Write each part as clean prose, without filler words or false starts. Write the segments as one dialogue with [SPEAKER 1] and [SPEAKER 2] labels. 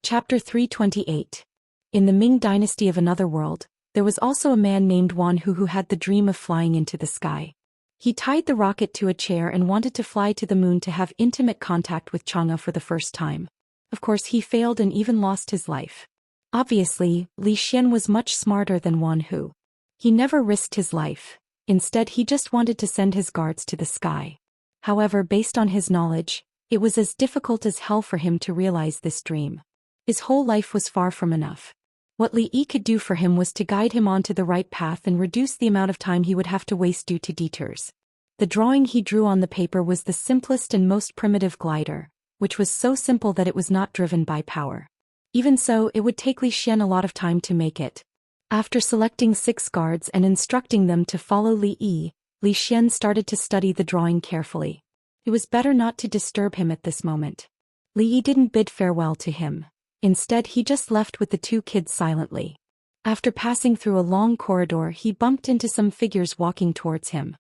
[SPEAKER 1] Chapter 328. In the Ming dynasty of another world, there was also a man named Wan Hu had the dream of flying into the sky. He tied the rocket to a chair and wanted to fly to the moon to have intimate contact with Chang'e for the first time. Of course he failed and even lost his life. Obviously, Zhou Xian was much smarter than Wan Hu. He never risked his life. Instead he just wanted to send his guards to the sky. However, based on his knowledge, it was as difficult as hell for him to realize this dream. His whole life was far from enough. What Li Yi could do for him was to guide him onto the right path and reduce the amount of time he would have to waste due to detours. The drawing he drew on the paper was the simplest and most primitive glider, which was so simple that it was not driven by power. Even so, it would take Zhou Xian a lot of time to make it. After selecting 6 guards and instructing them to follow Li Yi, Zhou Xian started to study the drawing carefully. It was better not to disturb him at this moment. Li Yi didn't bid farewell to him. Instead he just left with the 2 kids silently. After passing through a long corridor he bumped into some figures walking towards him.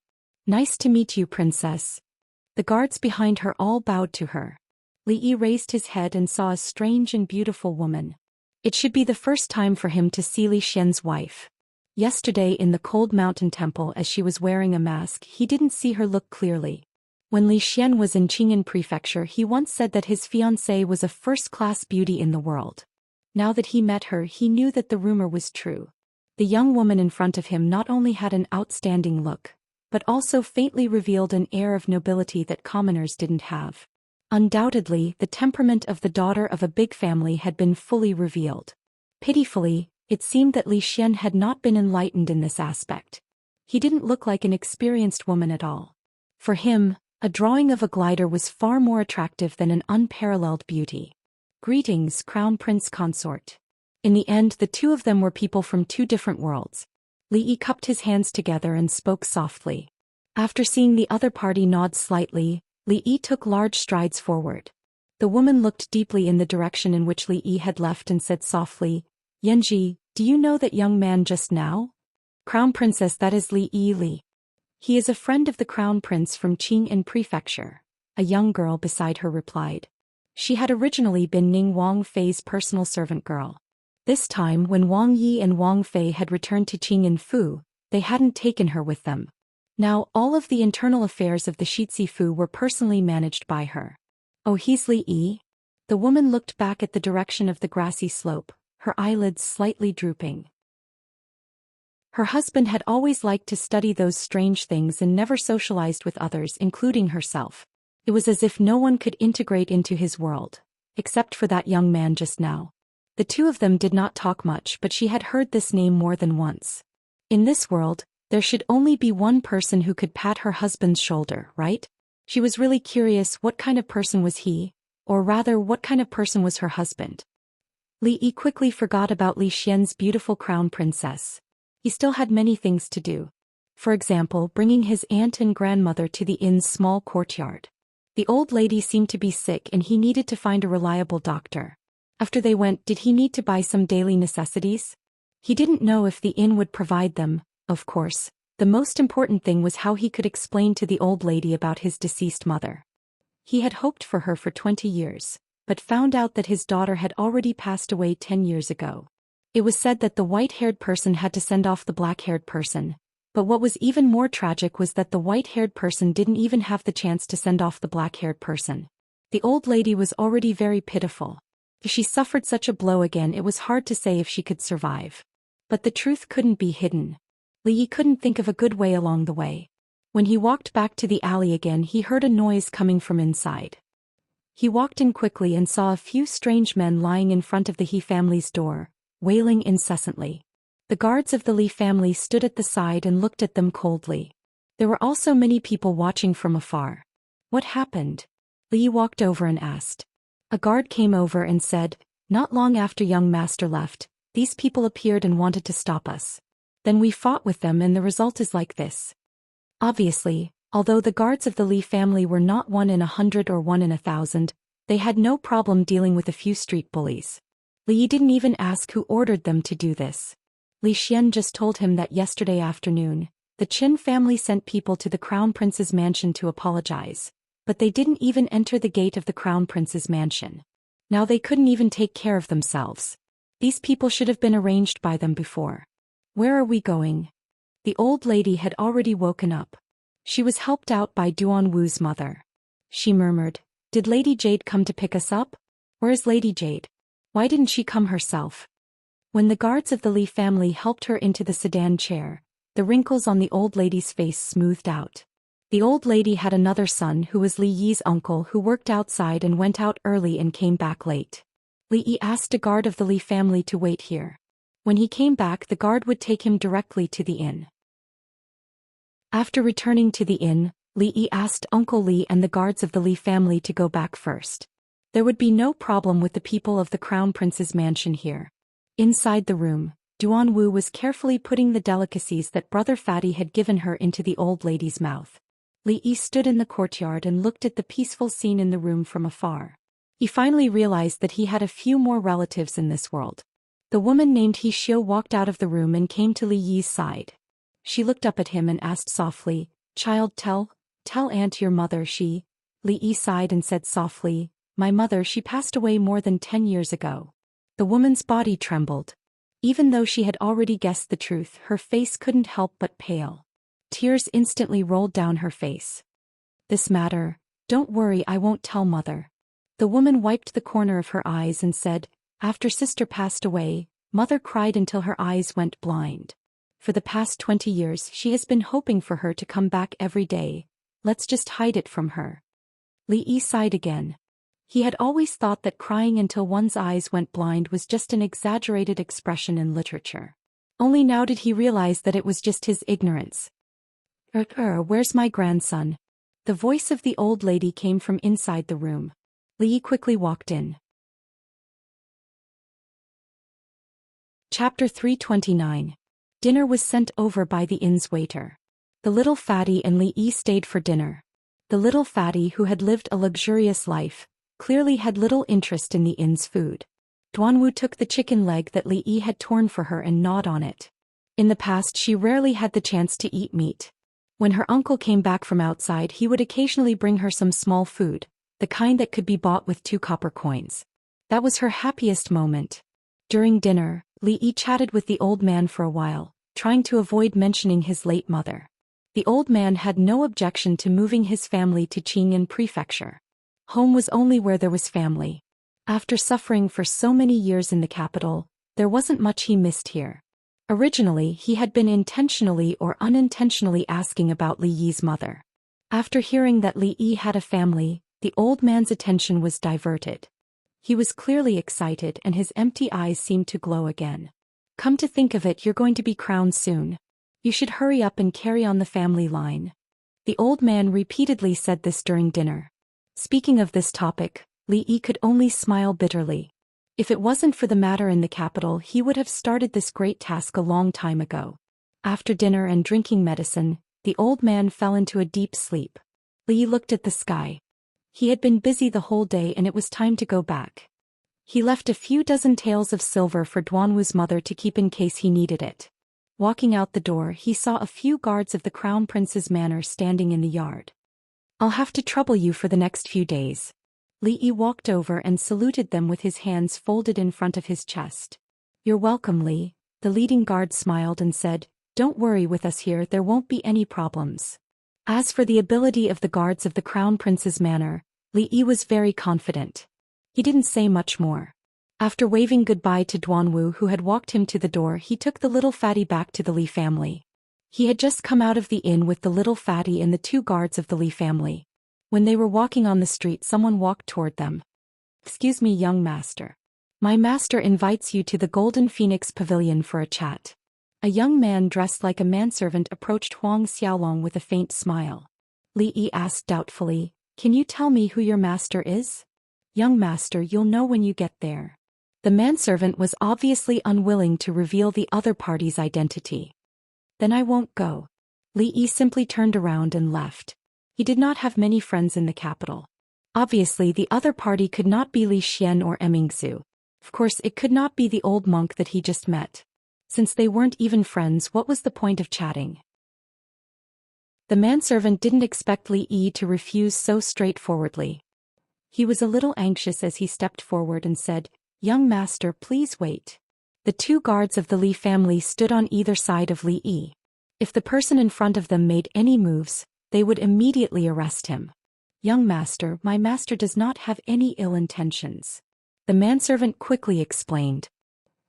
[SPEAKER 1] "Nice to meet you, princess." The guards behind her all bowed to her. Li Yi raised his head and saw a strange and beautiful woman. It should be the first time for him to see Zhou Xian's wife. Yesterday in the cold mountain temple as she was wearing a mask he didn't see her look clearly. When Zhou Xian was in Qing'an Prefecture he once said that his fiancée was a first-class beauty in the world. Now that he met her he knew that the rumor was true. The young woman in front of him not only had an outstanding look, but also faintly revealed an air of nobility that commoners didn't have. Undoubtedly, the temperament of the daughter of a big family had been fully revealed. Pitifully, it seemed that Zhou Xian had not been enlightened in this aspect. He didn't look like an experienced woman at all. For him, a drawing of a glider was far more attractive than an unparalleled beauty. "Greetings, Crown Prince Consort." In the end, the 2 of them were people from 2 different worlds. Li Yi cupped his hands together and spoke softly. After seeing the other party nod slightly, Li Yi took large strides forward. The woman looked deeply in the direction in which Li Yi had left and said softly, "Yanji, do you know that young man just now?" "Crown Princess, that is Li Yi Li. He is a friend of the Crown Prince from Qing'an Prefecture," a young girl beside her replied. She had originally been Ning Wang Fei's personal servant girl. This time when Wang Yi and Wang Fei had returned to Qing'an Fu, they hadn't taken her with them. Now all of the internal affairs of the Shitsi Fu were personally managed by her. "Oh, he's Li Yi?" The woman looked back at the direction of the grassy slope, her eyelids slightly drooping. Her husband had always liked to study those strange things and never socialized with others, including herself. It was as if no one could integrate into his world, except for that young man just now. The 2 of them did not talk much, but she had heard this name more than once. In this world, there should only be one person who could pat her husband's shoulder, right? She was really curious what kind of person was he, or rather what kind of person was her husband. Li Yi quickly forgot about Zhou Xian's beautiful crown princess. He still had many things to do. For example, bringing his aunt and grandmother to the inn's small courtyard. The old lady seemed to be sick and he needed to find a reliable doctor. After they went, did he need to buy some daily necessities? He didn't know if the inn would provide them. Of course, the most important thing was how he could explain to the old lady about his deceased mother. He had hoped for her for 20 years, but found out that his daughter had already passed away 10 years ago. It was said that the white-haired person had to send off the black-haired person, but what was even more tragic was that the white-haired person didn't even have the chance to send off the black-haired person. The old lady was already very pitiful. If she suffered such a blow again, it was hard to say if she could survive. But the truth couldn't be hidden. Li Yi couldn't think of a good way along the way. When he walked back to the alley again, he heard a noise coming from inside. He walked in quickly and saw a few strange men lying in front of the He family's door, wailing incessantly. The guards of the Li family stood at the side and looked at them coldly. There were also many people watching from afar. "What happened?" Li Yi walked over and asked. A guard came over and said, "Not long after young master left, these people appeared and wanted to stop us. Then we fought with them and the result is like this." Obviously, although the guards of the Li family were not 1 in 100 or 1 in 1,000, they had no problem dealing with a few street bullies. Li Yi didn't even ask who ordered them to do this. Zhou Xian just told him that yesterday afternoon, the Qin family sent people to the Crown Prince's mansion to apologize, but they didn't even enter the gate of the Crown Prince's mansion. Now they couldn't even take care of themselves. These people should have been arranged by them before. Where are we going? The old lady had already woken up. She was helped out by Duanwu's mother. She murmured, "Did Lady Jade come to pick us up? Where is Lady Jade? Why didn't she come herself?" When the guards of the Li family helped her into the sedan chair, the wrinkles on the old lady's face smoothed out. The old lady had another son who was Li Yi's uncle who worked outside and went out early and came back late. Li Yi asked a guard of the Li family to wait here. When he came back, the guard would take him directly to the inn. After returning to the inn, Li Yi asked Uncle Li and the guards of the Li family to go back first. There would be no problem with the people of the Crown Prince's mansion here. Inside the room, Duanwu was carefully putting the delicacies that Brother Fatty had given her into the old lady's mouth. Li Yi stood in the courtyard and looked at the peaceful scene in the room from afar. He finally realized that he had a few more relatives in this world. The woman named He Xiu walked out of the room and came to Li Yi's side. She looked up at him and asked softly, "Child, tell Aunt your mother she." Li Yi sighed and said softly, "My mother, she passed away more than 10 years ago." The woman's body trembled. Even though she had already guessed the truth, her face couldn't help but pale. Tears instantly rolled down her face. "This matter, don't worry, I won't tell mother." The woman wiped the corner of her eyes and said, "After sister passed away, mother cried until her eyes went blind. For the past 20 years she has been hoping for her to come back every day. Let's just hide it from her." Li Yi sighed again. He had always thought that crying until one's eyes went blind was just an exaggerated expression in literature. Only now did he realize that it was just his ignorance. Where's my grandson?" The voice of the old lady came from inside the room. Li Yi quickly walked in. Chapter 329. Dinner was sent over by the inn's waiter. The little fatty and Li Yi stayed for dinner. The little fatty, who had lived a luxurious life, clearly had little interest in the inn's food. Duanwu took the chicken leg that Li Yi had torn for her and gnawed on it. In the past she rarely had the chance to eat meat. When her uncle came back from outside, he would occasionally bring her some small food, the kind that could be bought with 2 copper coins. That was her happiest moment. During dinner, Li Yi chatted with the old man for a while, trying to avoid mentioning his late mother. The old man had no objection to moving his family to Qingyan Prefecture. Home was only where there was family. After suffering for so many years in the capital, there wasn't much he missed here. Originally, he had been intentionally or unintentionally asking about Li Yi's mother. After hearing that Li Yi had a family, the old man's attention was diverted. He was clearly excited and his empty eyes seemed to glow again. "Come to think of it, you're going to be crowned soon. You should hurry up and carry on the family line." The old man repeatedly said this during dinner. Speaking of this topic, Li Yi could only smile bitterly. If it wasn't for the matter in the capital, he would have started this great task a long time ago. After dinner and drinking medicine, the old man fell into a deep sleep. Li Yi looked at the sky. He had been busy the whole day and it was time to go back. He left a few dozen taels of silver for Duanwu's mother to keep in case he needed it. Walking out the door, he saw a few guards of the Crown Prince's manor standing in the yard. "I'll have to trouble you for the next few days." Li Yi walked over and saluted them with his hands folded in front of his chest. "You're welcome, Li." The leading guard smiled and said, "Don't worry, with us here there won't be any problems." As for the ability of the guards of the Crown Prince's manor, Li Yi was very confident. He didn't say much more. After waving goodbye to Duanwu, who had walked him to the door, he took the little fatty back to the Li family. He had just come out of the inn with the little fatty and the 2 guards of the Li family. When they were walking on the street, someone walked toward them. "Excuse me, young master. My master invites you to the Golden Phoenix Pavilion for a chat." A young man dressed like a manservant approached Huang Xiaolong with a faint smile. Li Yi asked doubtfully, "Can you tell me who your master is?" "Young master, you'll know when you get there." The manservant was obviously unwilling to reveal the other party's identity. "Then I won't go." Li Yi simply turned around and left. He did not have many friends in the capital. Obviously the other party could not be Li Xian or Emingzu. Of course it could not be the old monk that he just met. Since they weren't even friends, what was the point of chatting? The manservant didn't expect Li Yi to refuse so straightforwardly. He was a little anxious as he stepped forward and said, "Young master, please wait." The two guards of the Li family stood on either side of Li Yi. If the person in front of them made any moves, they would immediately arrest him. "Young master, my master does not have any ill intentions," the manservant quickly explained.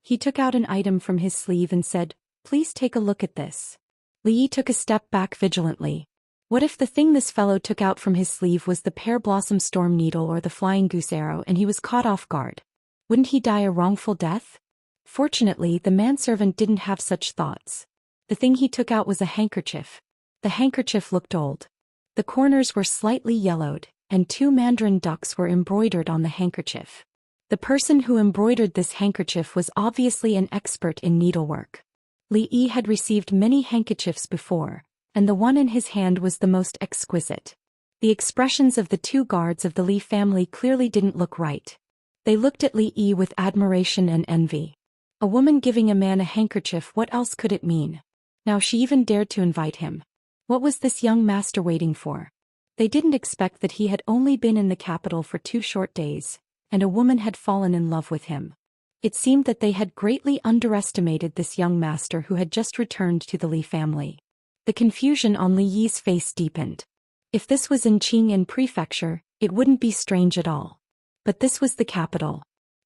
[SPEAKER 1] He took out an item from his sleeve and said, "Please take a look at this." Li Yi took a step back vigilantly. What if the thing this fellow took out from his sleeve was the pear blossom storm needle or the flying goose arrow and he was caught off guard? Wouldn't he die a wrongful death? Fortunately, the manservant didn't have such thoughts. The thing he took out was a handkerchief. The handkerchief looked old. The corners were slightly yellowed, and two mandarin ducks were embroidered on the handkerchief. The person who embroidered this handkerchief was obviously an expert in needlework. Li Yi had received many handkerchiefs before, and the one in his hand was the most exquisite. The expressions of the two guards of the Li family clearly didn't look right. They looked at Li Yi with admiration and envy. A woman giving a man a handkerchief, what else could it mean? Now she even dared to invite him. What was this young master waiting for? They didn't expect that he had only been in the capital for 2 short days, and a woman had fallen in love with him. It seemed that they had greatly underestimated this young master who had just returned to the Li family. The confusion on Li Yi's face deepened. If this was in Xianxia Prefecture, it wouldn't be strange at all. But this was the capital.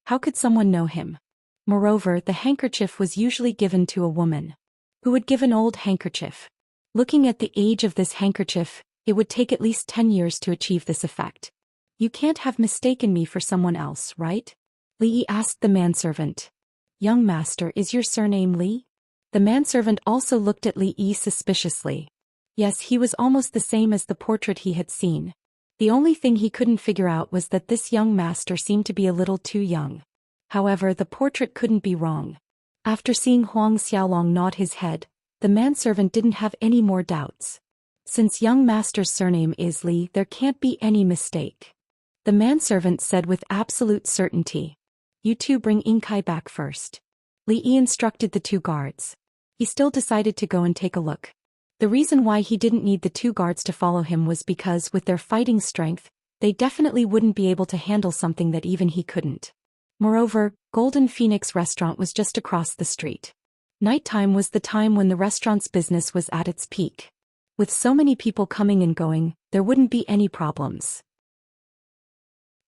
[SPEAKER 1] How could someone know him? Moreover, the handkerchief was usually given to a woman. Who would give an old handkerchief? Looking at the age of this handkerchief, it would take at least 10 years to achieve this effect. "You can't have mistaken me for someone else, right?" Li Yi asked the manservant. "Young master, is your surname Li?" The manservant also looked at Li Yi suspiciously. Yes, he was almost the same as the portrait he had seen. The only thing he couldn't figure out was that this young master seemed to be a little too young. However, the portrait couldn't be wrong. After seeing Huang Xiaolong nod his head, the manservant didn't have any more doubts. Since young master's surname is Li, there can't be any mistake. The manservant said with absolute certainty. "You two bring Inkai back first." Li Yi instructed the two guards. He still decided to go and take a look. The reason why he didn't need the two guards to follow him was because with their fighting strength, they definitely wouldn't be able to handle something that even he couldn't. Moreover, Golden Phoenix restaurant was just across the street. Nighttime was the time when the restaurant's business was at its peak. With so many people coming and going, there wouldn't be any problems.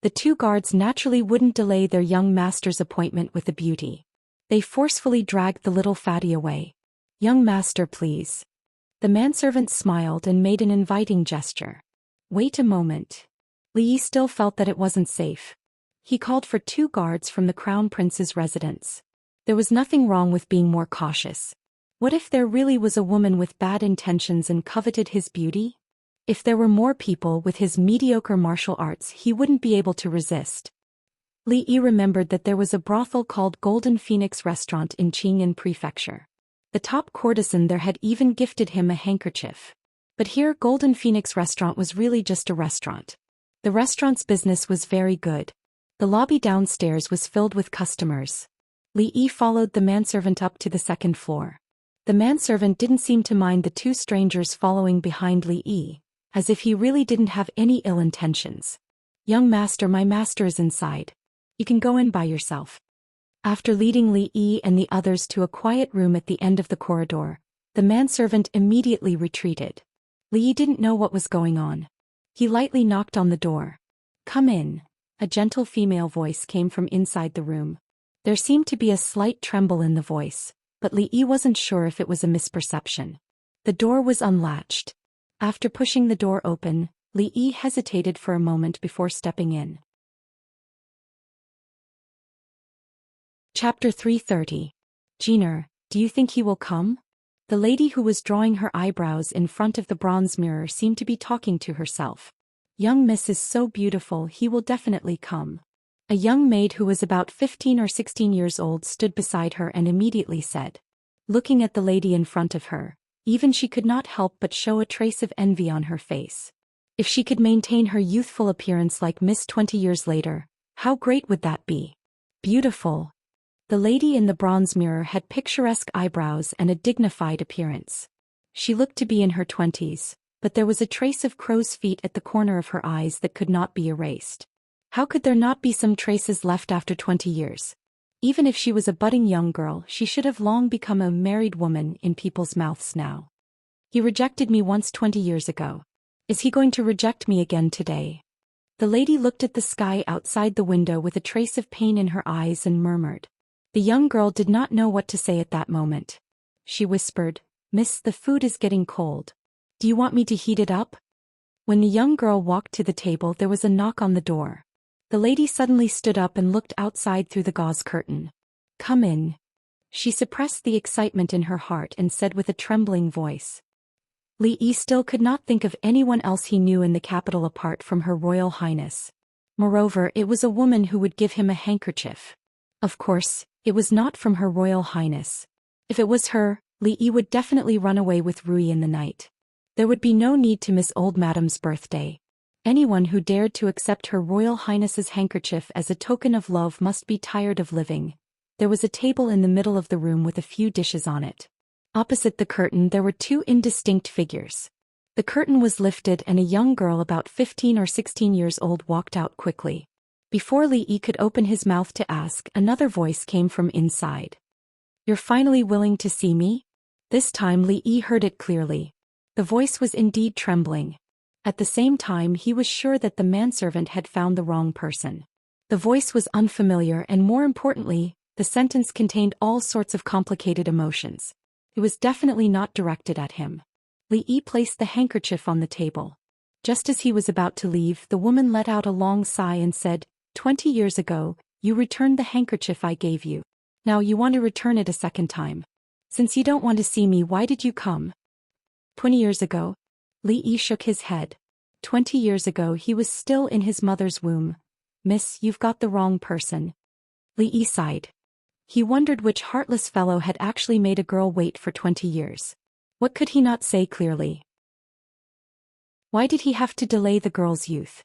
[SPEAKER 1] The two guards naturally wouldn't delay their young master's appointment with the beauty. They forcefully dragged the little fatty away. "Young master, please." The manservant smiled and made an inviting gesture. "Wait a moment." Li Yi still felt that it wasn't safe. He called for 2 guards from the crown prince's residence. There was nothing wrong with being more cautious. What if there really was a woman with bad intentions and coveted his beauty? If there were more people with his mediocre martial arts, he wouldn't be able to resist. Li Yi remembered that there was a brothel called Golden Phoenix Restaurant in Xianxia Prefecture. The top courtesan there had even gifted him a handkerchief. But here Golden Phoenix Restaurant was really just a restaurant. The restaurant's business was very good. The lobby downstairs was filled with customers. Li Yi followed the manservant up to the 2nd floor. The manservant didn't seem to mind the 2 strangers following behind Li Yi, as if he really didn't have any ill intentions. "Young master, my master is inside. You can go in by yourself." After leading Li Yi and the others to a quiet room at the end of the corridor, the manservant immediately retreated. Li Yi didn't know what was going on. He lightly knocked on the door. "Come in." A gentle female voice came from inside the room. There seemed to be a slight tremble in the voice, but Li Yi wasn't sure if it was a misperception. The door was unlatched. After pushing the door open, Li Yi hesitated for a moment before stepping in. Chapter 330. "Jiner, do you think he will come?" The lady who was drawing her eyebrows in front of the bronze mirror seemed to be talking to herself. "Young miss is so beautiful, he will definitely come." A young maid who was about 15 or 16 years old stood beside her and immediately said. Looking at the lady in front of her, even she could not help but show a trace of envy on her face. If she could maintain her youthful appearance like Miss 20 years later, how great would that be? Beautiful. The lady in the bronze mirror had picturesque eyebrows and a dignified appearance. She looked to be in her 20s, but there was a trace of crow's feet at the corner of her eyes that could not be erased. How could there not be some traces left after 20 years? Even if she was a budding young girl, she should have long become a married woman in people's mouths now. He rejected me once 20 years ago. Is he going to reject me again today? The lady looked at the sky outside the window with a trace of pain in her eyes and murmured. The young girl did not know what to say at that moment. She whispered, "Miss, the food is getting cold. Do you want me to heat it up?" When the young girl walked to the table, there was a knock on the door. The lady suddenly stood up and looked outside through the gauze curtain. "Come in." She suppressed the excitement in her heart and said with a trembling voice. Li Yi still could not think of anyone else he knew in the capital apart from Her Royal Highness. Moreover, it was a woman who would give him a handkerchief. Of course, it was not from Her Royal Highness. If it was her, Li Yi would definitely run away with Rui in the night. There would be no need to miss old Madame's birthday. Anyone who dared to accept Her Royal Highness's handkerchief as a token of love must be tired of living. There was a table in the middle of the room with a few dishes on it. Opposite the curtain there were two indistinct figures. The curtain was lifted and a young girl about 15 or 16 years old walked out quickly. Before Li Yi could open his mouth to ask, another voice came from inside. "You're finally willing to see me?" This time Li Yi heard it clearly. The voice was indeed trembling. At the same time he was sure that the manservant had found the wrong person. The voice was unfamiliar and more importantly, the sentence contained all sorts of complicated emotions. It was definitely not directed at him. Li Yi placed the handkerchief on the table. Just as he was about to leave, the woman let out a long sigh and said, 20 years ago, you returned the handkerchief I gave you. Now you want to return it a second time. Since you don't want to see me, why did you come? 20 years ago? Li Yi shook his head. 20 years ago he was still in his mother's womb. Miss, you've got the wrong person. Li Yi sighed. He wondered which heartless fellow had actually made a girl wait for 20 years. What could he not say clearly? Why did he have to delay the girl's youth?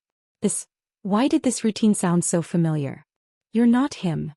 [SPEAKER 1] Why did this routine sound so familiar? You're not him.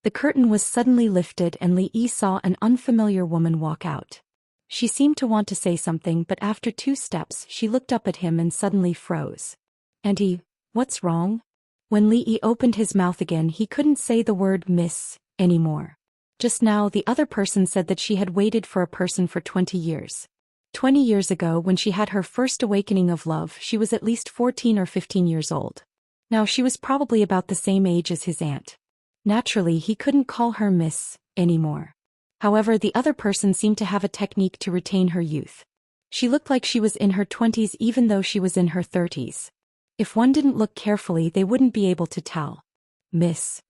[SPEAKER 1] The curtain was suddenly lifted and Li Yi saw an unfamiliar woman walk out. She seemed to want to say something, but after 2 steps she looked up at him and suddenly froze. "Auntie, what's wrong?" When Li Yi opened his mouth again he couldn't say the word miss anymore. Just now the other person said that she had waited for a person for 20 years. 20 years ago when she had her first awakening of love she was at least 14 or 15 years old. Now she was probably about the same age as his aunt. Naturally he couldn't call her miss anymore. However, the other person seemed to have a technique to retain her youth. She looked like she was in her 20s even though she was in her 30s. If one didn't look carefully they wouldn't be able to tell. "Miss."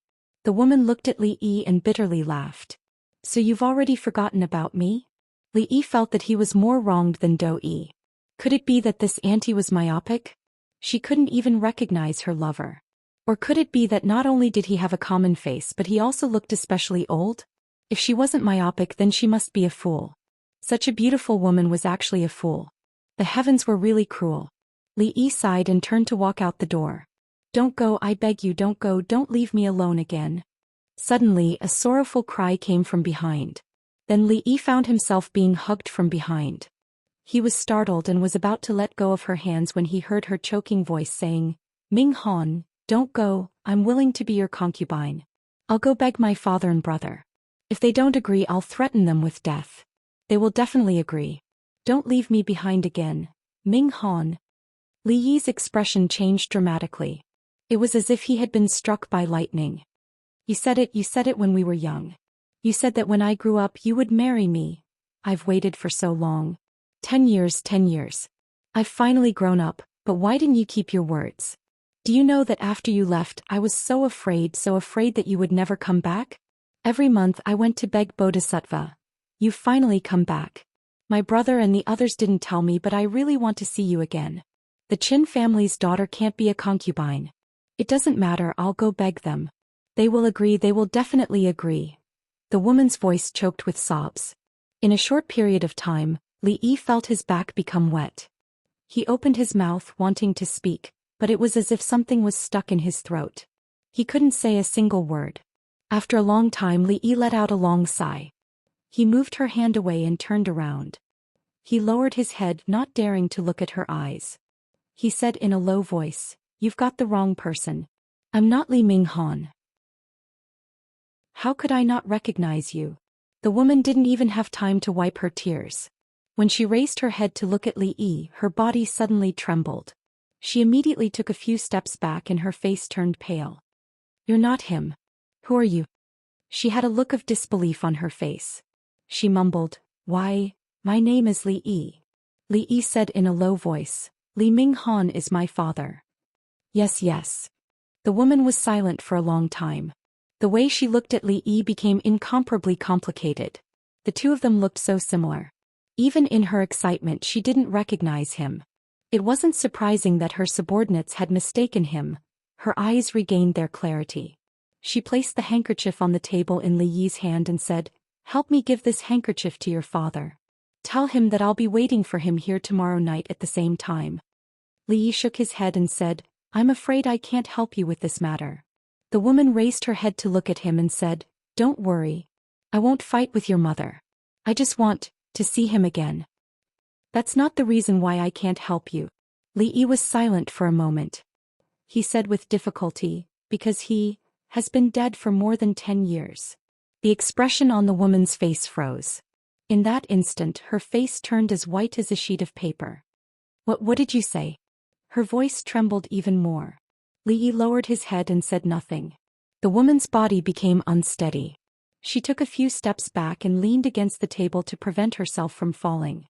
[SPEAKER 1] The woman looked at Li Yi and bitterly laughed. "So you've already forgotten about me?" Li Yi felt that he was more wronged than Dou Yi. Could it be that this auntie was myopic? She couldn't even recognize her lover. Or could it be that not only did he have a common face but he also looked especially old? If she wasn't myopic then she must be a fool. Such a beautiful woman was actually a fool. The heavens were really cruel. Li Yi sighed and turned to walk out the door. "Don't go, I beg you, don't go, don't leave me alone again." Suddenly a sorrowful cry came from behind. Then Li Yi found himself being hugged from behind. He was startled and was about to let go of her hands when he heard her choking voice saying, "Ming Han, don't go, I'm willing to be your concubine. I'll go beg my father and brother. If they don't agree I'll threaten them with death. They will definitely agree. Don't leave me behind again, Ming Han." Li Yi's expression changed dramatically. It was as if he had been struck by lightning. You said it when we were young. You said that when I grew up you would marry me. I've waited for so long. 10 years. I've finally grown up, but why didn't you keep your words? Do you know that after you left I was so afraid that you would never come back? Every month I went to beg Bodhisattva. You've finally come back. My brother and the others didn't tell me but I really want to see you again. The Qin family's daughter can't be a concubine. It doesn't matter, I'll go beg them. They will agree, they will definitely agree." The woman's voice choked with sobs. In a short period of time, Li Yi felt his back become wet. He opened his mouth wanting to speak, but it was as if something was stuck in his throat. He couldn't say a single word. After a long time Li Yi let out a long sigh. He moved her hand away and turned around. He lowered his head, not daring to look at her eyes. He said in a low voice, "You've got the wrong person. I'm not Li Minghan. How could I not recognize you? The woman didn't even have time to wipe her tears. When she raised her head to look at Li Yi, her body suddenly trembled. She immediately took a few steps back and her face turned pale. You're not him. Who are you? She had a look of disbelief on her face. She mumbled, Why, my name is Li Yi. Li Yi said in a low voice, Li Minghan is my father. Yes, yes. The woman was silent for a long time. The way she looked at Li Yi became incomparably complicated. The two of them looked so similar. Even in her excitement she didn't recognize him. It wasn't surprising that her subordinates had mistaken him. Her eyes regained their clarity. She placed the handkerchief on the table in Li Yi's hand and said, Help me give this handkerchief to your father. Tell him that I'll be waiting for him here tomorrow night at the same time. Li Yi shook his head and said, I'm afraid I can't help you with this matter. The woman raised her head to look at him and said, Don't worry. I won't fight with your mother. I just want to see him again. That's not the reason why I can't help you. Li Yi was silent for a moment. He said with difficulty, Because he has been dead for more than 10 years. The expression on the woman's face froze. In that instant her face turned as white as a sheet of paper. What did you say? Her voice trembled even more. Li Yi lowered his head and said nothing. The woman's body became unsteady. She took a few steps back and leaned against the table to prevent herself from falling.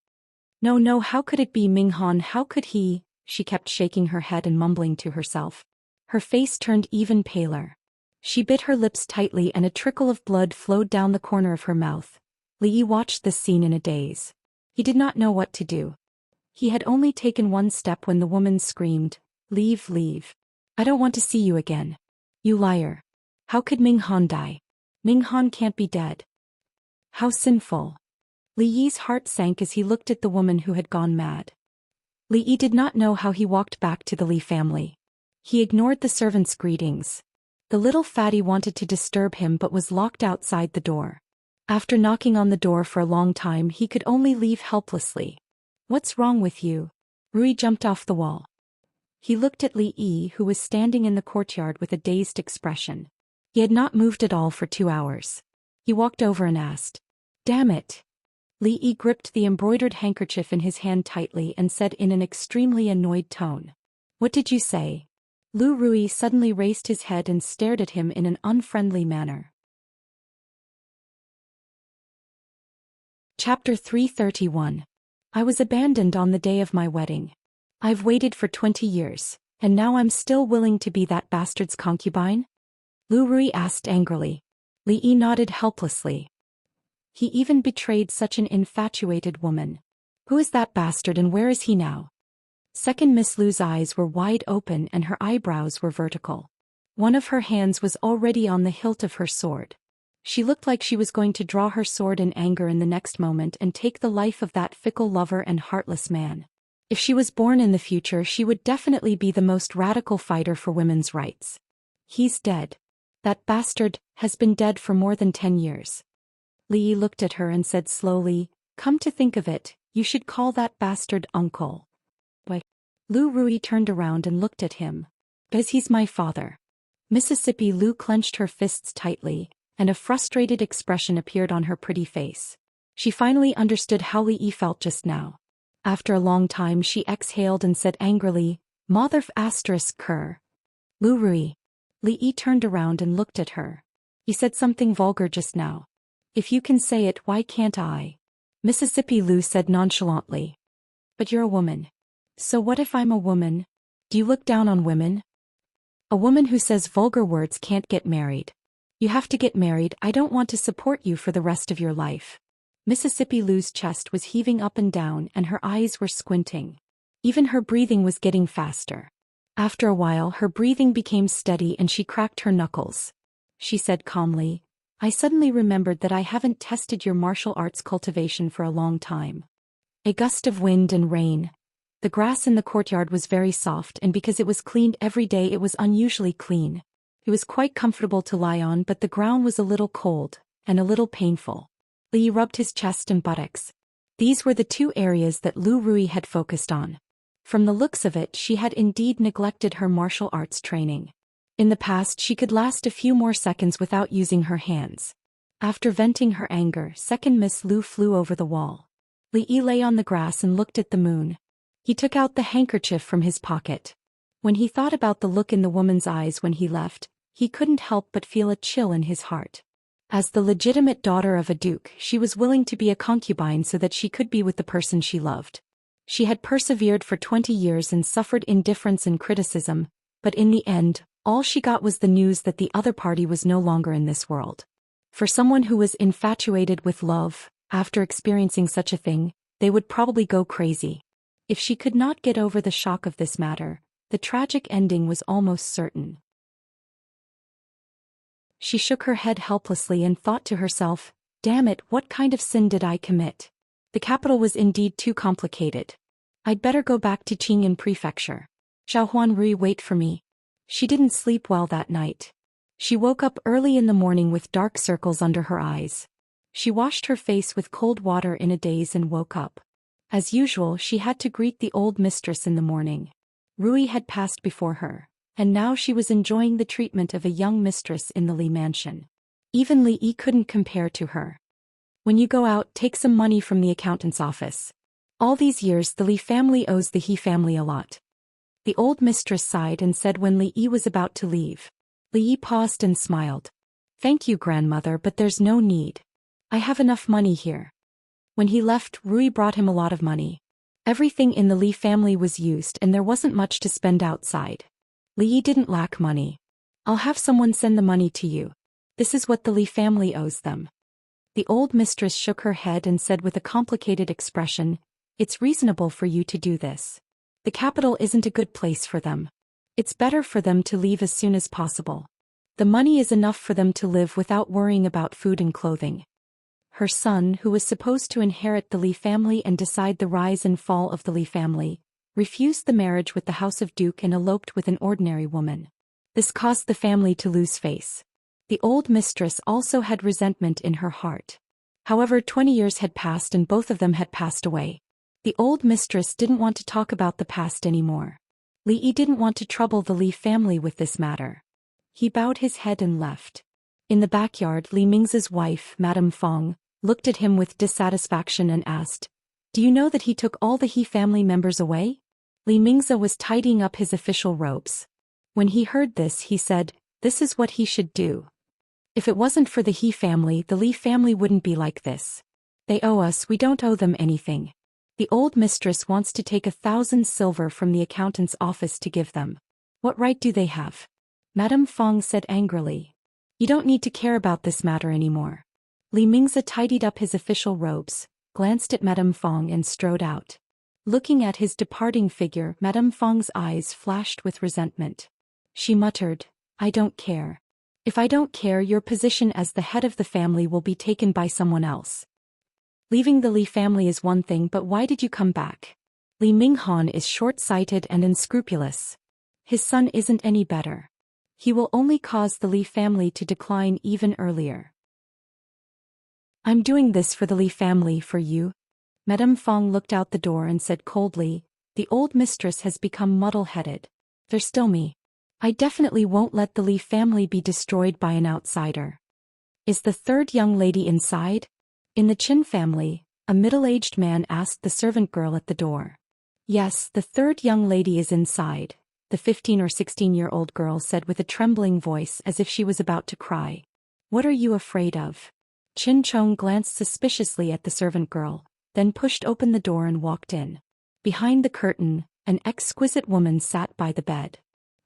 [SPEAKER 1] No, how could it be Minghan? How could he? She kept shaking her head and mumbling to herself. Her face turned even paler. She bit her lips tightly and a trickle of blood flowed down the corner of her mouth. Li Yi watched this scene in a daze. He did not know what to do. He had only taken one step when the woman screamed, Leave, leave. I don't want to see you again. You liar. How could Minghan die? Minghan can't be dead. How sinful. Li Yi's heart sank as he looked at the woman who had gone mad. Li Yi did not know how he walked back to the Li family. He ignored the servants' greetings. The little fatty wanted to disturb him but was locked outside the door. After knocking on the door for a long time he could only leave helplessly. What's wrong with you? Rui jumped off the wall. He looked at Li Yi who was standing in the courtyard with a dazed expression. He had not moved at all for 2 hours. He walked over and asked, Damn it. Li Yi gripped the embroidered handkerchief in his hand tightly and said in an extremely annoyed tone. What did you say? Lu Rui suddenly raised his head and stared at him in an unfriendly manner. Chapter 331. I was abandoned on the day of my wedding. I've waited for 20 years, and now I'm still willing to be that bastard's concubine? Lu Rui asked angrily. Li Yi nodded helplessly. He even betrayed such an infatuated woman. Who is that bastard and where is he now? Second Miss Lu's eyes were wide open and her eyebrows were vertical. One of her hands was already on the hilt of her sword. She looked like she was going to draw her sword in anger in the next moment and take the life of that fickle lover and heartless man. If she was born in the future she would definitely be the most radical fighter for women's rights. He's dead. That bastard has been dead for more than 10 years. Li Yi looked at her and said slowly, Come to think of it, you should call that bastard uncle. Why? Lu Rui turned around and looked at him. Because he's my father. Mississippi Lu clenched her fists tightly, and a frustrated expression appeared on her pretty face. She finally understood how Li Yi felt just now. After a long time she exhaled and said angrily, Mother *****. Lu Rui. Li Yi turned around and looked at her. You said something vulgar just now. If you can say it, why can't I? Mississippi Lu said nonchalantly. But you're a woman. So what if I'm a woman? Do you look down on women? A woman who says vulgar words can't get married. You have to get married. I don't want to support you for the rest of your life. Mississippi Lu's chest was heaving up and down and her eyes were squinting. Even her breathing was getting faster. After a while her breathing became steady and she cracked her knuckles. She said calmly, I suddenly remembered that I haven't tested your martial arts cultivation for a long time. A gust of wind and rain. The grass in the courtyard was very soft and because it was cleaned every day it was unusually clean. It was quite comfortable to lie on but the ground was a little cold, and a little painful. Li Yi rubbed his chest and buttocks. These were the two areas that Lu Rui had focused on. From the looks of it she had indeed neglected her martial arts training. In the past she could last a few more seconds without using her hands. After venting her anger, second Miss Lu flew over the wall. Li Yi lay on the grass and looked at the moon. He took out the handkerchief from his pocket. When he thought about the look in the woman's eyes when he left, he couldn't help but feel a chill in his heart. As the legitimate daughter of a duke, she was willing to be a concubine so that she could be with the person she loved. She had persevered for 20 years and suffered indifference and criticism, but in the end, all she got was the news that the other party was no longer in this world. For someone who was infatuated with love, after experiencing such a thing, they would probably go crazy. If she could not get over the shock of this matter, the tragic ending was almost certain. She shook her head helplessly and thought to herself, damn it, what kind of sin did I commit? The capital was indeed too complicated. I'd better go back to Qingyan Prefecture. Xiaohuan Rui, wait for me. She didn't sleep well that night. She woke up early in the morning with dark circles under her eyes. She washed her face with cold water in a daze and woke up. As usual, she had to greet the old mistress in the morning. Rui had passed before her, and now she was enjoying the treatment of a young mistress in the Li mansion. Even Li Yi couldn't compare to her. When you go out, take some money from the accountant's office. All these years the Li family owes the He family a lot. The old mistress sighed and said when Li Yi was about to leave. Li Yi paused and smiled. Thank you, grandmother, but there's no need. I have enough money here. When he left, Rui brought him a lot of money. Everything in the Li family was used and there wasn't much to spend outside. Li Yi didn't lack money. I'll have someone send the money to you. This is what the Li family owes them. The old mistress shook her head and said with a complicated expression, it's reasonable for you to do this. The capital isn't a good place for them. It's better for them to leave as soon as possible. The money is enough for them to live without worrying about food and clothing. Her son, who was supposed to inherit the Li family and decide the rise and fall of the Li family, refused the marriage with the House of Duke and eloped with an ordinary woman. This caused the family to lose face. The old mistress also had resentment in her heart. However, 20 years had passed and both of them had passed away. The old mistress didn't want to talk about the past anymore. Li Yi didn't want to trouble the Li family with this matter. He bowed his head and left. In the backyard, Li Mingze's wife, Madame Fong, looked at him with dissatisfaction and asked, do you know that he took all the He family members away? Li Mingze was tidying up his official robes. When he heard this, he said, this is what he should do. If it wasn't for the He family, the Li family wouldn't be like this. They owe us, we don't owe them anything. The old mistress wants to take 1,000 silver from the accountant's office to give them. What right do they have? Madame Fong said angrily. You don't need to care about this matter anymore. Li Mingze tidied up his official robes, glanced at Madame Fong and strode out. Looking at his departing figure, Madame Fong's eyes flashed with resentment. She muttered, I don't care. If I don't care, your position as the head of the family will be taken by someone else. Leaving the Li family is one thing, but why did you come back? Li Minghan is short-sighted and unscrupulous. His son isn't any better. He will only cause the Li family to decline even earlier. I'm doing this for the Li family, for you. Madame Fong looked out the door and said coldly, the old mistress has become muddle-headed. There's still me. I definitely won't let the Li family be destroyed by an outsider. Is the third young lady inside? In the Qin family, a middle-aged man asked the servant girl at the door. Yes, the third young lady is inside, the 15 or 16-year-old girl said with a trembling voice as if she was about to cry. What are you afraid of? Qin Chong glanced suspiciously at the servant girl, then pushed open the door and walked in. Behind the curtain, an exquisite woman sat by the bed.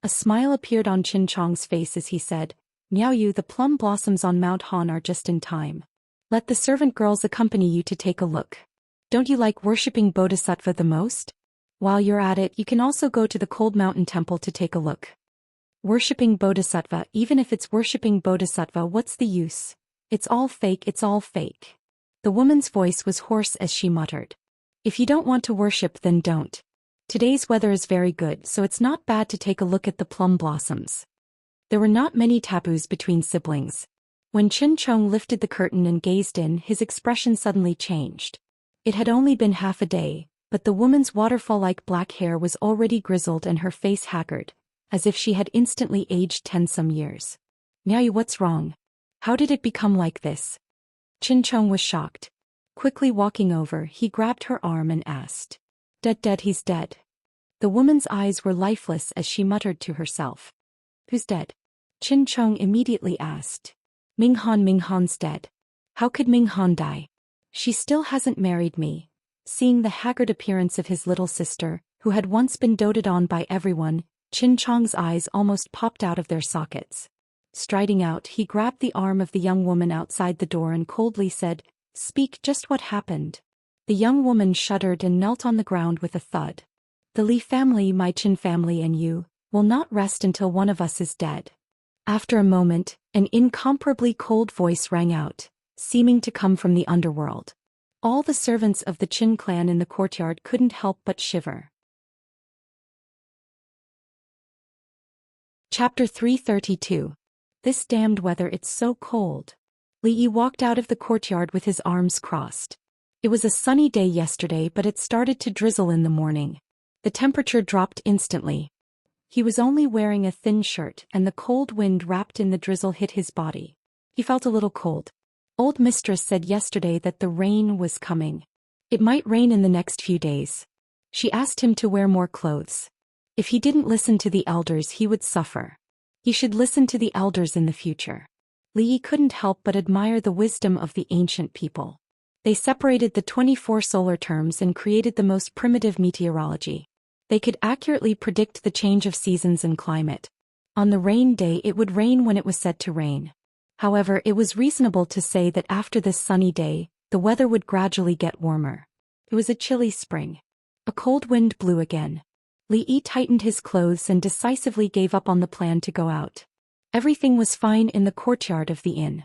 [SPEAKER 1] A smile appeared on Qin Chong's face as he said, Miao Yu, the plum blossoms on Mount Han are just in time. Let the servant girls accompany you to take a look. Don't you like worshipping Bodhisattva the most? While you're at it, you can also go to the Cold Mountain Temple to take a look. Worshipping Bodhisattva, even if it's worshipping Bodhisattva, what's the use? It's all fake, it's all fake. The woman's voice was hoarse as she muttered. If you don't want to worship, then don't. Today's weather is very good, so it's not bad to take a look at the plum blossoms. There were not many taboos between siblings. When Qin Chong lifted the curtain and gazed in, his expression suddenly changed. It had only been half a day, but the woman's waterfall-like black hair was already grizzled and her face haggard. as if she had instantly aged 10-some years. "Niao, what's wrong? How did it become like this?" Qin Cheng was shocked. Quickly walking over, he grabbed her arm and asked. Dead, he's dead." The woman's eyes were lifeless as she muttered to herself. "Who's dead?" Qin Cheng immediately asked. Minghan's dead." "How could Minghan die?" "She still hasn't married me." Seeing the haggard appearance of his little sister, who had once been doted on by everyone, Qin Cheng's eyes almost popped out of their sockets. Striding out, he grabbed the arm of the young woman outside the door and coldly said, "Speak, just what happened?" The young woman shuddered and knelt on the ground with a thud. "The Li family, my Qin family and you, will not rest until one of us is dead." After a moment, an incomparably cold voice rang out, seeming to come from the underworld. All the servants of the Qin clan in the courtyard couldn't help but shiver. Chapter 332. This damned weather, it's so cold. Li Yi walked out of the courtyard with his arms crossed. It was a sunny day yesterday, but it started to drizzle in the morning. The temperature dropped instantly. He was only wearing a thin shirt, and the cold wind wrapped in the drizzle hit his body. He felt a little cold. Old mistress said yesterday that the rain was coming. It might rain in the next few days. She asked him to wear more clothes. If he didn't listen to the elders, he would suffer. He should listen to the elders in the future. Li Yi couldn't help but admire the wisdom of the ancient people. They separated the 24 solar terms and created the most primitive meteorology. They could accurately predict the change of seasons and climate. On the rain day, it would rain when it was said to rain. However, it was reasonable to say that after this sunny day, the weather would gradually get warmer. It was a chilly spring. A cold wind blew again. Li Yi tightened his clothes and decisively gave up on the plan to go out. Everything was fine in the courtyard of the inn.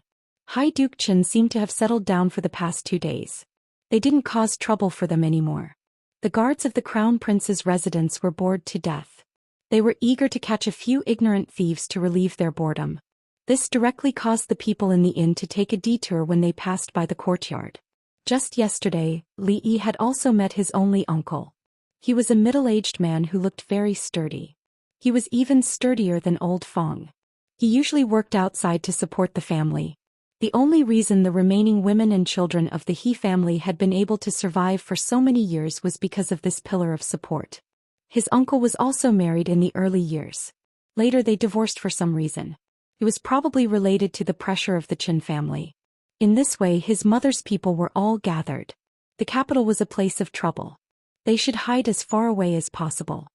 [SPEAKER 1] High Duke Chen seemed to have settled down for the past 2 days. They didn't cause trouble for them anymore. The guards of the Crown Prince's residence were bored to death. They were eager to catch a few ignorant thieves to relieve their boredom. This directly caused the people in the inn to take a detour when they passed by the courtyard. Just yesterday, Li Yi had also met his only uncle. He was a middle-aged man who looked very sturdy. He was even sturdier than old Feng. He usually worked outside to support the family. The only reason the remaining women and children of the He family had been able to survive for so many years was because of this pillar of support. His uncle was also married in the early years. Later they divorced for some reason. It was probably related to the pressure of the Qin family. In this way, his mother's people were all gathered. The capital was a place of trouble. They should hide as far away as possible.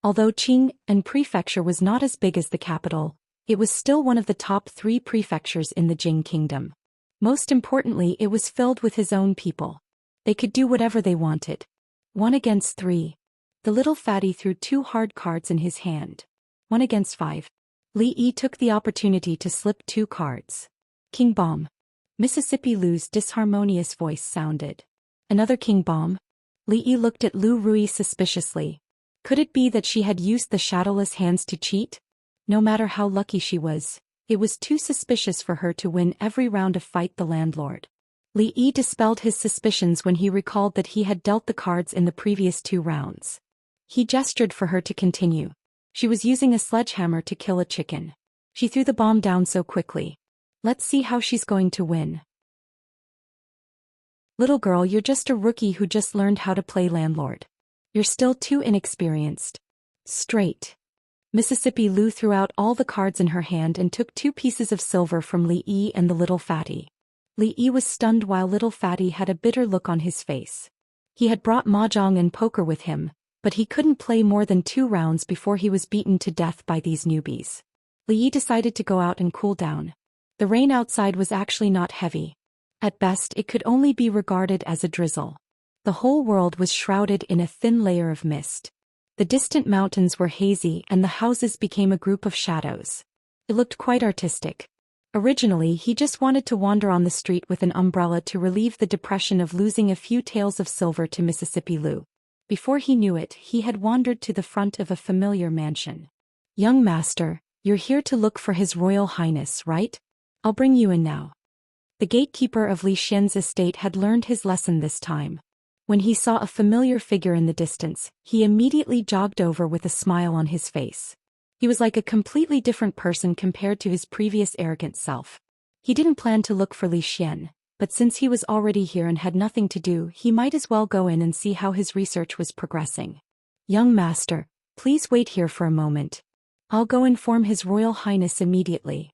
[SPEAKER 1] Although Qing and prefecture was not as big as the capital, it was still one of the top 3 prefectures in the Jing kingdom. Most importantly, it was filled with his own people. They could do whatever they wanted. 1 against 3. The little fatty threw 2 hard cards in his hand. 1 against 5. Li Yi took the opportunity to slip 2 cards. King Bomb. Mississippi Lu's disharmonious voice sounded. Another King Bomb? Li Yi looked at Lu Rui suspiciously. Could it be that she had used the shadowless hands to cheat? No matter how lucky she was, it was too suspicious for her to win every round of Fight the Landlord. Li Yi dispelled his suspicions when he recalled that he had dealt the cards in the previous 2 rounds. He gestured for her to continue. She was using a sledgehammer to kill a chicken. She threw the bomb down so quickly. Let's see how she's going to win. Little girl, you're just a rookie who just learned how to play landlord. You're still too inexperienced. Straight. Mississippi Lu threw out all the cards in her hand and took 2 pieces of silver from Li Yi and the little fatty. Li Yi was stunned while little fatty had a bitter look on his face. He had brought mahjong and poker with him, but he couldn't play more than 2 rounds before he was beaten to death by these newbies. Li Yi decided to go out and cool down. The rain outside was actually not heavy. At best, it could only be regarded as a drizzle. The whole world was shrouded in a thin layer of mist. The distant mountains were hazy and the houses became a group of shadows. It looked quite artistic. Originally, he just wanted to wander on the street with an umbrella to relieve the depression of losing a few taels of silver to Mississippi Lu. Before he knew it, he had wandered to the front of a familiar mansion. Young master, you're here to look for His Royal Highness, right? I'll bring you in now. The gatekeeper of Li Xian's estate had learned his lesson this time. When he saw a familiar figure in the distance, he immediately jogged over with a smile on his face. He was like a completely different person compared to his previous arrogant self. He didn't plan to look for Li Xian, but since he was already here and had nothing to do, he might as well go in and see how his research was progressing. Young master, please wait here for a moment. I'll go inform His Royal Highness immediately.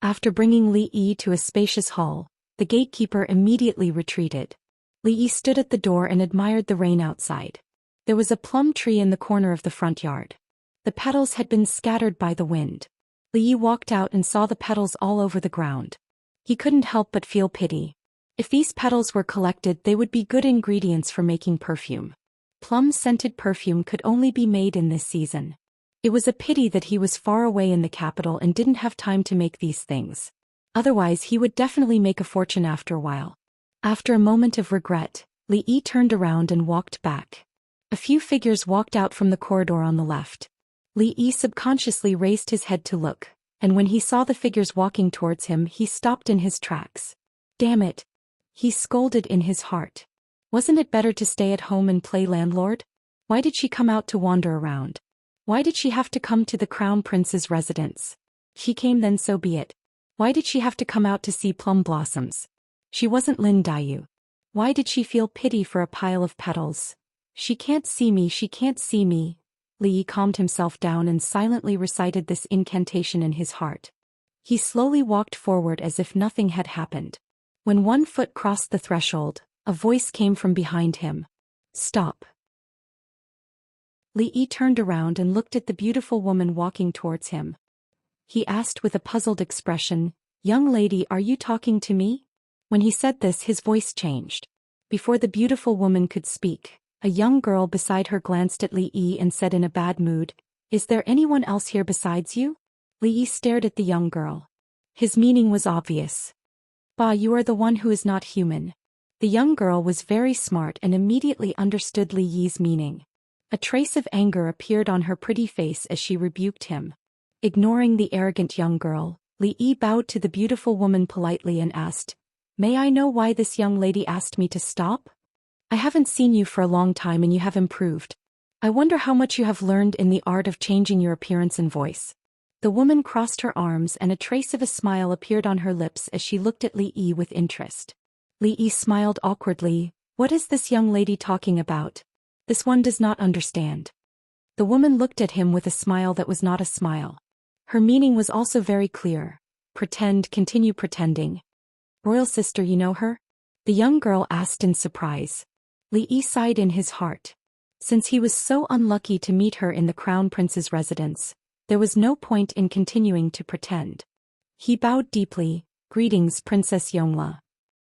[SPEAKER 1] After bringing Li Yi to a spacious hall, the gatekeeper immediately retreated. Li Yi stood at the door and admired the rain outside. There was a plum tree in the corner of the front yard. The petals had been scattered by the wind. Li Yi walked out and saw the petals all over the ground. He couldn't help but feel pity. If these petals were collected, they would be good ingredients for making perfume. Plum-scented perfume could only be made in this season. It was a pity that he was far away in the capital and didn't have time to make these things. Otherwise he would definitely make a fortune after a while. After a moment of regret, Li Yi turned around and walked back. A few figures walked out from the corridor on the left. Li Yi subconsciously raised his head to look, and when he saw the figures walking towards him, he stopped in his tracks. Damn it! He scolded in his heart. Wasn't it better to stay at home and play landlord? Why did she come out to wander around? Why did she have to come to the crown prince's residence? She came, then so be it. Why did she have to come out to see plum blossoms? She wasn't Lin Dayu. Why did she feel pity for a pile of petals? She can't see me, she can't see me. Li Yi calmed himself down and silently recited this incantation in his heart. He slowly walked forward as if nothing had happened. When one foot crossed the threshold, a voice came from behind him. Stop. Li Yi turned around and looked at the beautiful woman walking towards him. He asked with a puzzled expression, "Young lady, are you talking to me?" When he said this, his voice changed. Before the beautiful woman could speak, a young girl beside her glanced at Li Yi and said in a bad mood, "Is there anyone else here besides you?" Li Yi stared at the young girl. His meaning was obvious. "Bah, you are the one who is not human." The young girl was very smart and immediately understood Li Yi's meaning. A trace of anger appeared on her pretty face as she rebuked him. Ignoring the arrogant young girl, Li Yi bowed to the beautiful woman politely and asked, "May I know why this young lady asked me to stop? I haven't seen you for a long time and you have improved. I wonder how much you have learned in the art of changing your appearance and voice." The woman crossed her arms and a trace of a smile appeared on her lips as she looked at Li Yi with interest. Li Yi smiled awkwardly. "What is this young lady talking about? This one does not understand." The woman looked at him with a smile that was not a smile. Her meaning was also very clear. Pretend, continue pretending. "Royal sister, you know her?" the young girl asked in surprise. Li Yi sighed in his heart. Since he was so unlucky to meet her in the crown prince's residence, there was no point in continuing to pretend. He bowed deeply. "Greetings, Princess Yongla."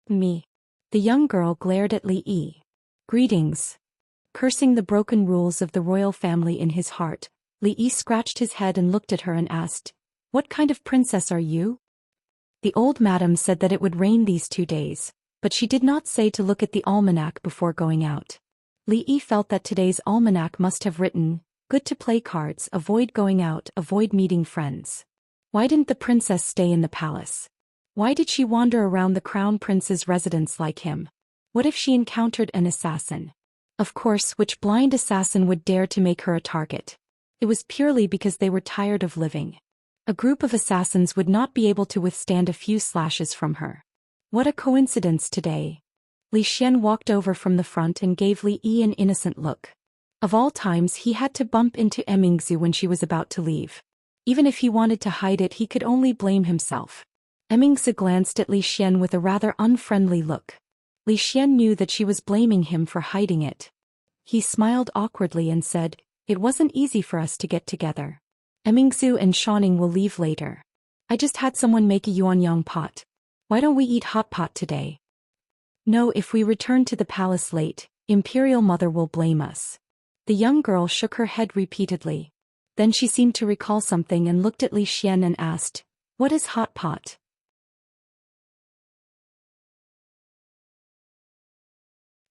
[SPEAKER 1] "Me." The young girl glared at Li Yi. "Greetings." Cursing the broken rules of the royal family in his heart, Li Yi scratched his head and looked at her and asked, "What kind of princess are you?" The old madam said that it would rain these 2 days, but she did not say to look at the almanac before going out. Li Yi felt that today's almanac must have written, "Good to play cards, avoid going out, avoid meeting friends." Why didn't the princess stay in the palace? Why did she wander around the crown prince's residence like him? What if she encountered an assassin? Of course, which blind assassin would dare to make her a target? It was purely because they were tired of living. A group of assassins would not be able to withstand a few slashes from her. What a coincidence today. Li Xian walked over from the front and gave Li Yi an innocent look. Of all times, he had to bump into Emingzu when she was about to leave. Even if he wanted to hide it, he could only blame himself. Emingzu glanced at Li Xian with a rather unfriendly look. Li Xian knew that she was blaming him for hiding it. He smiled awkwardly and said, "It wasn't easy for us to get together. Emingzu and Xianing will leave later. I just had someone make a yuanyang pot. Why don't we eat hot pot today?" "No, if we return to the palace late, Imperial Mother will blame us." The young girl shook her head repeatedly. Then she seemed to recall something and looked at Li Xian and asked, "What is hot pot?"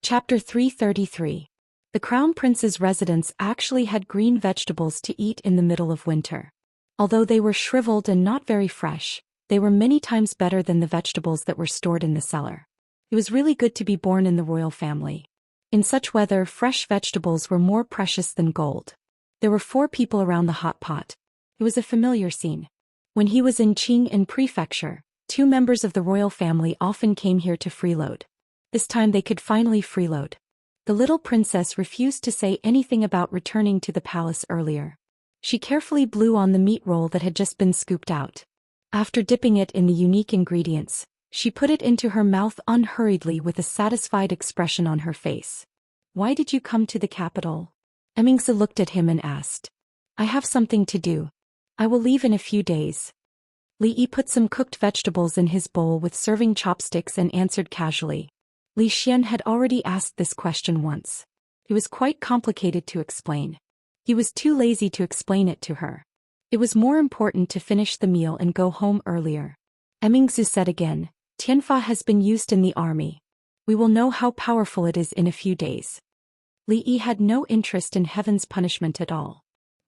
[SPEAKER 1] Chapter 333. The Crown Prince's residence actually had green vegetables to eat in the middle of winter. Although they were shriveled and not very fresh, they were many times better than the vegetables that were stored in the cellar. It was really good to be born in the royal family. In such weather, fresh vegetables were more precious than gold. There were 4 people around the hot pot. It was a familiar scene. When he was in Qing'an Prefecture, 2 members of the royal family often came here to freeload. This time they could finally freeload. The little princess refused to say anything about returning to the palace earlier. She carefully blew on the meat roll that had just been scooped out. After dipping it in the unique ingredients, she put it into her mouth unhurriedly with a satisfied expression on her face. "Why did you come to the capital?" Xianxia looked at him and asked. "I have something to do. I will leave in a few days." Li Yi put some cooked vegetables in his bowl with serving chopsticks and answered casually. Li Xian had already asked this question once. It was quite complicated to explain. He was too lazy to explain it to her. It was more important to finish the meal and go home earlier. Xianxia said again, "Tianfa has been used in the army. We will know how powerful it is in a few days." Li Yi had no interest in heaven's punishment at all.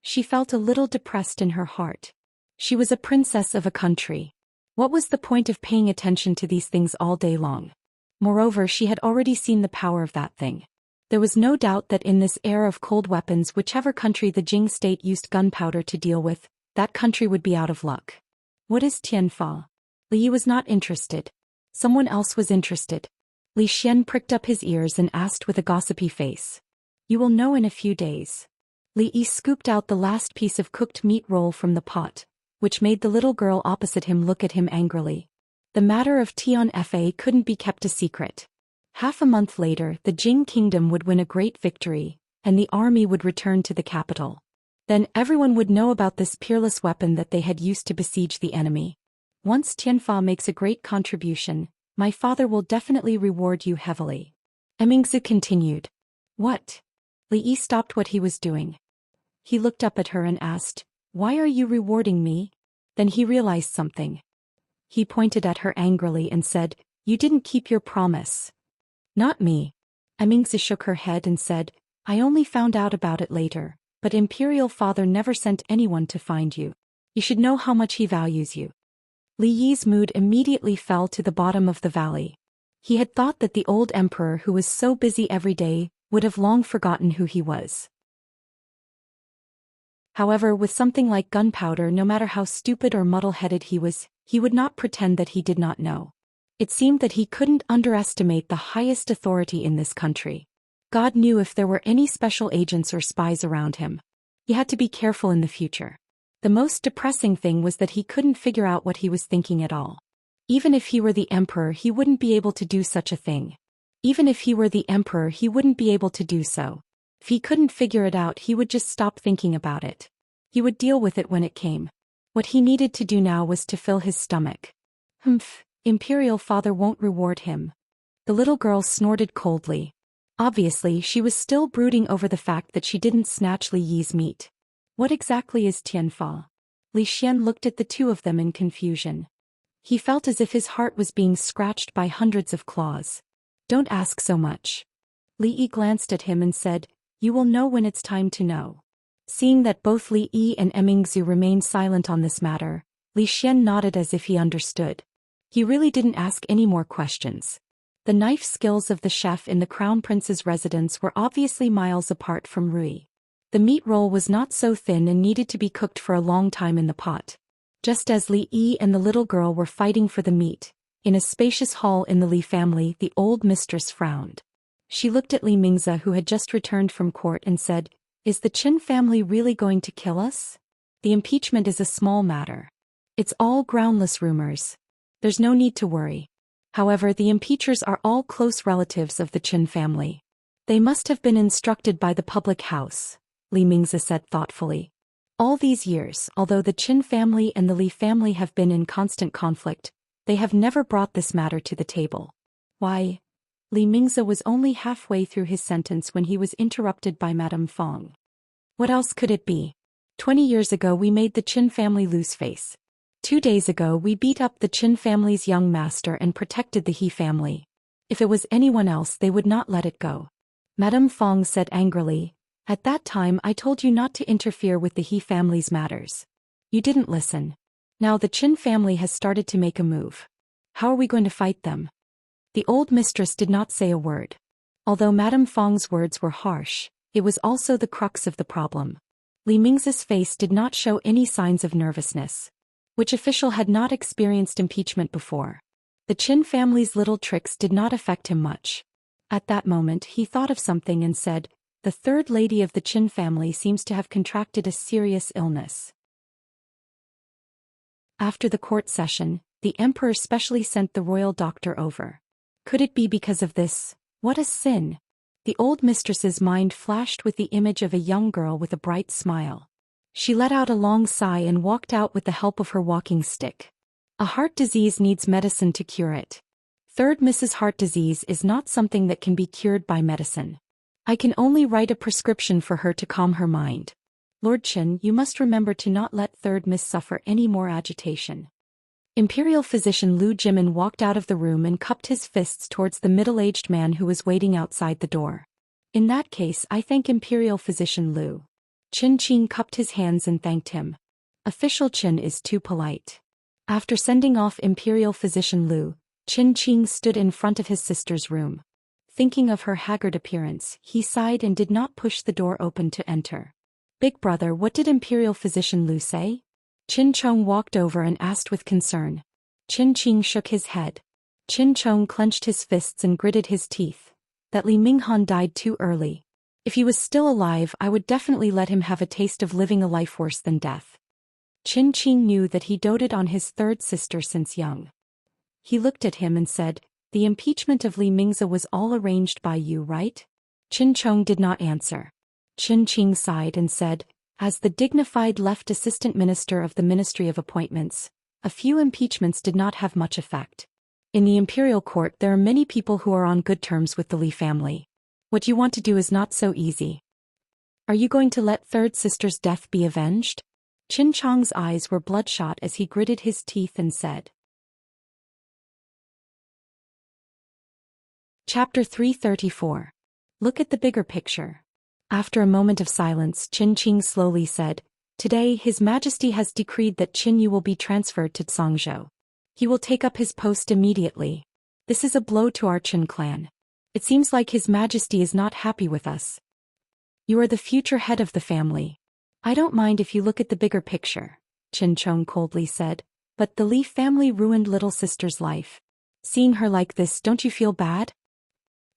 [SPEAKER 1] She felt a little depressed in her heart. She was a princess of a country. What was the point of paying attention to these things all day long? Moreover, she had already seen the power of that thing. There was no doubt that in this era of cold weapons, whichever country the Jing state used gunpowder to deal with, that country would be out of luck. What is Tianfa? Li Yi was not interested. Someone else was interested. Li Xian pricked up his ears and asked with a gossipy face. "You will know in a few days." Li Yi scooped out the last piece of cooked meat roll from the pot, which made the little girl opposite him look at him angrily. The matter of Tianfa couldn't be kept a secret. Half a month later, the Jing kingdom would win a great victory, and the army would return to the capital. Then everyone would know about this peerless weapon that they had used to besiege the enemy. "Once Tianfa makes a great contribution, my father will definitely reward you heavily." Xianxia continued. "What?" Li Yi stopped what he was doing. He looked up at her and asked, "Why are you rewarding me?" Then he realized something. He pointed at her angrily and said, "You didn't keep your promise." "Not me." Xianxia shook her head and said, "I only found out about it later, but Imperial Father never sent anyone to find you. You should know how much he values you." Li Yi's mood immediately fell to the bottom of the valley. He had thought that the old emperor who was so busy every day would have long forgotten who he was. However, with something like gunpowder, no matter how stupid or muddle-headed he was, he would not pretend that he did not know. It seemed that he couldn't underestimate the highest authority in this country. God knew if there were any special agents or spies around him. He had to be careful in the future. The most depressing thing was that he couldn't figure out what he was thinking at all. Even if he were the emperor, he wouldn't be able to do such a thing. Even if he were the emperor, he wouldn't be able to do so. If he couldn't figure it out, he would just stop thinking about it. He would deal with it when it came. What he needed to do now was to fill his stomach. "Humph, Imperial Father won't reward him." The little girl snorted coldly. Obviously, she was still brooding over the fact that she didn't snatch Li Yi's meat. What exactly is Tianfa? Li Xian looked at the two of them in confusion. He felt as if his heart was being scratched by hundreds of claws. "Don't ask so much." Li Yi glanced at him and said, "You will know when it's time to know." Seeing that both Li Yi and Xianxia remained silent on this matter, Li Xian nodded as if he understood. He really didn't ask any more questions. The knife skills of the chef in the Crown Prince's residence were obviously miles apart from Rui. The meat roll was not so thin and needed to be cooked for a long time in the pot. Just as Li Yi and the little girl were fighting for the meat, in a spacious hall in the Li family, the old mistress frowned. She looked at Xianxia, who had just returned from court, and said, "Is the Qin family really going to kill us? The impeachment is a small matter. It's all groundless rumors. There's no need to worry. However, the impeachers are all close relatives of the Qin family. They must have been instructed by the public house," Xianxia said thoughtfully. "All these years, although the Qin family and the Li family have been in constant conflict, they have never brought this matter to the table." "Why?" Xianxia was only halfway through his sentence when he was interrupted by Madame Fong. "What else could it be? 20 years ago we made the Qin family lose face. 2 days ago we beat up the Qin family's young master and protected the He family. If it was anyone else, they would not let it go." Madame Fong said angrily, "At that time I told you not to interfere with the He family's matters. You didn't listen. Now the Qin family has started to make a move. How are we going to fight them?" The old mistress did not say a word. Although Madame Fong's words were harsh, it was also the crux of the problem. Li Ming's face did not show any signs of nervousness. Which official had not experienced impeachment before? The Qin family's little tricks did not affect him much. At that moment he thought of something and said, "The third lady of the Qin family seems to have contracted a serious illness." After the court session, the emperor specially sent the royal doctor over. Could it be because of this? What a sin! The old mistress's mind flashed with the image of a young girl with a bright smile. She let out a long sigh and walked out with the help of her walking stick. A heart disease needs medicine to cure it. Third Mrs. Heart disease is not something that can be cured by medicine. I can only write a prescription for her to calm her mind. Lord Qin, you must remember to not let third Miss suffer any more agitation. Imperial physician Lu Jimin walked out of the room and cupped his fists towards the middle-aged man who was waiting outside the door. In that case, I thank Imperial physician Lu. Qin Qing cupped his hands and thanked him. Official Qin is too polite. After sending off Imperial physician Lu, Qin Qing stood in front of his sister's room. Thinking of her haggard appearance, he sighed and did not push the door open to enter. Big brother, what did Imperial physician Lu say? Qin Chong walked over and asked with concern. Qin Qing shook his head. Qin Chong clenched his fists and gritted his teeth. That Li Minghan died too early. If he was still alive, I would definitely let him have a taste of living a life worse than death. Qin Qing knew that he doted on his third sister since young. He looked at him and said, "The impeachment of Li Mingza was all arranged by you, right?" Qin Chong did not answer. Qin Qing sighed and said, "As the dignified left assistant minister of the Ministry of Appointments, a few impeachments did not have much effect. In the imperial court there are many people who are on good terms with the Li family. What you want to do is not so easy. Are you going to let third sister's death be avenged?" Qin Chong's eyes were bloodshot as he gritted his teeth and said. Chapter 334. Look at the bigger picture. After a moment of silence, Qin Qing slowly said, "Today His Majesty has decreed that Qin Yu will be transferred to Zhangzhou. He will take up his post immediately. This is a blow to our Qin clan. It seems like His Majesty is not happy with us. You are the future head of the family. I don't mind if you look at the bigger picture," Qin Chong coldly said, "but the Li family ruined little sister's life. Seeing her like this, don't you feel bad?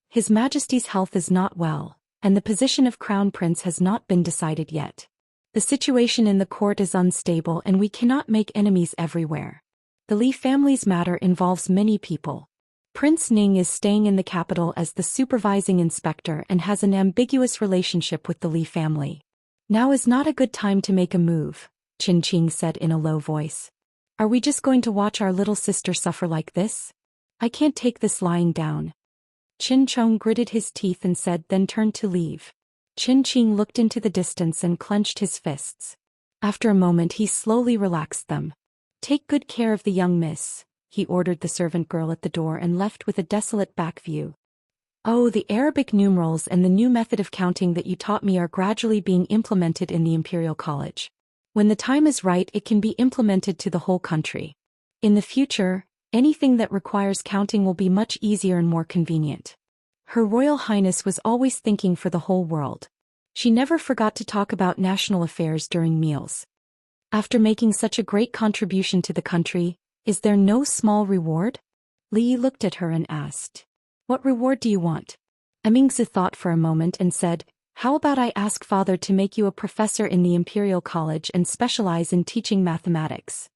[SPEAKER 1] His Majesty's health is not well, and the position of Crown Prince has not been decided yet. The situation in the court is unstable and we cannot make enemies everywhere. The Li family's matter involves many people. Prince Ning is staying in the capital as the supervising inspector and has an ambiguous relationship with the Li family. Now is not a good time to make a move," Qin Qing said in a low voice. "Are we just going to watch our little sister suffer like this? I can't take this lying down." Qin Chong gritted his teeth and said, then turned to leave. Qin Qing looked into the distance and clenched his fists. After a moment he slowly relaxed them. "Take good care of the young miss," he ordered the servant girl at the door and left with a desolate back view. "Oh, the Arabic numerals and the new method of counting that you taught me are gradually being implemented in the Imperial College. When the time is right, it can be implemented to the whole country. In the future, anything that requires counting will be much easier and more convenient." Her Royal Highness was always thinking for the whole world. She never forgot to talk about national affairs during meals. After making such a great contribution to the country, is there no small reward? Li looked at her and asked. "What reward do you want?" Amingzi thought for a moment and said, "How about I ask father to make you a professor in the Imperial College and specialize in teaching mathematics?"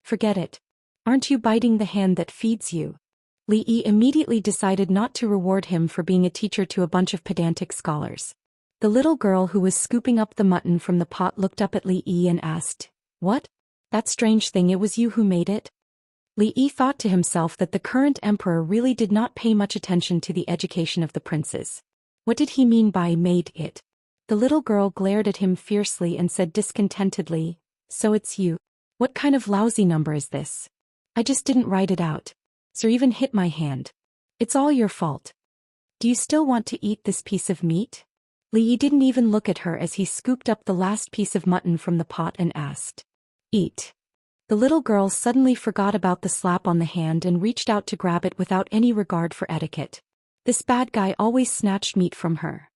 [SPEAKER 1] "Forget it. Aren't you biting the hand that feeds you?" Li Yi immediately decided not to reward him for being a teacher to a bunch of pedantic scholars. The little girl who was scooping up the mutton from the pot looked up at Li Yi and asked, "What? That strange thing, it was you who made it?" Li Yi thought to himself that the current emperor really did not pay much attention to the education of the princes. What did he mean by made it? The little girl glared at him fiercely and said discontentedly, "So it's you. What kind of lousy number is this? I just didn't write it out. So even hit my hand. It's all your fault. Do you still want to eat this piece of meat?" Li Yi didn't even look at her as he scooped up the last piece of mutton from the pot and asked, "Eat." The little girl suddenly forgot about the slap on the hand and reached out to grab it without any regard for etiquette. This bad guy always snatched meat from her.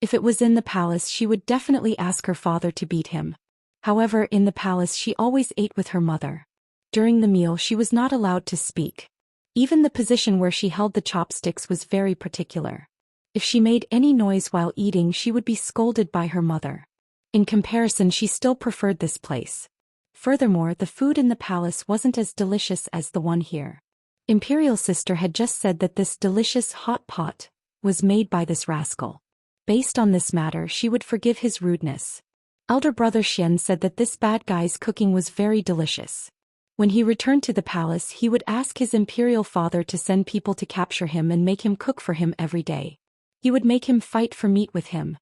[SPEAKER 1] If it was in the palace, she would definitely ask her father to beat him. However, in the palace she always ate with her mother. During the meal she was not allowed to speak. Even the position where she held the chopsticks was very particular. If she made any noise while eating, she would be scolded by her mother. In comparison, she still preferred this place. Furthermore, the food in the palace wasn't as delicious as the one here. Imperial sister had just said that this delicious hot pot was made by this rascal. Based on this matter, she would forgive his rudeness. Elder brother Xian said that this bad guy's cooking was very delicious. When he returned to the palace, he would ask his imperial father to send people to capture him and make him cook for him every day. He would make him fight for meat with him.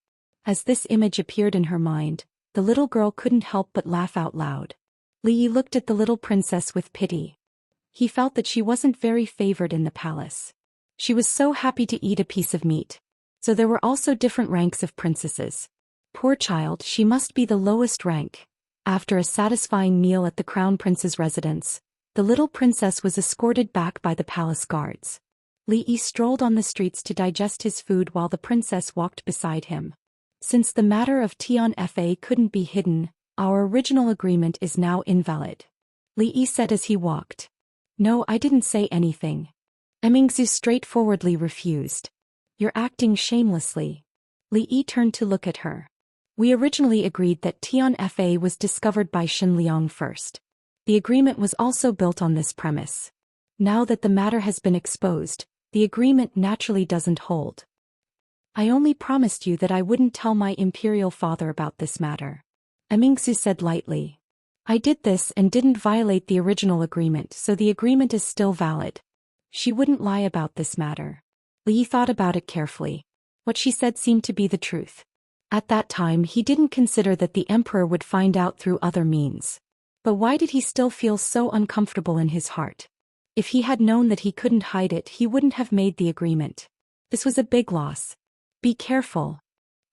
[SPEAKER 1] As this image appeared in her mind, the little girl couldn't help but laugh out loud. Li Yi looked at the little princess with pity. He felt that she wasn't very favored in the palace. She was so happy to eat a piece of meat. So there were also different ranks of princesses. Poor child, she must be the lowest rank. After a satisfying meal at the crown prince's residence, the little princess was escorted back by the palace guards. Li Yi strolled on the streets to digest his food while the princess walked beside him. Since the matter of Tian Fa couldn't be hidden, our original agreement is now invalid. Li Yi said as he walked. No, I didn't say anything. Mingzhu straightforwardly refused. You're acting shamelessly. Li Yi turned to look at her. We originally agreed that Tian Fa was discovered by Shen Liang first. The agreement was also built on this premise. Now that the matter has been exposed, the agreement naturally doesn't hold. I only promised you that I wouldn't tell my imperial father about this matter. Mingzhu said lightly. I did this and didn't violate the original agreement, so the agreement is still valid. She wouldn't lie about this matter. Li Yi thought about it carefully. What she said seemed to be the truth. At that time he didn't consider that the emperor would find out through other means. But why did he still feel so uncomfortable in his heart? If he had known that he couldn't hide it, he wouldn't have made the agreement. This was a big loss. Be careful.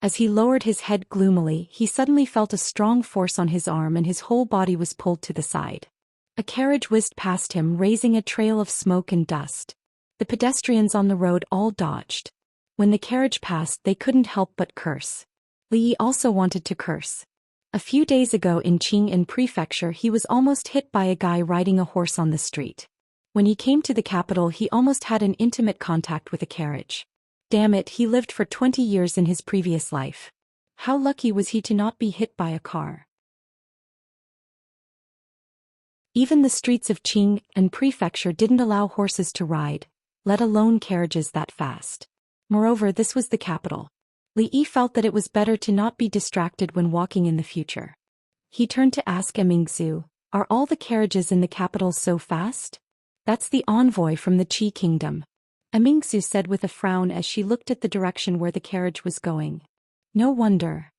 [SPEAKER 1] As he lowered his head gloomily, he suddenly felt a strong force on his arm and his whole body was pulled to the side. A carriage whizzed past him, raising a trail of smoke and dust. The pedestrians on the road all dodged. When the carriage passed, they couldn't help but curse. Li Yi also wanted to curse. A few days ago in Qing'an Prefecture, he was almost hit by a guy riding a horse on the street. When he came to the capital, he almost had an intimate contact with a carriage. Damn it, he lived for 20 years in his previous life. How lucky was he to not be hit by a car? Even the streets of Qing'an Prefecture didn't allow horses to ride, let alone carriages that fast. Moreover, this was the capital. Li Yi felt that it was better to not be distracted when walking in the future. He turned to ask Mingzhu, are all the carriages in the capital so fast? That's the envoy from the Qi kingdom. Mingzhu said with a frown as she looked at the direction where the carriage was going. No wonder.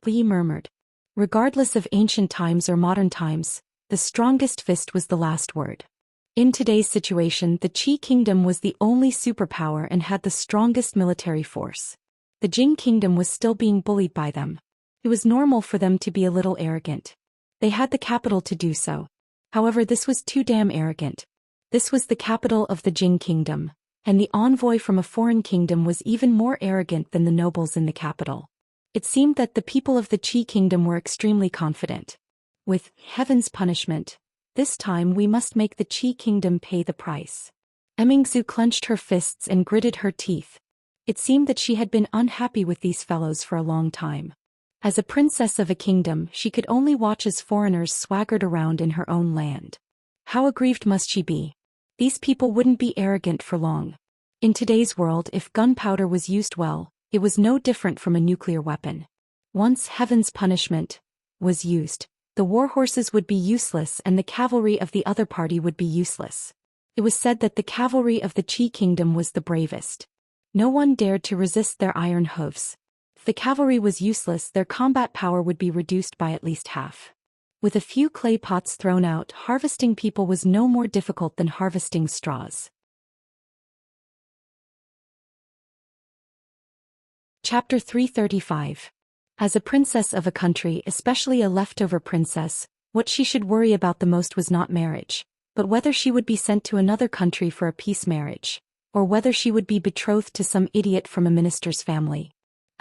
[SPEAKER 1] Li Yi murmured. Regardless of ancient times or modern times, the strongest fist was the last word. In today's situation, the Qi kingdom was the only superpower and had the strongest military force. The Jing kingdom was still being bullied by them. It was normal for them to be a little arrogant. They had the capital to do so. However, this was too damn arrogant. This was the capital of the Jing kingdom, and the envoy from a foreign kingdom was even more arrogant than the nobles in the capital. It seemed that the people of the Qi kingdom were extremely confident. With heaven's punishment, this time we must make the Qi kingdom pay the price. Mingzhu clenched her fists and gritted her teeth. It seemed that she had been unhappy with these fellows for a long time. As a princess of a kingdom, she could only watch as foreigners swaggered around in her own land. How aggrieved must she be? These people wouldn't be arrogant for long. In today's world, if gunpowder was used well, it was no different from a nuclear weapon. Once heaven's punishment was used, the war horses would be useless and the cavalry of the other party would be useless. It was said that the cavalry of the Qi kingdom was the bravest. No one dared to resist their iron hoofs. If the cavalry was useless, their combat power would be reduced by at least half. With a few clay pots thrown out, harvesting people was no more difficult than harvesting straws. Chapter 335. As a princess of a country, especially a leftover princess, what she should worry about the most was not marriage, but whether she would be sent to another country for a peace marriage, or whether she would be betrothed to some idiot from a minister's family.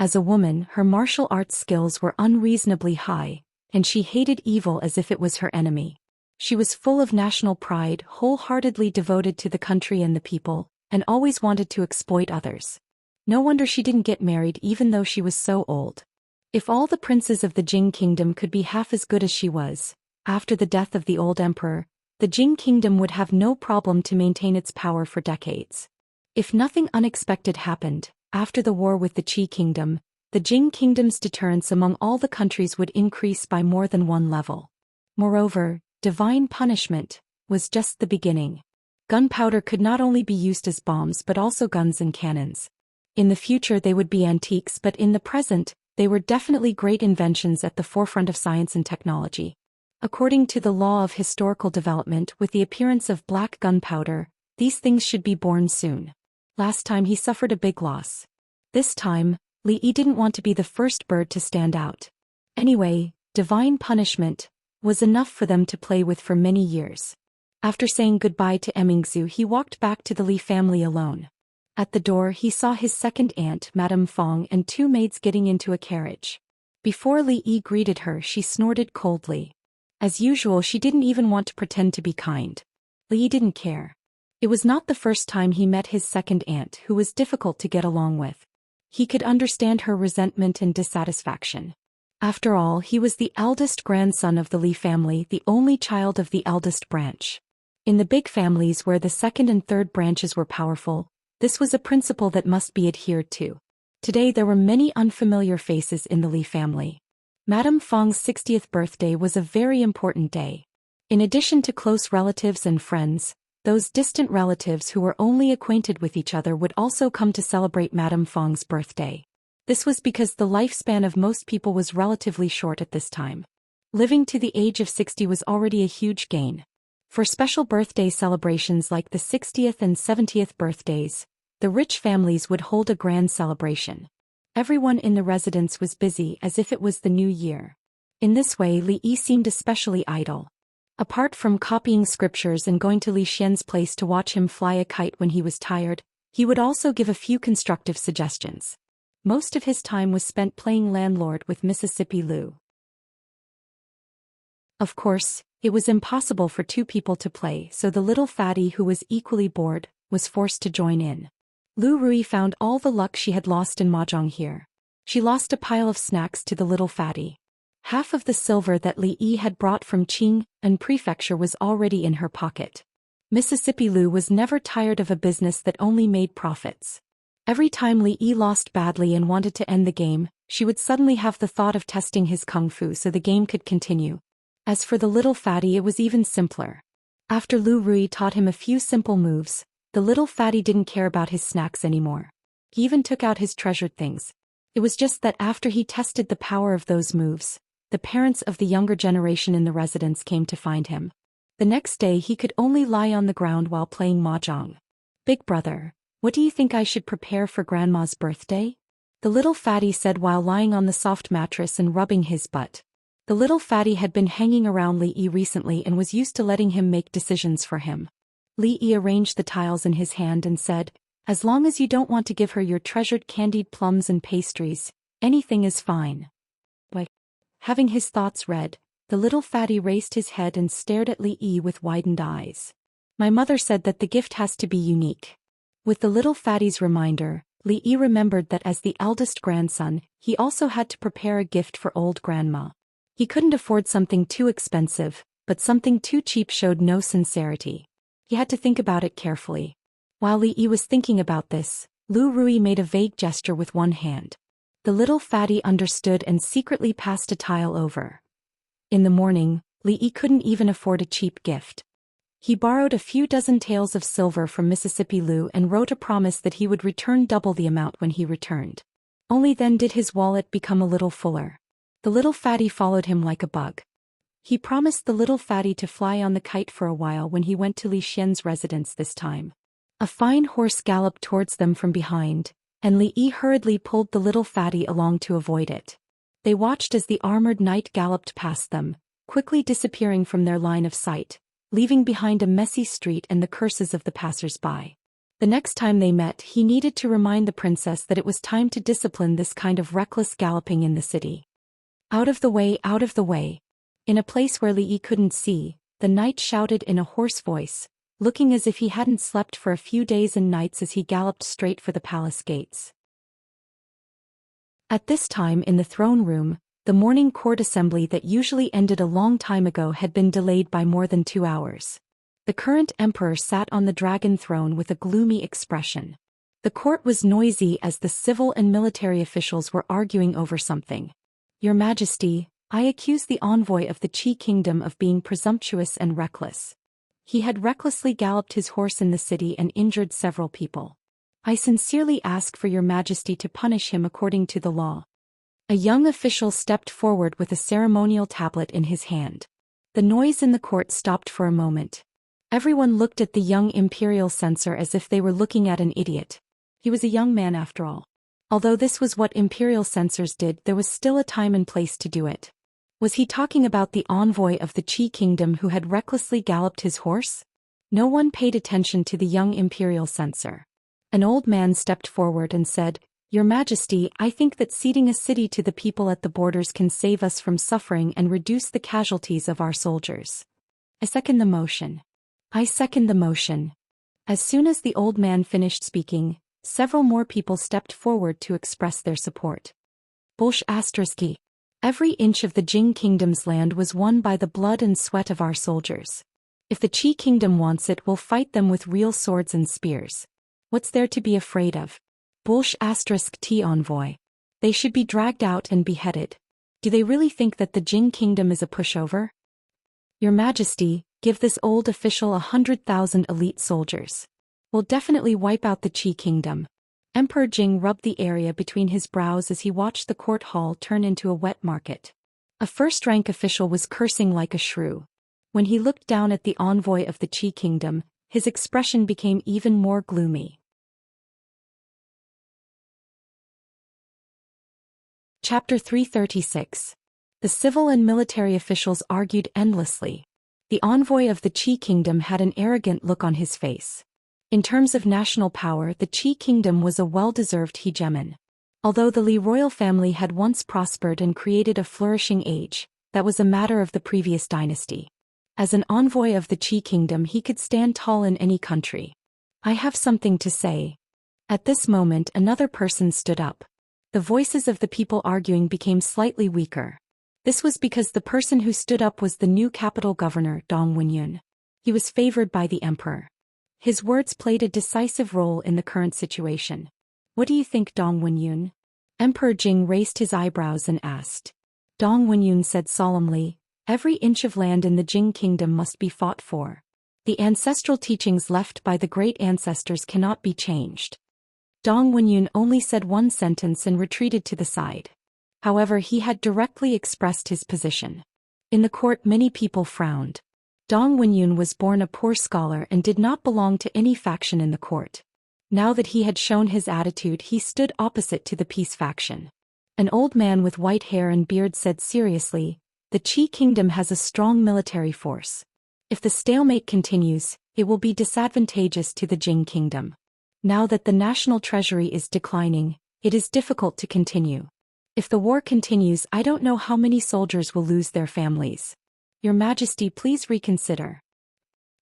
[SPEAKER 1] As a woman, her martial arts skills were unreasonably high, and she hated evil as if it was her enemy. She was full of national pride, wholeheartedly devoted to the country and the people, and always wanted to exploit others. No wonder she didn't get married even though she was so old. If all the princes of the Jing kingdom could be half as good as she was, after the death of the old emperor, the Jing kingdom would have no problem to maintain its power for decades. If nothing unexpected happened, after the war with the Qi kingdom, the Jing kingdom's deterrence among all the countries would increase by more than one level. Moreover, divine punishment was just the beginning. Gunpowder could not only be used as bombs but also guns and cannons. In the future they would be antiques, but in the present, they were definitely great inventions at the forefront of science and technology. According to the law of historical development, with the appearance of black gunpowder, these things should be born soon. Last time he suffered a big loss. This time, Li Yi didn't want to be the first bird to stand out. Anyway, divine punishment was enough for them to play with for many years. After saying goodbye to Emingzu, he walked back to the Li family alone. At the door he saw his second aunt, Madame Fong, and two maids getting into a carriage. Before Li Yi greeted her, she snorted coldly. As usual, she didn't even want to pretend to be kind. Li Yi didn't care. It was not the first time he met his second aunt, who was difficult to get along with. He could understand her resentment and dissatisfaction. After all, he was the eldest grandson of the Li family, the only child of the eldest branch. In the big families where the second and third branches were powerful, this was a principle that must be adhered to. Today there were many unfamiliar faces in the Li family. Madame Fong's 60th birthday was a very important day. In addition to close relatives and friends, those distant relatives who were only acquainted with each other would also come to celebrate Madame Fong's birthday. This was because the lifespan of most people was relatively short at this time. Living to the age of 60 was already a huge gain. For special birthday celebrations like the 60th and 70th birthdays, the rich families would hold a grand celebration. Everyone in the residence was busy as if it was the new year. In this way, Li Yi seemed especially idle. Apart from copying scriptures and going to Li Xian's place to watch him fly a kite when he was tired, he would also give a few constructive suggestions. Most of his time was spent playing landlord with Mississippi Lu. Of course, it was impossible for two people to play, so the little fatty, who was equally bored, was forced to join in. Lu Rui found all the luck she had lost in mahjong here. She lost a pile of snacks to the little fatty. Half of the silver that Li Yi had brought from Qing and Prefecture was already in her pocket. Mississippi Lu was never tired of a business that only made profits. Every time Li Yi lost badly and wanted to end the game, she would suddenly have the thought of testing his kung fu so the game could continue. As for the little fatty, it was even simpler. After Lu Rui taught him a few simple moves, the little fatty didn't care about his snacks anymore. He even took out his treasured things. It was just that after he tested the power of those moves, the parents of the younger generation in the residence came to find him. The next day he could only lie on the ground while playing mahjong. "Big brother, what do you think I should prepare for Grandma's birthday?" the little fatty said while lying on the soft mattress and rubbing his butt. The little fatty had been hanging around Li Yi recently and was used to letting him make decisions for him. Li Yi arranged the tiles in his hand and said, "As long as you don't want to give her your treasured candied plums and pastries, anything is fine." Having his thoughts read, the little fatty raised his head and stared at Li Yi with widened eyes. "My mother said that the gift has to be unique." With the little fatty's reminder, Li Yi remembered that as the eldest grandson, he also had to prepare a gift for old grandma. He couldn't afford something too expensive, but something too cheap showed no sincerity. He had to think about it carefully. While Li Yi was thinking about this, Lu Rui made a vague gesture with one hand. The little fatty understood and secretly passed a tile over. In the morning, Li Yi couldn't even afford a cheap gift. He borrowed a few dozen taels of silver from Mississippi Lu and wrote a promise that he would return double the amount when he returned. Only then did his wallet become a little fuller. The little fatty followed him like a bug. He promised the little fatty to fly on the kite for a while when he went to Li Xian's residence this time. A fine horse galloped towards them from behind, and Li Yi hurriedly pulled the little fatty along to avoid it. They watched as the armored knight galloped past them, quickly disappearing from their line of sight, leaving behind a messy street and the curses of the passers-by. The next time they met, he needed to remind the princess that it was time to discipline this kind of reckless galloping in the city. Out of the way, out of the way. In a place where Li Yi couldn't see, the knight shouted in a hoarse voice, looking as if he hadn't slept for a few days and nights as he galloped straight for the palace gates. At this time in the throne room, the morning court assembly that usually ended a long time ago had been delayed by more than 2 hours. The current emperor sat on the dragon throne with a gloomy expression. The court was noisy as the civil and military officials were arguing over something. Your Majesty, I accuse the envoy of the Qi kingdom of being presumptuous and reckless. He had recklessly galloped his horse in the city and injured several people. I sincerely ask for your Majesty to punish him according to the law. A young official stepped forward with a ceremonial tablet in his hand. The noise in the court stopped for a moment. Everyone looked at the young imperial censor as if they were looking at an idiot. He was a young man after all. Although this was what imperial censors did, there was still a time and place to do it. Was he talking about the envoy of the Qi kingdom who had recklessly galloped his horse? No one paid attention to the young imperial censor. An old man stepped forward and said, Your Majesty, I think that ceding a city to the people at the borders can save us from suffering and reduce the casualties of our soldiers. I second the motion. I second the motion. As soon as the old man finished speaking, several more people stepped forward to express their support. ****. Every inch of the Jing kingdom's land was won by the blood and sweat of our soldiers. If the Qi kingdom wants it, we'll fight them with real swords and spears. What's there to be afraid of? ***T envoy. They should be dragged out and beheaded. Do they really think that the Jing kingdom is a pushover? Your Majesty, give this old official 100,000 elite soldiers. We'll definitely wipe out the Qi kingdom. Emperor Jing rubbed the area between his brows as he watched the court hall turn into a wet market. A first-rank official was cursing like a shrew. When he looked down at the envoy of the Qi kingdom, his expression became even more gloomy. Chapter 336. The civil and military officials argued endlessly. The envoy of the Qi kingdom had an arrogant look on his face. In terms of national power, the Qi kingdom was a well-deserved hegemon. Although the Li royal family had once prospered and created a flourishing age, that was a matter of the previous dynasty. As an envoy of the Qi kingdom, he could stand tall in any country. I have something to say. At this moment, another person stood up. The voices of the people arguing became slightly weaker. This was because the person who stood up was the new capital governor, Dong Wenyun. He was favored by the emperor. His words played a decisive role in the current situation. What do you think, Dong Wenyun? Emperor Jing raised his eyebrows and asked. Dong Wenyun said solemnly, Every inch of land in the Jing kingdom must be fought for. The ancestral teachings left by the great ancestors cannot be changed. Dong Wenyun only said one sentence and retreated to the side. However, he had directly expressed his position. In the court, many people frowned. Dong Wenyun was born a poor scholar and did not belong to any faction in the court. Now that he had shown his attitude, he stood opposite to the peace faction. An old man with white hair and beard said seriously, The Qi kingdom has a strong military force. If the stalemate continues, it will be disadvantageous to the Jing kingdom. Now that the national treasury is declining, it is difficult to continue. If the war continues, I don't know how many soldiers will lose their families. Your Majesty, please reconsider.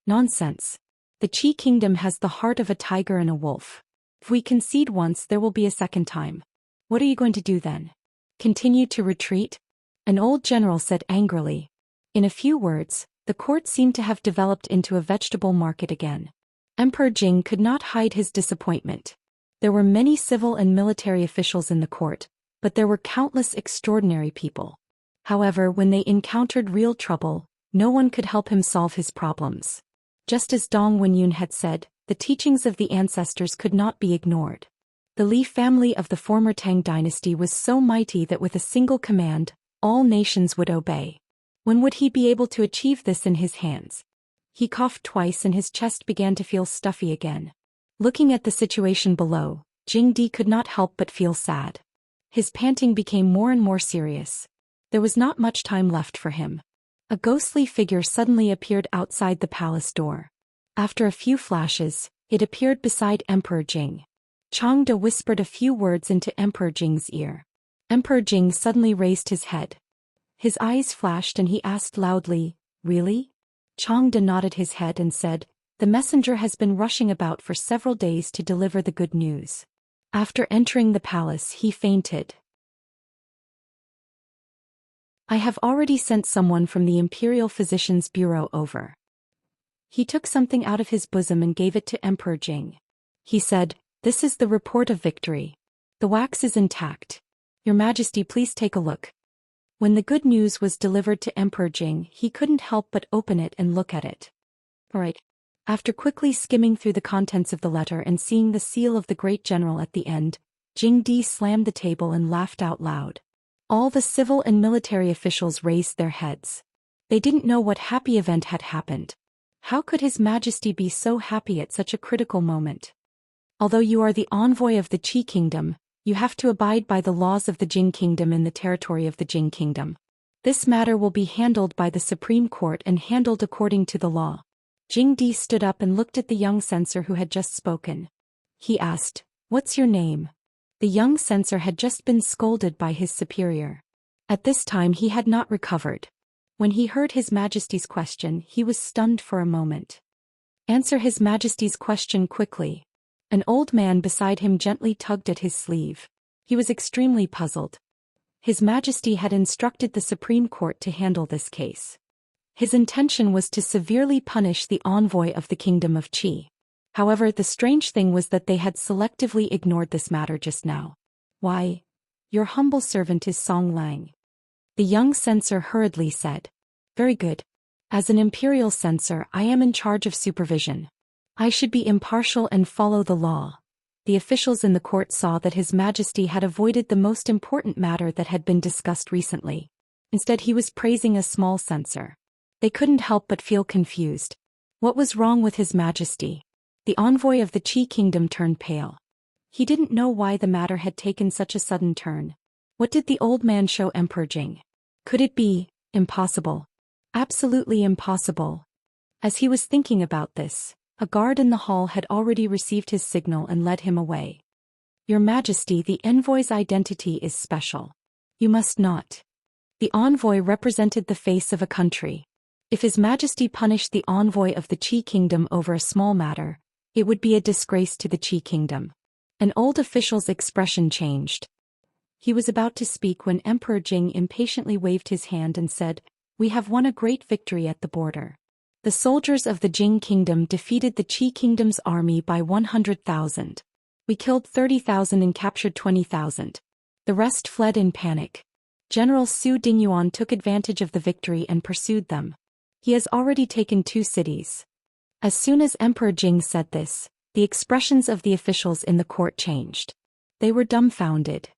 [SPEAKER 1] Nonsense. The Qi kingdom has the heart of a tiger and a wolf. If we concede once, there will be a second time. What are you going to do then? Continue to retreat? An old general said angrily. In a few words, the court seemed to have developed into a vegetable market again. Emperor Jing could not hide his disappointment. There were many civil and military officials in the court, but there were countless extraordinary people. However, when they encountered real trouble, no one could help him solve his problems. Just as Dong Wenyun had said, the teachings of the ancestors could not be ignored. The Li family of the former Tang dynasty was so mighty that with a single command, all nations would obey. When would he be able to achieve this in his hands? He coughed twice and his chest began to feel stuffy again. Looking at the situation below, Jing Di could not help but feel sad. His panting became more and more serious. There was not much time left for him. A ghostly figure suddenly appeared outside the palace door. After a few flashes, It appeared beside Emperor Jing. Changde whispered a few words into Emperor Jing's ear. Emperor Jing suddenly raised his head. His eyes flashed and he asked loudly, "Really?" Changde nodded his head and said, "The messenger has been rushing about for several days to deliver the good news." After entering the palace, he fainted. "I have already sent someone from the Imperial Physician's Bureau over." He took something out of his bosom and gave it to Emperor Jing. He said, "This is the report of victory. The wax is intact. Your Majesty, please take a look." When the good news was delivered to Emperor Jing, he couldn't help but open it and look at it. All right. After quickly skimming through the contents of the letter and seeing the seal of the great general at the end, Jing Di slammed the table and laughed out loud. All the civil and military officials raised their heads. They didn't know what happy event had happened. How could His Majesty be so happy at such a critical moment? Although you are the envoy of the Qi Kingdom, you have to abide by the laws of the Jing Kingdom in the territory of the Jing Kingdom. This matter will be handled by the Supreme Court and handled according to the law. Jing Di stood up and looked at the young censor who had just spoken. He asked, "What's your name?" The young censor had just been scolded by his superior. At this time he had not recovered. When he heard His Majesty's question, he was stunned for a moment. "Answer His Majesty's question quickly." An old man beside him gently tugged at his sleeve. He was extremely puzzled. His Majesty had instructed the Supreme Court to handle this case. His intention was to severely punish the envoy of the Kingdom of Qi. However, the strange thing was that they had selectively ignored this matter just now. "Why, your humble servant is Song Lang." The young censor hurriedly said. "Very good. As an imperial censor, I am in charge of supervision. I should be impartial and follow the law." The officials in the court saw that His Majesty had avoided the most important matter that had been discussed recently. Instead, he was praising a small censor. They couldn't help but feel confused. What was wrong with His Majesty? The envoy of the Qi Kingdom turned pale. He didn't know why the matter had taken such a sudden turn. What did the old man show Emperor Jing? Could it be impossible? Absolutely impossible. As he was thinking about this, a guard in the hall had already received his signal and led him away. "Your Majesty, the envoy's identity is special. You must not." The envoy represented the face of a country. If His Majesty punished the envoy of the Qi Kingdom over a small matter, it would be a disgrace to the Qi Kingdom. An old official's expression changed. He was about to speak when Emperor Jing impatiently waved his hand and said, "We have won a great victory at the border. The soldiers of the Jing Kingdom defeated the Qi Kingdom's army by 100,000. We killed 30,000 and captured 20,000. The rest fled in panic. General Su Dingyuan took advantage of the victory and pursued them. He has already taken 2 cities." As soon as Emperor Jing said this, the expressions of the officials in the court changed. They were dumbfounded.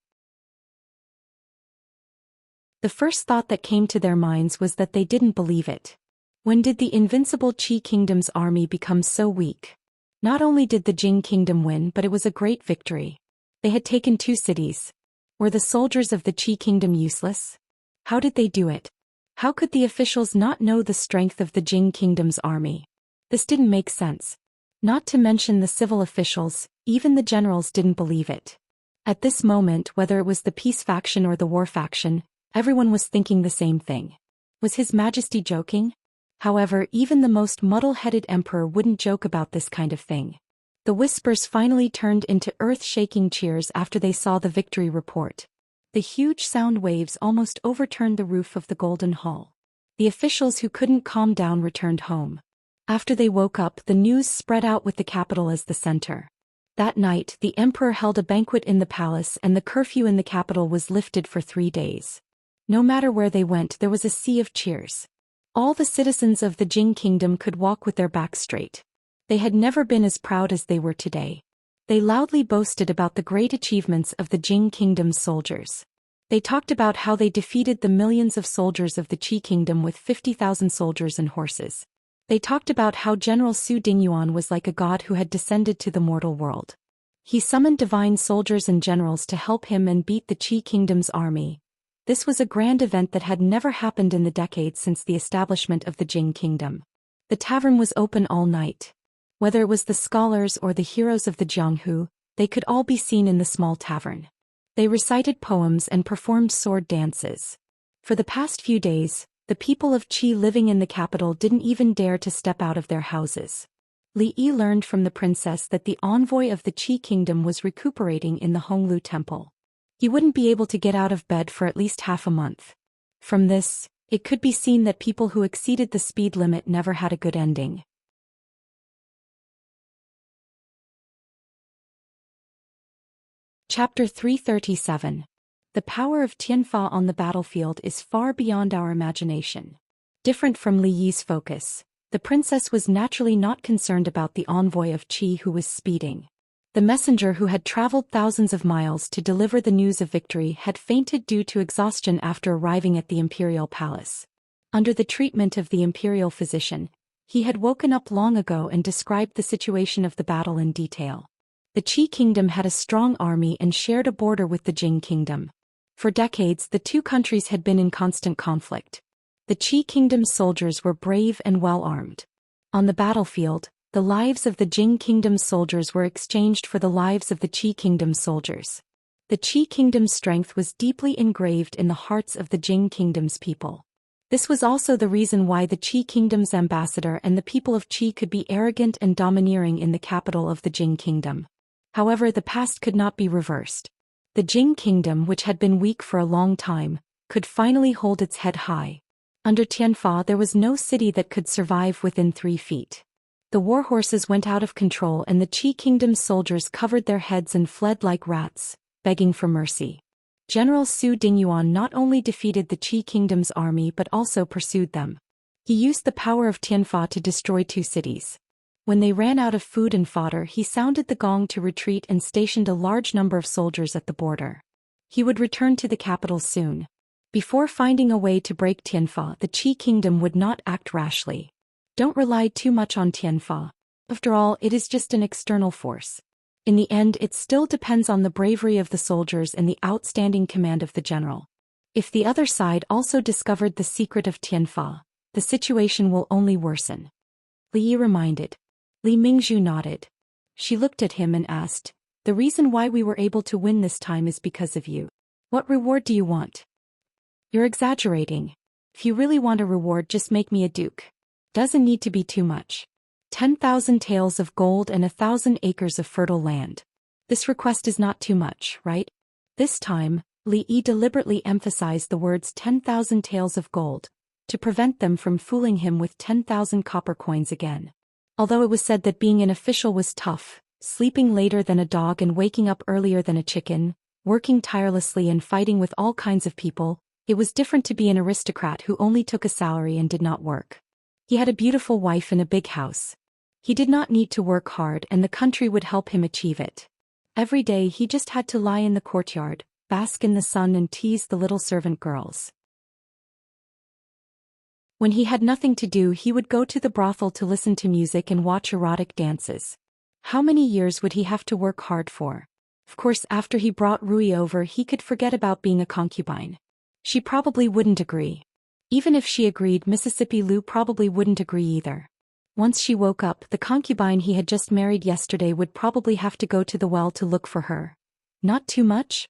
[SPEAKER 1] The first thought that came to their minds was that they didn't believe it. When did the invincible Qi Kingdom's army become so weak? Not only did the Jing Kingdom win, but it was a great victory. They had taken 2 cities. Were the soldiers of the Qi Kingdom useless? How did they do it? How could the officials not know the strength of the Jing Kingdom's army? This didn't make sense. Not to mention the civil officials, even the generals didn't believe it. At this moment, whether it was the peace faction or the war faction, everyone was thinking the same thing. Was His Majesty joking? However, even the most muddle-headed emperor wouldn't joke about this kind of thing. The whispers finally turned into earth-shaking cheers after they saw the victory report. The huge sound waves almost overturned the roof of the Golden Hall. The officials who couldn't calm down returned home. After they woke up, the news spread out with the capital as the center. That night, the emperor held a banquet in the palace and the curfew in the capital was lifted for 3 days. No matter where they went, there was a sea of cheers. All the citizens of the Jing Kingdom could walk with their backs straight. They had never been as proud as they were today. They loudly boasted about the great achievements of the Jing Kingdom's soldiers. They talked about how they defeated the millions of soldiers of the Qi Kingdom with 50,000 soldiers and horses. They talked about how General Su Dingyuan was like a god who had descended to the mortal world. He summoned divine soldiers and generals to help him and beat the Qi Kingdom's army. This was a grand event that had never happened in the decades since the establishment of the Jing Kingdom. The tavern was open all night. Whether it was the scholars or the heroes of the Jianghu, they could all be seen in the small tavern. They recited poems and performed sword dances. For the past few days, the people of Qi living in the capital didn't even dare to step out of their houses. Li Yi learned from the princess that the envoy of the Qi kingdom was recuperating in the Honglu temple. He wouldn't be able to get out of bed for at least half a month. From this, it could be seen that people who exceeded the speed limit never had a good ending. Chapter 337. The power of Tianfa on the battlefield is far beyond our imagination. Different from Li Yi's focus, the princess was naturally not concerned about the envoy of Qi who was speeding. The messenger who had traveled thousands of miles to deliver the news of victory had fainted due to exhaustion after arriving at the imperial palace. Under the treatment of the imperial physician, he had woken up long ago and described the situation of the battle in detail. The Qi kingdom had a strong army and shared a border with the Jing kingdom. For decades, the two countries had been in constant conflict. The Qi kingdom's soldiers were brave and well-armed. On the battlefield, the lives of the Jing kingdom's soldiers were exchanged for the lives of the Qi kingdom's soldiers. The Qi kingdom's strength was deeply engraved in the hearts of the Jing kingdom's people. This was also the reason why the Qi kingdom's ambassador and the people of Qi could be arrogant and domineering in the capital of the Jing kingdom. However, the past could not be reversed. The Jing kingdom, which had been weak for a long time, could finally hold its head high. Under Tianfa, there was no city that could survive within 3 feet. The war horses went out of control and the Qi kingdom's soldiers covered their heads and fled like rats, begging for mercy. General Su Dingyuan not only defeated the Qi kingdom's army but also pursued them. He used the power of Tianfa to destroy 2 cities. When they ran out of food and fodder, he sounded the gong to retreat and stationed a large number of soldiers at the border. He would return to the capital soon. Before finding a way to break Tianfa, the Qi kingdom would not act rashly. Don't rely too much on Tianfa. After all, it is just an external force. In the end, it still depends on the bravery of the soldiers and the outstanding command of the general. If the other side also discovered the secret of Tianfa, the situation will only worsen. Li Yi reminded. Li Mingzhu nodded. She looked at him and asked, "The reason why we were able to win this time is because of you. What reward do you want?" "You're exaggerating. If you really want a reward, just make me a duke. Doesn't need to be too much. 10,000 taels of gold and 1,000 acres of fertile land. This request is not too much, right?" This time, Li Yi deliberately emphasized the words 10,000 taels of gold, to prevent them from fooling him with 10,000 copper coins again. Although it was said that being an official was tough, sleeping later than a dog and waking up earlier than a chicken, working tirelessly and fighting with all kinds of people, it was different to be an aristocrat who only took a salary and did not work. He had a beautiful wife and a big house. He did not need to work hard and the country would help him achieve it. Every day he just had to lie in the courtyard, bask in the sun and tease the little servant girls. When he had nothing to do, he would go to the brothel to listen to music and watch erotic dances. How many years would he have to work hard for? Of course, after he brought Rui over, he could forget about being a concubine. She probably wouldn't agree. Even if she agreed, Mississippi Lou probably wouldn't agree either. Once she woke up, the concubine he had just married yesterday would probably have to go to the well to look for her. Not too much?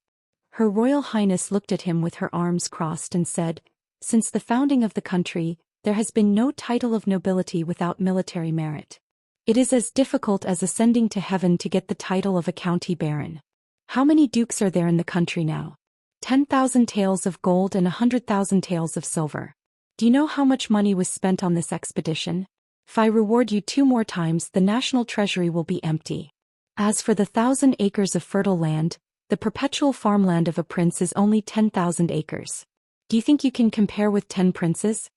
[SPEAKER 1] Her Royal Highness looked at him with her arms crossed and said, "Since the founding of the country, there has been no title of nobility without military merit. It is as difficult as ascending to heaven to get the title of a county baron. How many dukes are there in the country now? 10,000 taels of gold and 100,000 taels of silver. Do you know how much money was spent on this expedition? If I reward you 2 more times, the national treasury will be empty. As for the 1,000 acres of fertile land, the perpetual farmland of a prince is only 10,000 acres. Do you think you can compare with 10 princes?"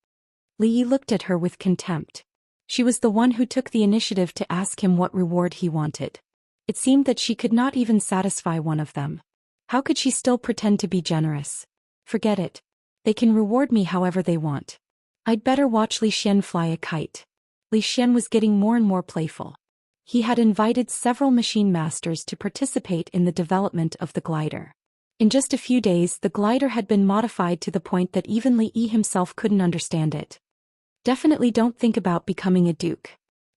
[SPEAKER 1] Li Yi looked at her with contempt. She was the one who took the initiative to ask him what reward he wanted. It seemed that she could not even satisfy one of them. How could she still pretend to be generous? Forget it. They can reward me however they want. I'd better watch Li Xian fly a kite. Li Xian was getting more and more playful. He had invited several machine masters to participate in the development of the glider. In just a few days, the glider had been modified to the point that even Li Yi himself couldn't understand it. "Definitely don't think about becoming a duke.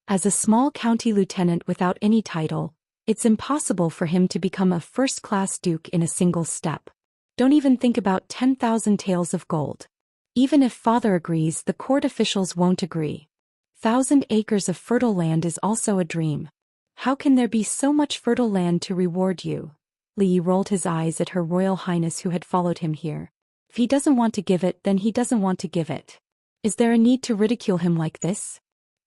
[SPEAKER 1] As a small county lieutenant without any title, it's impossible for him to become a first-class duke in a single step. Don't even think about 10,000 taels of gold. Even if father agrees, the court officials won't agree. 1,000 acres of fertile land is also a dream. How can there be so much fertile land to reward you? Li rolled his eyes at Her Royal Highness who had followed him here. If he doesn't want to give it, then he doesn't want to give it. Is there a need to ridicule him like this?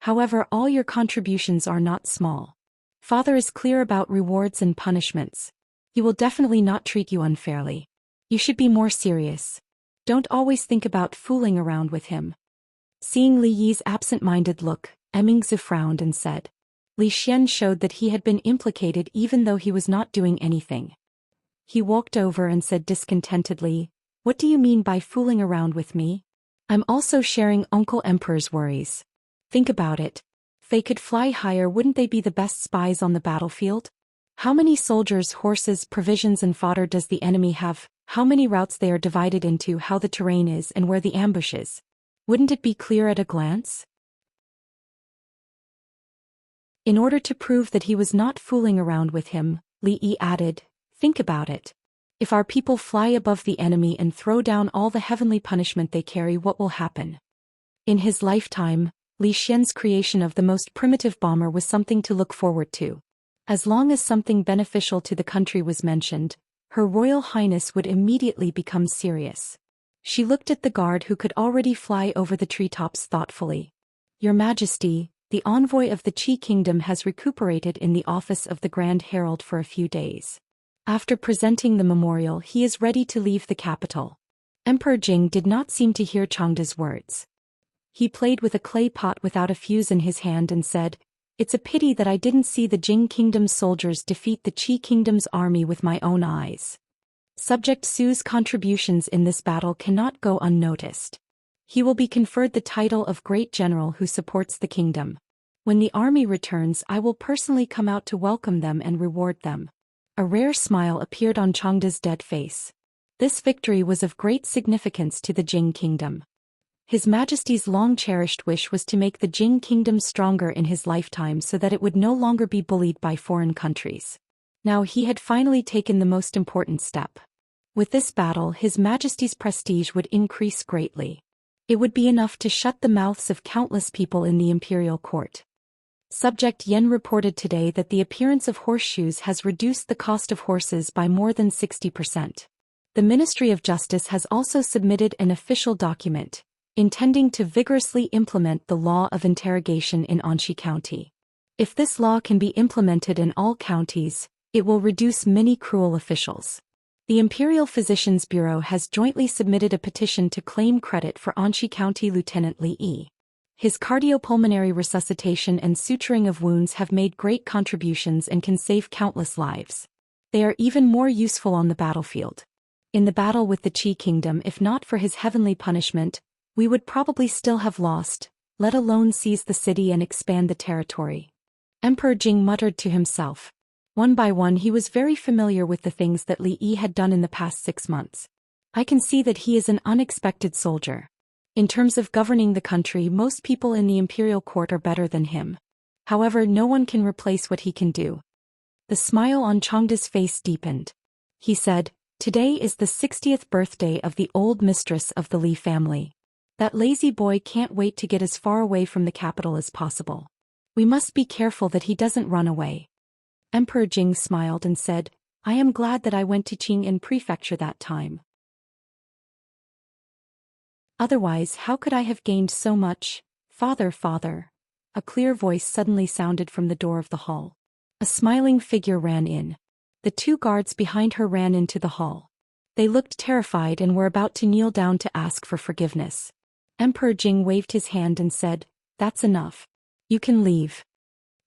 [SPEAKER 1] However, all your contributions are not small. Father is clear about rewards and punishments. He will definitely not treat you unfairly. You should be more serious. Don't always think about fooling around with him. Seeing Li Yi's absent-minded look, Emingzi frowned and said. Li Xian showed that he had been implicated even though he was not doing anything. He walked over and said discontentedly, "What do you mean by fooling around with me? I'm also sharing Uncle Emperor's worries. Think about it. If they could fly higher, wouldn't they be the best spies on the battlefield? How many soldiers, horses, provisions and fodder does the enemy have? How many routes they are divided into, how the terrain is and where the ambush is? Wouldn't it be clear at a glance?" In order to prove that he was not fooling around with him, Li Yi added, "Think about it. If our people fly above the enemy and throw down all the heavenly punishment they carry, what will happen?" In his lifetime, Li Xian's creation of the most primitive bomber was something to look forward to. As long as something beneficial to the country was mentioned, Her Royal Highness would immediately become serious. She looked at the guard who could already fly over the treetops thoughtfully. "Your Majesty, the envoy of the Qi Kingdom has recuperated in the office of the Grand Herald for a few days. After presenting the memorial, he is ready to leave the capital." Emperor Jing did not seem to hear Changda's words. He played with a clay pot without a fuse in his hand and said, "It's a pity that I didn't see the Jing Kingdom's soldiers defeat the Qi Kingdom's army with my own eyes." Subject Su's contributions in this battle cannot go unnoticed. He will be conferred the title of Great General who supports the kingdom. When the army returns, I will personally come out to welcome them and reward them. A rare smile appeared on Changda's dead face. This victory was of great significance to the Jing Kingdom. His Majesty's long-cherished wish was to make the Jing Kingdom stronger in his lifetime so that it would no longer be bullied by foreign countries. Now he had finally taken the most important step. With this battle, His Majesty's prestige would increase greatly. It would be enough to shut the mouths of countless people in the imperial court. Subject Yen reported today that the appearance of horseshoes has reduced the cost of horses by more than 60%. The Ministry of Justice has also submitted an official document, intending to vigorously implement the law of interrogation in Anxi County. If this law can be implemented in all counties, it will reduce many cruel officials. The Imperial Physicians Bureau has jointly submitted a petition to claim credit for Anxi County Lieutenant Li Yi. His cardiopulmonary resuscitation and suturing of wounds have made great contributions and can save countless lives. They are even more useful on the battlefield. In the battle with the Qi Kingdom, if not for his heavenly punishment, we would probably still have lost, let alone seize the city and expand the territory. Emperor Jing muttered to himself. One by one he was very familiar with the things that Li Yi had done in the past 6 months. I can see that he is an unexpected soldier. In terms of governing the country, most people in the imperial court are better than him. However, no one can replace what he can do. The smile on Changda's face deepened. He said, "Today is the 60th birthday of the old mistress of the Li family. That lazy boy can't wait to get as far away from the capital as possible. We must be careful that he doesn't run away." Emperor Jing smiled and said, "I am glad that I went to Qing'an Prefecture that time. Otherwise, how could I have gained so much? Father, father." A clear voice suddenly sounded from the door of the hall. A smiling figure ran in. The 2 guards behind her ran into the hall. They looked terrified and were about to kneel down to ask for forgiveness. Emperor Jing waved his hand and said, "That's enough. You can leave."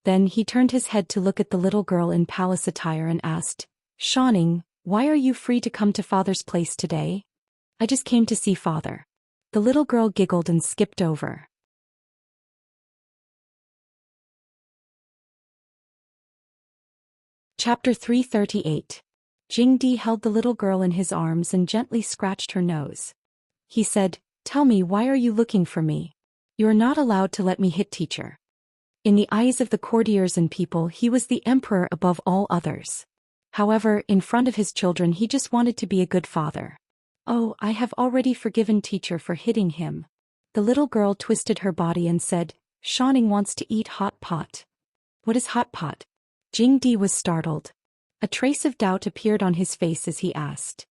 [SPEAKER 1] Then he turned his head to look at the little girl in palace attire and asked, "Xianing, why are you free to come to father's place today?" "I just came to see father." The little girl giggled and skipped over. Chapter 338. Jing Di held the little girl in his arms and gently scratched her nose. He said, "Tell me, why are you looking for me? You are not allowed to let me hit teacher." In the eyes of the courtiers and people, he was the emperor above all others. However, in front of his children he just wanted to be a good father. "Oh, I have already forgiven teacher for hitting him." The little girl twisted her body and said, "Xianxia wants to eat hot pot." "What is hot pot?" Jingdi was startled. A trace of doubt appeared on his face as he asked.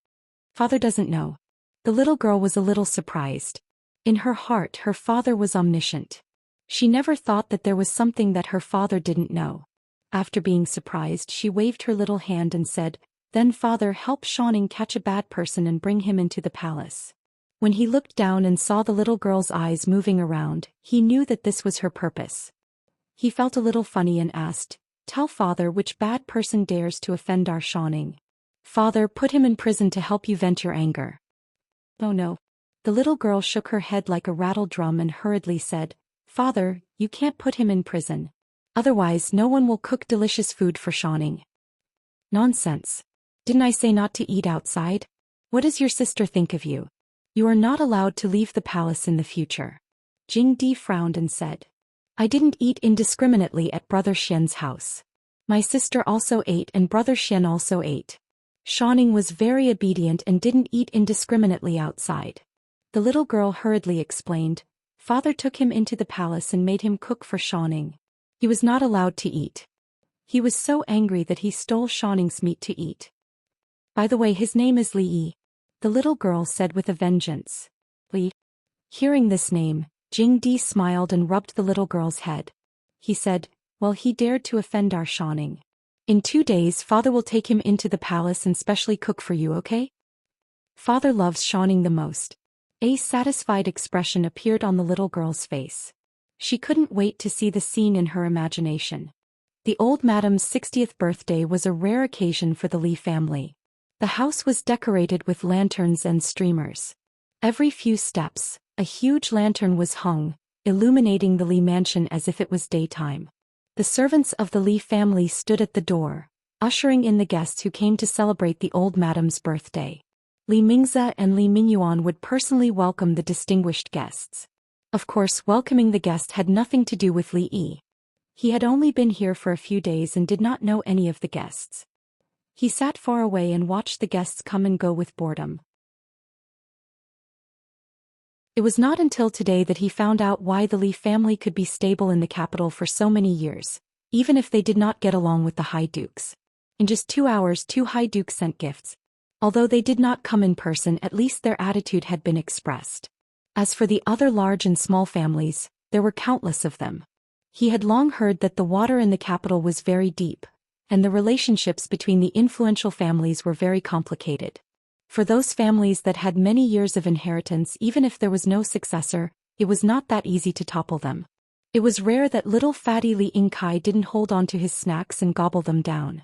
[SPEAKER 1] "Father doesn't know." The little girl was a little surprised. In her heart, her father was omniscient. She never thought that there was something that her father didn't know. After being surprised, she waved her little hand and said, "Then father, help Xianxia catch a bad person and bring him into the palace." When he looked down and saw the little girl's eyes moving around, he knew that this was her purpose. He felt a little funny and asked, "Tell father which bad person dares to offend our Xianxia. Father, put him in prison to help you vent your anger." "Oh no." The little girl shook her head like a rattled drum and hurriedly said, "Father, you can't put him in prison. Otherwise no one will cook delicious food for Xianxia." "Nonsense. Didn't I say not to eat outside? What does your sister think of you? You are not allowed to leave the palace in the future." Jingdi frowned and said, "I didn't eat indiscriminately at Brother Xian's house. My sister also ate and Brother Xian also ate." Xianxia was very obedient and didn't eat indiscriminately outside. The little girl hurriedly explained, "Father took him into the palace and made him cook for Xianxia. He was not allowed to eat. He was so angry that he stole Xianxia's meat to eat. By the way, his name is Li Yi," the little girl said with a vengeance. "Li?" Hearing this name, Jingdi smiled and rubbed the little girl's head. He said, "Well, he dared to offend our Xianxia. In 2 days father will take him into the palace and specially cook for you, okay?" Father loves Xianxia the most. A satisfied expression appeared on the little girl's face. She couldn't wait to see the scene in her imagination. The old madam's 60th birthday was a rare occasion for the Li family. The house was decorated with lanterns and streamers. Every few steps, a huge lantern was hung, illuminating the Li mansion as if it was daytime. The servants of the Li family stood at the door, ushering in the guests who came to celebrate the old madam's birthday. Li Mingze and Li Mingyuan would personally welcome the distinguished guests. Of course, welcoming the guest had nothing to do with Li Yi. He had only been here for a few days and did not know any of the guests. He sat far away and watched the guests come and go with boredom. It was not until today that he found out why the Li family could be stable in the capital for so many years, even if they did not get along with the high dukes. In just 2 hours, 2 high dukes sent gifts. Although they did not come in person, at least their attitude had been expressed. As for the other large and small families, there were countless of them. He had long heard that the water in the capital was very deep, and the relationships between the influential families were very complicated. For those families that had many years of inheritance, even if there was no successor, it was not that easy to topple them. It was rare that little fatty Li Yingkai didn't hold on to his snacks and gobble them down.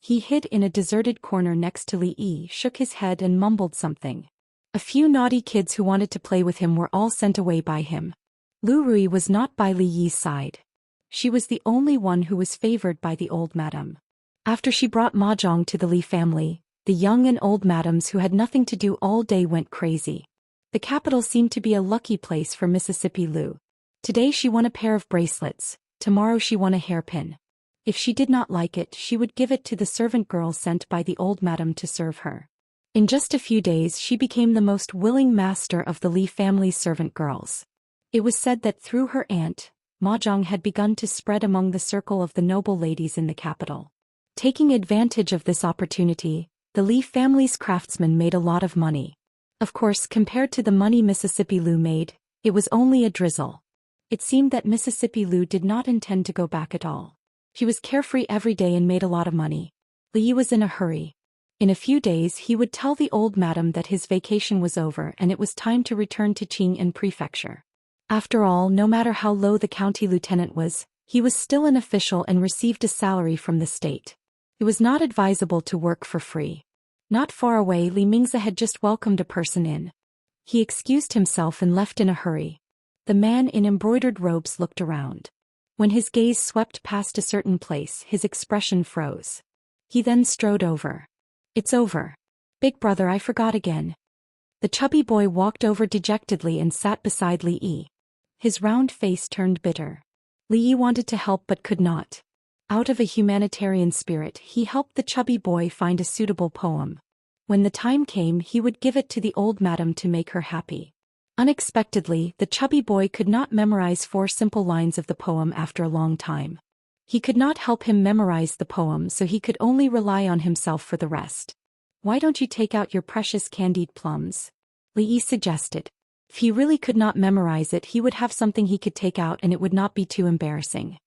[SPEAKER 1] He hid in a deserted corner next to Li Yi, shook his head and mumbled something. A few naughty kids who wanted to play with him were all sent away by him. Lu Rui was not by Li Yi's side. She was the only one who was favored by the old madam. After she brought mahjong to the Li family, the young and old madams who had nothing to do all day went crazy. The capital seemed to be a lucky place for Mississippi Lu. Today she won a pair of bracelets, tomorrow she won a hairpin. If she did not like it, she would give it to the servant girl sent by the old madam to serve her. In just a few days she became the most willing master of the Li family's servant girls. It was said that through her aunt, mahjong had begun to spread among the circle of the noble ladies in the capital. Taking advantage of this opportunity, the Li family's craftsmen made a lot of money. Of course, compared to the money Mississippi Lu made, it was only a drizzle. It seemed that Mississippi Lu did not intend to go back at all. He was carefree every day and made a lot of money. Li Yi was in a hurry. In a few days he would tell the old madam that his vacation was over and it was time to return to Qing'an Prefecture. After all, no matter how low the county lieutenant was, he was still an official and received a salary from the state. It was not advisable to work for free. Not far away, Li Mingze had just welcomed a person in. He excused himself and left in a hurry. The man in embroidered robes looked around. When his gaze swept past a certain place, his expression froze. He then strode over. "It's over. Big brother, I forgot again." The chubby boy walked over dejectedly and sat beside Li Yi. His round face turned bitter. Li Yi wanted to help but could not. Out of a humanitarian spirit, he helped the chubby boy find a suitable poem. When the time came, he would give it to the old madam to make her happy. Unexpectedly, the chubby boy could not memorize 4 simple lines of the poem after a long time. He could not help him memorize the poem, so he could only rely on himself for the rest. "Why don't you take out your precious candied plums?" Li Yi suggested. If he really could not memorize it, he would have something he could take out and it would not be too embarrassing.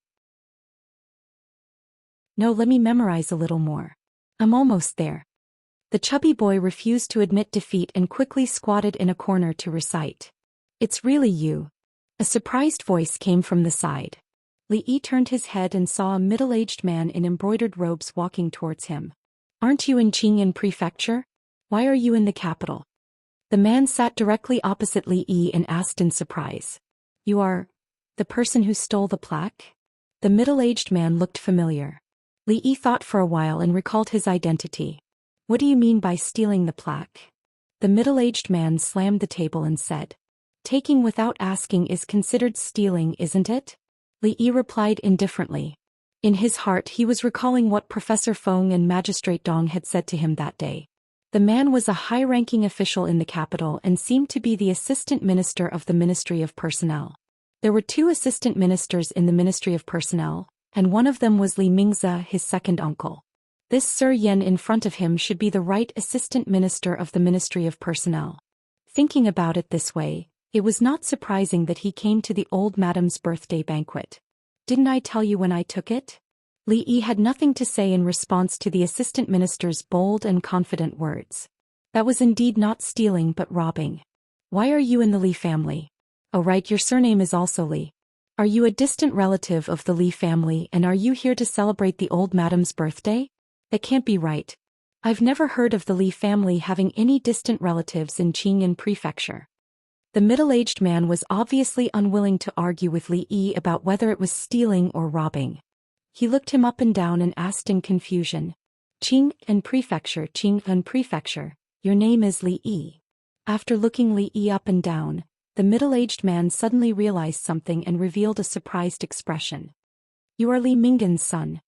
[SPEAKER 1] "No, let me memorize a little more. I'm almost there." The chubby boy refused to admit defeat and quickly squatted in a corner to recite. "It's really you." A surprised voice came from the side. Li Yi turned his head and saw a middle-aged man in embroidered robes walking towards him. "Aren't you in Xianxia Prefecture? Why are you in the capital?" The man sat directly opposite Li Yi and asked in surprise. "You are the person who stole the plaque?" The middle-aged man looked familiar. Li Yi thought for a while and recalled his identity. "What do you mean by stealing the plaque?" The middle-aged man slammed the table and said, "Taking without asking is considered stealing, isn't it?" Li Yi replied indifferently. In his heart he was recalling what Professor Feng and Magistrate Dong had said to him that day. The man was a high-ranking official in the capital and seemed to be the assistant minister of the Ministry of Personnel. There were 2 assistant ministers in the Ministry of Personnel, and one of them was Li Mingze, his second uncle. This Sir Yen in front of him should be the right assistant minister of the Ministry of Personnel. Thinking about it this way, it was not surprising that he came to the old madam's birthday banquet. "Didn't I tell you when I took it?" Li Yi had nothing to say in response to the assistant minister's bold and confident words. "That was indeed not stealing but robbing. Why are you in the Li family?" "Oh right, your surname is also Li. Are you a distant relative of the Li family and are you here to celebrate the old madam's birthday? That can't be right. I've never heard of the Li family having any distant relatives in Xianxia Prefecture." The middle-aged man was obviously unwilling to argue with Li Yi about whether it was stealing or robbing. He looked him up and down and asked in confusion, "Xianxia Prefecture, your name is Li Yi." After looking Li Yi up and down, the middle-aged man suddenly realized something and revealed a surprised expression. "You are Li Minggen's son."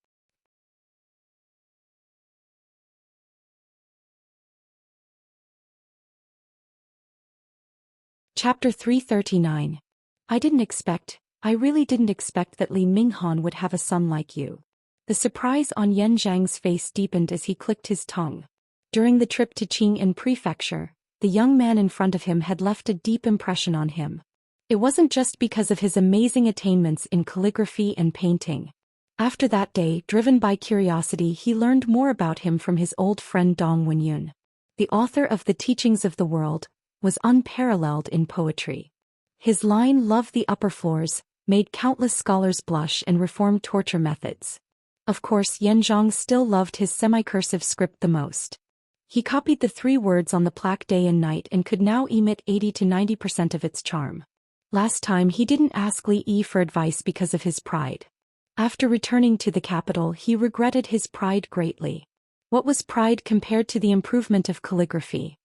[SPEAKER 1] Chapter 339. I really didn't expect that Li Minghan would have a son like you. The surprise on Yan Zhang's face deepened as he clicked his tongue. During the trip to Xianxia Prefecture, the young man in front of him had left a deep impression on him. It wasn't just because of his amazing attainments in calligraphy and painting. After that day, driven by curiosity, he learned more about him from his old friend Dong Wenyun. The author of The Teachings of the World was unparalleled in poetry. His line "Love the upper floors" made countless scholars blush and reformed torture methods. Of course, Yan Zhang still loved his semi-cursive script the most. He copied the 3 words on the plaque day and night and could now emit 80 to 90% of its charm. Last time he didn't ask Li Yi for advice because of his pride. After returning to the capital, he regretted his pride greatly. What was pride compared to the improvement of calligraphy?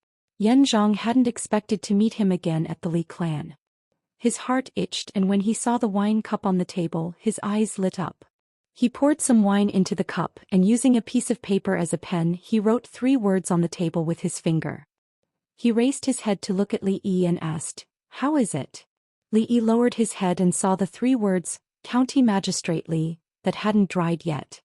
[SPEAKER 1] Yan Zhang hadn't expected to meet him again at the Li clan. His heart itched, and when he saw the wine cup on the table, his eyes lit up. He poured some wine into the cup and using a piece of paper as a pen, he wrote 3 words on the table with his finger. He raised his head to look at Li Yi and asked, "How is it?" Li Yi lowered his head and saw the 3 words, "County Magistrate Li," that hadn't dried yet.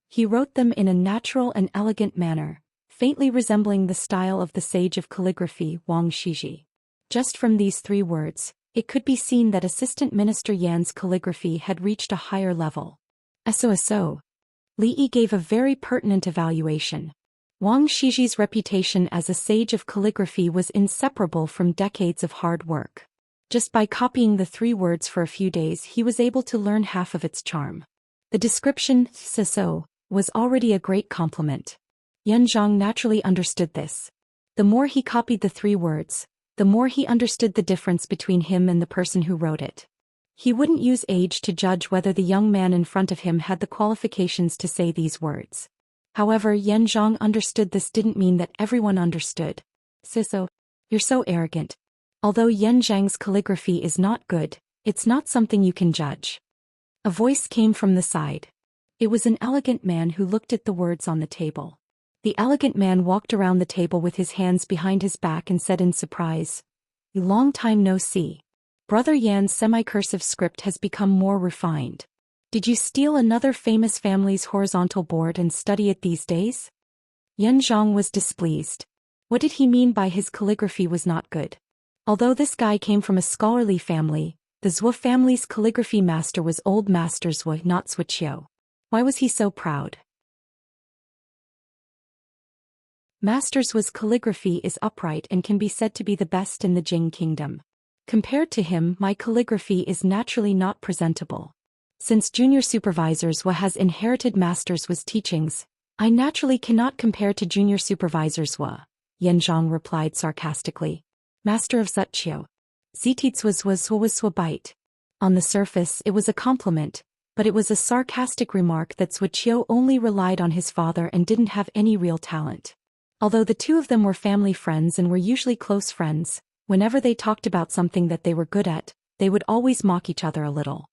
[SPEAKER 1] He wrote them in a natural and elegant manner, faintly resembling the style of the sage of calligraphy, Wang Shiji. Just from these 3 words, it could be seen that Assistant Minister Yan's calligraphy had reached a higher level. So. Li Yi gave a very pertinent evaluation. Wang Shiji's reputation as a sage of calligraphy was inseparable from decades of hard work. Just by copying the 3 words for a few days, he was able to learn half of its charm. The description, "so," was already a great compliment. Yan Zhang naturally understood this. The more he copied the 3 words, the more he understood the difference between him and the person who wrote it. He wouldn't use age to judge whether the young man in front of him had the qualifications to say these words. However, Yan Zhang understood this didn't mean that everyone understood. "So, you're so arrogant. Although Yan Zhang's calligraphy is not good, it's not something you can judge." A voice came from the side. It was an elegant man who looked at the words on the table. The elegant man walked around the table with his hands behind his back and said in surprise, "Long time no see. Brother Yan's semi-cursive script has become more refined. Did you steal another famous family's horizontal board and study it these days?" Yan Zhang was displeased. What did he mean by his calligraphy was not good? Although this guy came from a scholarly family, the Zhou family's calligraphy master was old Master Zhou, not Wuxia. Why was he so proud? Master Zhuo's calligraphy is upright and can be said to be the best in the Jing kingdom. Compared to him, my calligraphy is naturally not presentable. Since junior supervisor Zhou has inherited Master Zhuo's teachings, I naturally cannot compare to junior supervisor Zhou, Yan Zhang replied sarcastically. Master of Zhuo. Zitits was bite. On the surface, it was a compliment, but it was a sarcastic remark that Zhuo only relied on his father and didn't have any real talent. Although the two of them were family friends and were usually close friends, whenever they talked about something that they were good at, they would always mock each other a little.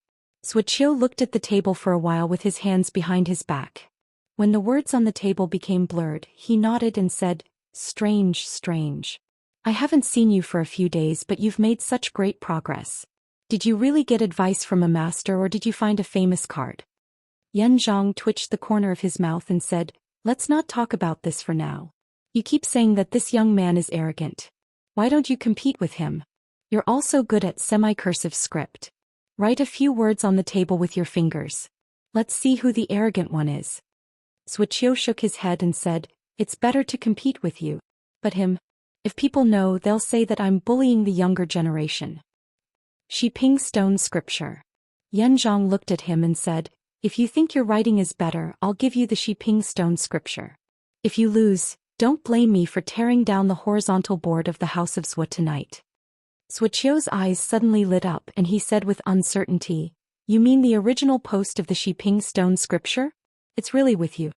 [SPEAKER 1] Zhuo looked at the table for a while with his hands behind his back. When the words on the table became blurred, he nodded and said, "Strange, strange. I haven't seen you for a few days, but you've made such great progress. Did you really get advice from a master or did you find a famous card?" Yan Zhang twitched the corner of his mouth and said, "Let's not talk about this for now. You keep saying that this young man is arrogant. Why don't you compete with him? You're also good at semi-cursive script. Write a few words on the table with your fingers. Let's see who the arrogant one is." Zhuo shook his head and said, "It's better to compete with you. But him? If people know, they'll say that I'm bullying the younger generation." Xiping Stone Scripture. Yan Zhang looked at him and said, "If you think your writing is better, I'll give you the Xiping Stone Scripture. If you lose, don't blame me for tearing down the horizontal board of the House of Zhuo tonight." Zhuo's eyes suddenly lit up and he said with uncertainty, "You mean the original post of the Xiping Stone Scripture? It's really with you."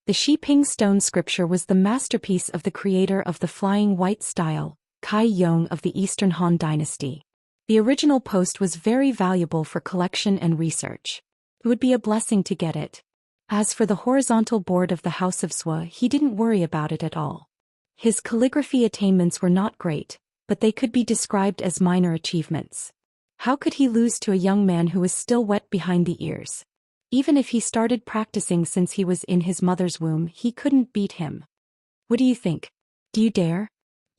[SPEAKER 1] The Xiping Stone Scripture was the masterpiece of the creator of the flying white style, Kai Yong of the Eastern Han Dynasty. The original post was very valuable for collection and research. It would be a blessing to get it. As for the horizontal board of the House of Zhuo, he didn't worry about it at all. His calligraphy attainments were not great, but they could be described as minor achievements. How could he lose to a young man who was still wet behind the ears? Even if he started practicing since he was in his mother's womb, he couldn't beat him. What do you think? Do you dare?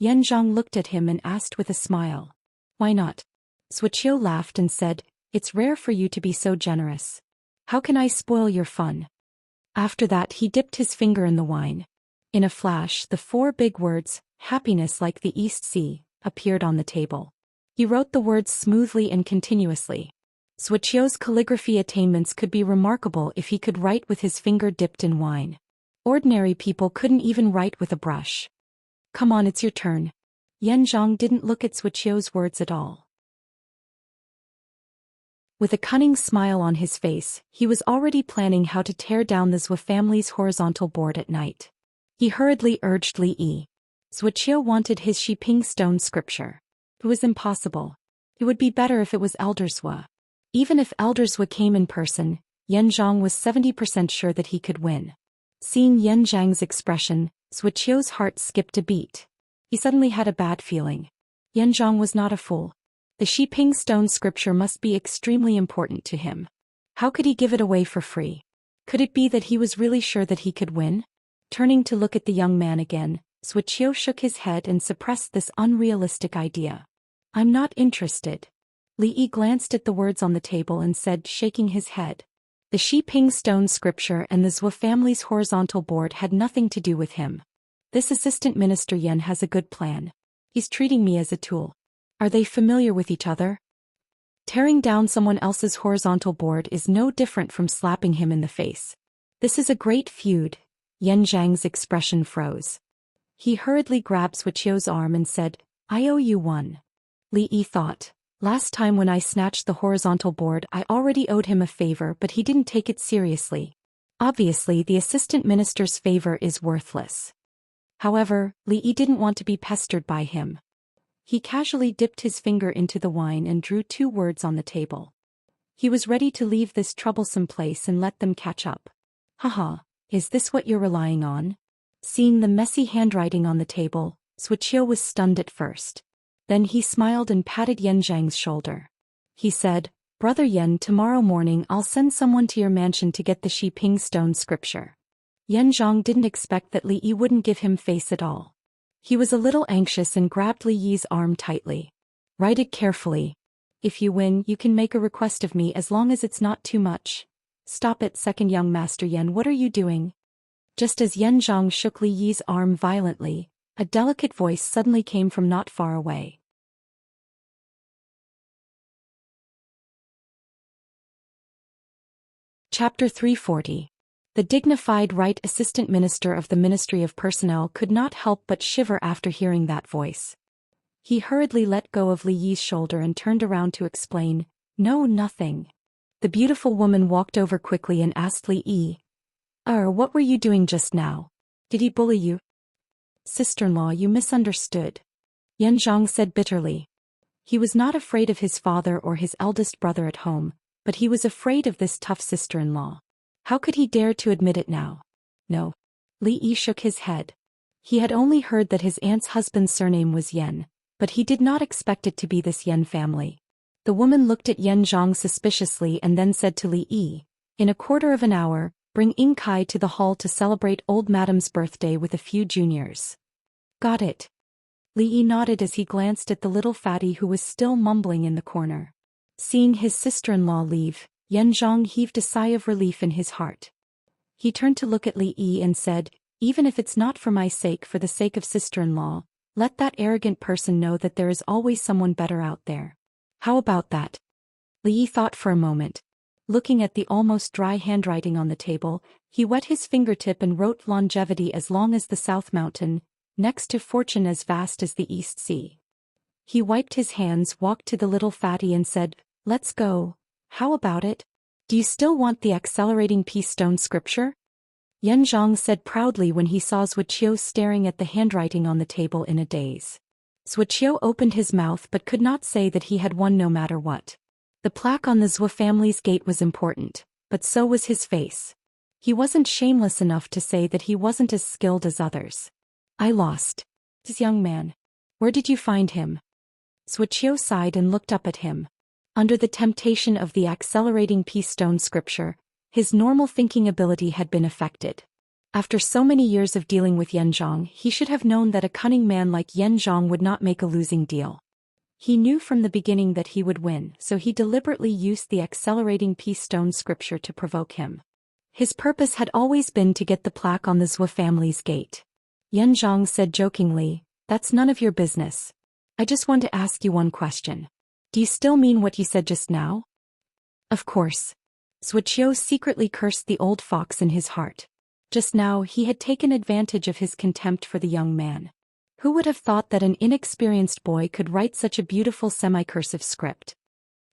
[SPEAKER 1] Yan Zhang looked at him and asked with a smile. Why not? Zhuo laughed and said, "It's rare for you to be so generous. How can I spoil your fun?" After that he dipped his finger in the wine. In a flash, the 4 big words, "happiness like the East Sea," appeared on the table. He wrote the words smoothly and continuously. Zhuo's calligraphy attainments could be remarkable if he could write with his finger dipped in wine. Ordinary people couldn't even write with a brush. "Come on, it's your turn." Yan Zhang didn't look at Zhuo's words at all. With a cunning smile on his face, he was already planning how to tear down the Zhou family's horizontal board at night. He hurriedly urged Li Yi. Zhuo wanted his Xiping Stone Scripture. It was impossible. It would be better if it was Elder Zhuo. Even if Elder Zhuo came in person, Yan Zhang was 70% sure that he could win. Seeing Yan Zhang's expression, Zhuo's heart skipped a beat. He suddenly had a bad feeling. Yan Zhang was not a fool. The Xiping Stone Scripture must be extremely important to him. How could he give it away for free? Could it be that he was really sure that he could win? Turning to look at the young man again, Zhuo shook his head and suppressed this unrealistic idea. "I'm not interested." Li Yi glanced at the words on the table and said, shaking his head. The Xiping Stone Scripture and the Zhuo family's horizontal board had nothing to do with him. This assistant minister Yan has a good plan. He's treating me as a tool. Are they familiar with each other? Tearing down someone else's horizontal board is no different from slapping him in the face. This is a great feud. Yan Zhang's expression froze. He hurriedly grabbed Zhuo's arm and said, "I owe you one." Li Yi thought. Last time when I snatched the horizontal board, I already owed him a favor, but he didn't take it seriously. Obviously, the assistant minister's favor is worthless. However, Li Yi didn't want to be pestered by him. He casually dipped his finger into the wine and drew 2 words on the table. He was ready to leave this troublesome place and let them catch up. Haha, is this what you're relying on? Seeing the messy handwriting on the table, Zhou Xian was stunned at first. Then he smiled and patted Yan Zhang's shoulder. He said, Brother Yan, tomorrow morning I'll send someone to your mansion to get the Shi Ping stone scripture. Yan Zhang didn't expect that Li Yi wouldn't give him face at all. He was a little anxious and grabbed Li Yi's arm tightly. Write it carefully. If you win, you can make a request of me as long as it's not too much. Stop it, second young master Yan, what are you doing? Just as Yan Zhang shook Li Yi's arm violently, a delicate voice suddenly came from not far away. Chapter 340. The dignified Right Assistant Minister of the Ministry of Personnel could not help but shiver after hearing that voice. He hurriedly let go of Li Yi's shoulder and turned around to explain, No, nothing. The beautiful woman walked over quickly and asked Li Yi, what were you doing just now? Did he bully you? Sister-in-law, you misunderstood. Yan Zhang said bitterly. He was not afraid of his father or his eldest brother at home, but he was afraid of this tough sister-in-law. How could he dare to admit it now? No. Li Yi shook his head. He had only heard that his aunt's husband's surname was Yan, but he did not expect it to be this Yan family. The woman looked at Yan Zhang suspiciously and then said to Li Yi, In a quarter of an hour, bring Ying Kai to the hall to celebrate old madam's birthday with a few juniors. Got it. Li Yi nodded as he glanced at the little fatty who was still mumbling in the corner. Seeing his sister-in-law leave, Yan Zhang heaved a sigh of relief in his heart. He turned to look at Li Yi and said, Even if it's not for my sake, for the sake of sister-in-law, let that arrogant person know that there is always someone better out there. How about that? Li Yi thought for a moment. Looking at the almost dry handwriting on the table, he wet his fingertip and wrote longevity as long as the South Mountain, next to fortune as vast as the East Sea. He wiped his hands, walked to the little fatty and said, Let's go. How about it? Do you still want the accelerating peace stone scripture? Yan Zhang said proudly when he saw Zhou Xian staring at the handwriting on the table in a daze. Zhou Xian opened his mouth but could not say that he had won no matter what. The plaque on the Zhou family's gate was important, but so was his face. He wasn't shameless enough to say that he wasn't as skilled as others. I lost. This young man. Where did you find him? Zhou Xian sighed and looked up at him. Under the temptation of the accelerating peace stone scripture, his normal thinking ability had been affected. After so many years of dealing with Yan Zhang, he should have known that a cunning man like Yan Zhang would not make a losing deal. He knew from the beginning that he would win, so he deliberately used the accelerating peace stone scripture to provoke him. His purpose had always been to get the plaque on the Zhou family's gate. Yan Zhang said jokingly, That's none of your business. I just want to ask you one question. Do you still mean what you said just now? Of course. Zhou Xian secretly cursed the old fox in his heart. Just now he had taken advantage of his contempt for the young man. Who would have thought that an inexperienced boy could write such a beautiful semi-cursive script?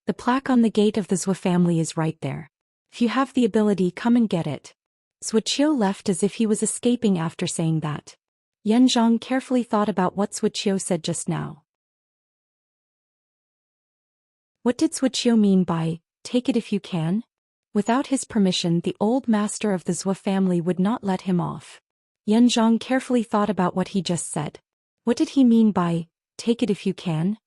[SPEAKER 1] The plaque on the gate of the Zhou family is right there. If you have the ability, come and get it. Zhou Xian left as if he was escaping after saying that. Yan Zhang carefully thought about what Zhou Xian said just now. What did Zhou Xian mean by, take it if you can? Without his permission, the old master of the Zhou family would not let him off. Yan Zhang carefully thought about what he just said. What did he mean by, take it if you can?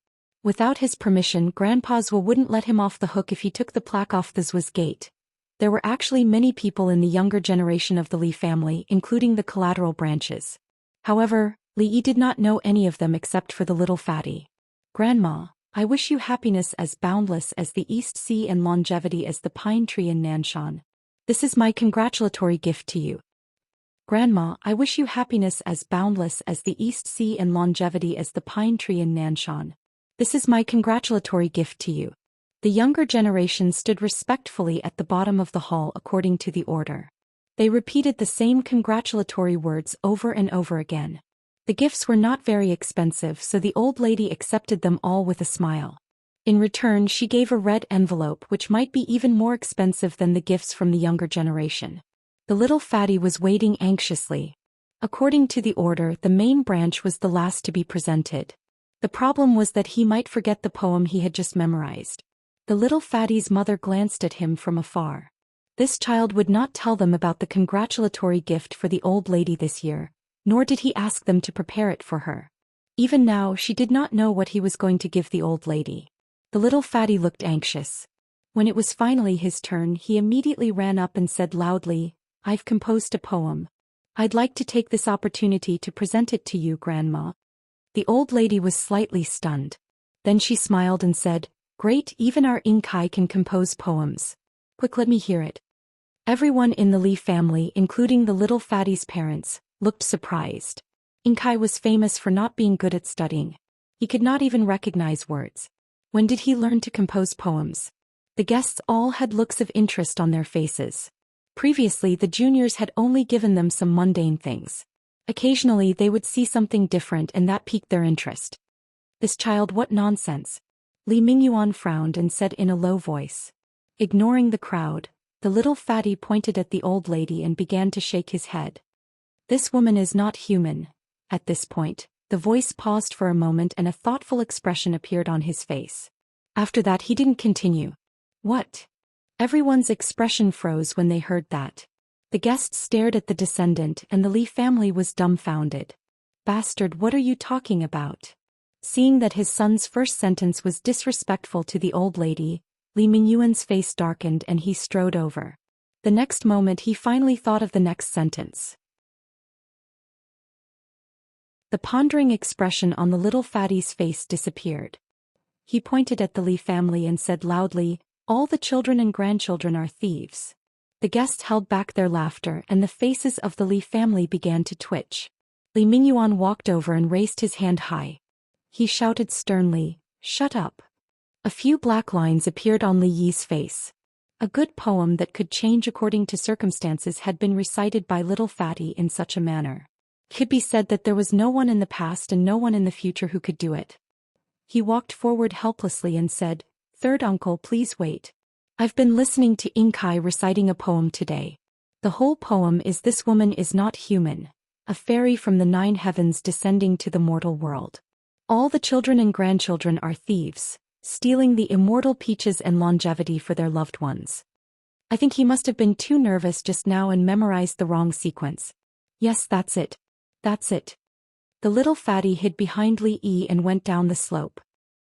[SPEAKER 1] Without his permission, Grandpa Zhou wouldn't let him off the hook if he took the plaque off the Zhou's gate. There were actually many people in the younger generation of the Li family, including the collateral branches. However, Li Yi did not know any of them except for the little fatty. Grandma, I wish you happiness as boundless as the East Sea and longevity as the pine tree in Nanshan. This is my congratulatory gift to you. Grandma, I wish you happiness as boundless as the East Sea and longevity as the pine tree in Nanshan. This is my congratulatory gift to you. The younger generation stood respectfully at the bottom of the hall according to the order. They repeated the same congratulatory words over and over again. The gifts were not very expensive, so the old lady accepted them all with a smile. In return, she gave a red envelope which might be even more expensive than the gifts from the younger generation. The little fatty was waiting anxiously. According to the order, the main branch was the last to be presented. The problem was that he might forget the poem he had just memorized. The little fatty's mother glanced at him from afar. This child would not tell them about the congratulatory gift for the old lady this year, nor did he ask them to prepare it for her. Even now she did not know what he was going to give the old lady. The little fatty looked anxious. When it was finally his turn, he immediately ran up and said loudly, "I've composed a poem. I'd like to take this opportunity to present it to you, Grandma." The old lady was slightly stunned. Then she smiled and said, "Great, even our Inkai can compose poems. Quick, let me hear it." Everyone in the Li family, including the little fatty's parents, looked surprised. Inkai was famous for not being good at studying. He could not even recognize words. When did he learn to compose poems? The guests all had looks of interest on their faces. Previously, the juniors had only given them some mundane things. Occasionally they would see something different and that piqued their interest. "This child, what nonsense." Li Mingyuan frowned and said in a low voice. Ignoring the crowd, the little fatty pointed at the old lady and began to shake his head. "This woman is not human." At this point, the voice paused for a moment and a thoughtful expression appeared on his face. After that he didn't continue. "What?" Everyone's expression froze when they heard that. The guests stared at the descendant and the Li family was dumbfounded. "Bastard, what are you talking about?" Seeing that his son's first sentence was disrespectful to the old lady, Li Mingyuan's face darkened and he strode over. The next moment he finally thought of the next sentence. The pondering expression on the little fatty's face disappeared. He pointed at the Li family and said loudly, "All the children and grandchildren are thieves." The guests held back their laughter and the faces of the Li family began to twitch. Li Mingyuan walked over and raised his hand high. He shouted sternly, "Shut up." A few black lines appeared on Li Yi's face. A good poem that could change according to circumstances had been recited by little fatty in such a manner. It could be said that there was no one in the past and no one in the future who could do it. He walked forward helplessly and said, "Third uncle, please wait. I've been listening to Inkai reciting a poem today. The whole poem is this woman is not human, a fairy from the 9 heavens descending to the mortal world. All the children and grandchildren are thieves, stealing the immortal peaches and longevity for their loved ones." I think he must have been too nervous just now and memorized the wrong sequence. "Yes, that's it. That's it." The little fatty hid behind Li Yi and went down the slope.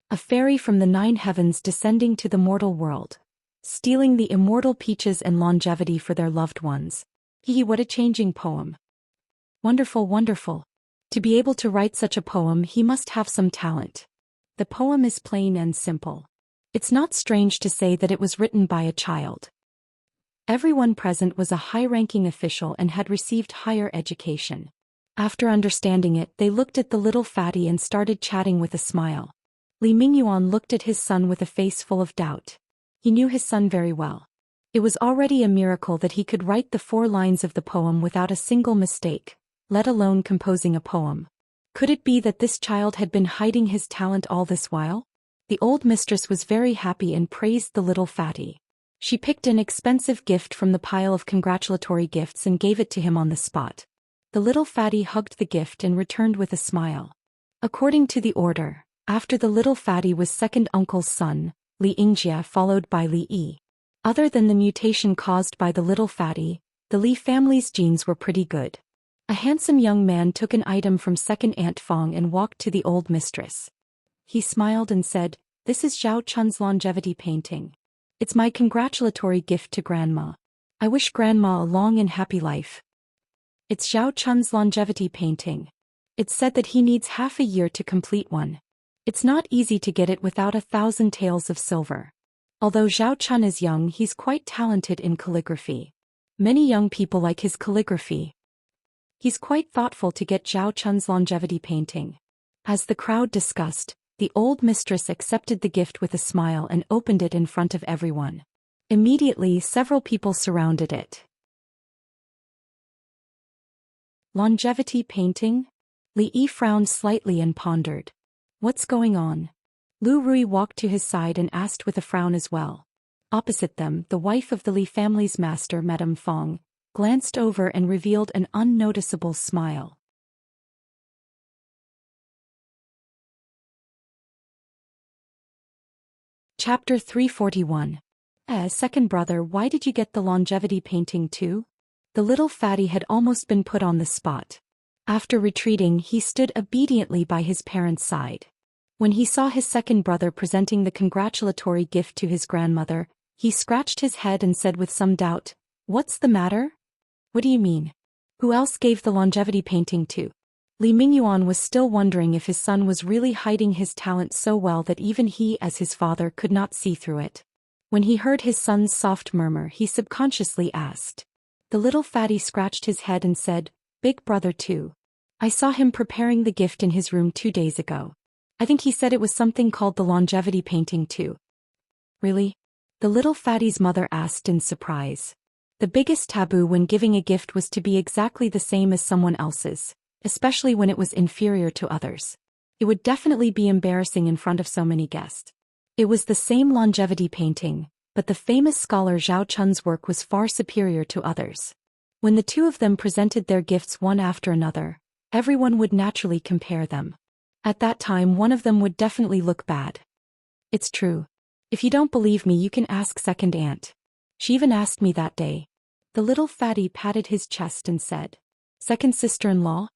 [SPEAKER 1] A fairy from the 9 heavens descending to the mortal world, stealing the immortal peaches and longevity for their loved ones. What a changing poem. Wonderful, wonderful. To be able to write such a poem, he must have some talent. The poem is plain and simple. It's not strange to say that it was written by a child. Everyone present was a high-ranking official and had received higher education. After understanding it, they looked at the little fatty and started chatting with a smile. Li Mingyuan looked at his son with a face full of doubt. He knew his son very well. It was already a miracle that he could write the 4 lines of the poem without a single mistake, let alone composing a poem. Could it be that this child had been hiding his talent all this while? The old mistress was very happy and praised the little fatty. She picked an expensive gift from the pile of congratulatory gifts and gave it to him on the spot. The little fatty hugged the gift and returned with a smile. According to the order, after the little fatty was second uncle's son, Xianxia followed by Li Yi. Other than the mutation caused by the little fatty, the Li family's genes were pretty good. A handsome young man took an item from second Aunt Fong and walked to the old mistress. He smiled and said, "This is Zhao Chun's longevity painting. It's my congratulatory gift to Grandma. I wish Grandma a long and happy life." It's Zhao Chun's longevity painting. It's said that he needs half a year to complete one. It's not easy to get it without 1,000 taels of silver. Although Zhao Chun is young, he's quite talented in calligraphy. Many young people like his calligraphy. He's quite thoughtful to get Zhao Chun's longevity painting. As the crowd discussed, the old mistress accepted the gift with a smile and opened it in front of everyone. Immediately, several people surrounded it. Longevity painting? Li Yi frowned slightly and pondered. What's going on? Lu Rui walked to his side and asked with a frown as well. Opposite them, the wife of the Li family's master, Madame Fong, glanced over and revealed an unnoticeable smile. Chapter 341. Second brother, why did you get the longevity painting too? The little fatty had almost been put on the spot. After retreating, he stood obediently by his parents' side. When he saw his second brother presenting the congratulatory gift to his grandmother, he scratched his head and said with some doubt, "What's the matter? What do you mean? Who else gave the longevity painting to?" Li Mingyuan was still wondering if his son was really hiding his talent so well that even he as his father could not see through it. When he heard his son's soft murmur, he subconsciously asked. The little fatty scratched his head and said, "Big brother too. I saw him preparing the gift in his room 2 days ago. I think he said it was something called the longevity painting too." "Really?" the little fatty's mother asked in surprise. The biggest taboo when giving a gift was to be exactly the same as someone else's, especially when it was inferior to others. It would definitely be embarrassing in front of so many guests. It was the same longevity painting, but the famous scholar Zhou Xian's work was far superior to others. When the two of them presented their gifts one after another, everyone would naturally compare them. At that time, one of them would definitely look bad. It's true. If you don't believe me, you can ask second aunt. She even asked me that day. The little fatty patted his chest and said, "Second sister-in-law?"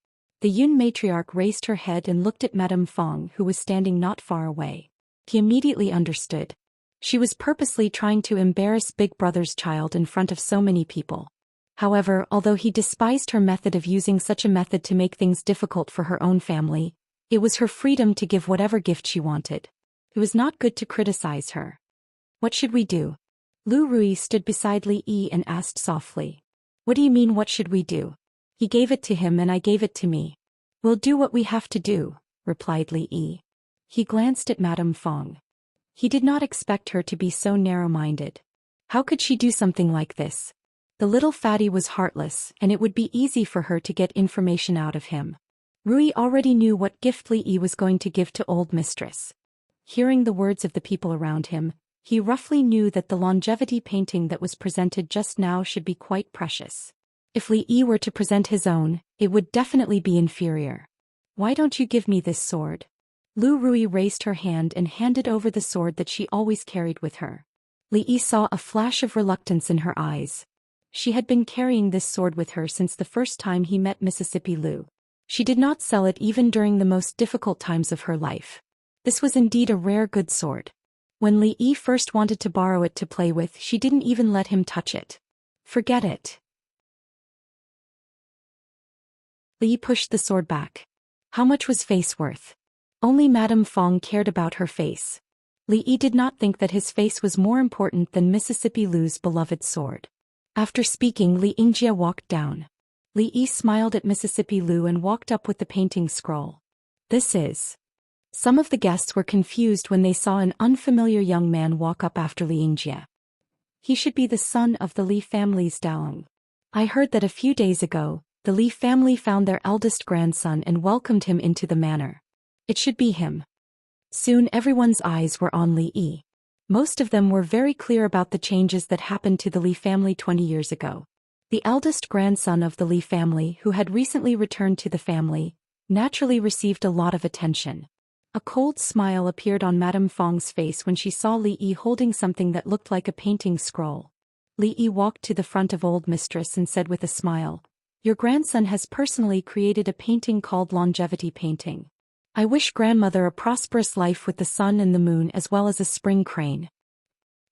[SPEAKER 1] The Yun matriarch raised her head and looked at Madame Fong, who was standing not far away. He immediately understood. She was purposely trying to embarrass Big Brother's child in front of so many people. However, although he despised her method of using such a method to make things difficult for her own family, it was her freedom to give whatever gift she wanted. It was not good to criticize her. "What should we do?" Lu Rui stood beside Li Yi and asked softly. "What do you mean, what should we do? He gave it to him and I gave it to me. We'll do what we have to do," replied Li Yi. He glanced at Madame Fong. He did not expect her to be so narrow-minded. How could she do something like this? The little fatty was heartless, and it would be easy for her to get information out of him. Rui already knew what gift Li Yi was going to give to old mistress. Hearing the words of the people around him, he roughly knew that the longevity painting that was presented just now should be quite precious. If Li Yi were to present his own, it would definitely be inferior. "Why don't you give me this sword?" Lu Rui raised her hand and handed over the sword that she always carried with her. Li Yi saw a flash of reluctance in her eyes. She had been carrying this sword with her since the first time he met Mississippi Lu. She did not sell it even during the most difficult times of her life. This was indeed a rare good sword. When Li Yi first wanted to borrow it to play with, she didn't even let him touch it. "Forget it." Li Yi pushed the sword back. How much was face worth? Only Madame Fong cared about her face. Li Yi did not think that his face was more important than Mississippi Lu's beloved sword. After speaking, Xianxia walked down. Li Yi smiled at Mississippi Lu and walked up with the painting scroll. "This is..." Some of the guests were confused when they saw an unfamiliar young man walk up after Xianxia. He should be the son of the Li family's Daong. "I heard that a few days ago, the Li family found their eldest grandson and welcomed him into the manor. It should be him." Soon everyone's eyes were on Li Yi. Most of them were very clear about the changes that happened to the Li family 20 years ago. The eldest grandson of the Li family, who had recently returned to the family, naturally received a lot of attention. A cold smile appeared on Madame Fong's face when she saw Li Yi holding something that looked like a painting scroll. Li Yi walked to the front of old mistress and said with a smile, "Your grandson has personally created a painting called Longevity Painting. I wish grandmother a prosperous life with the sun and the moon as well as a spring crane."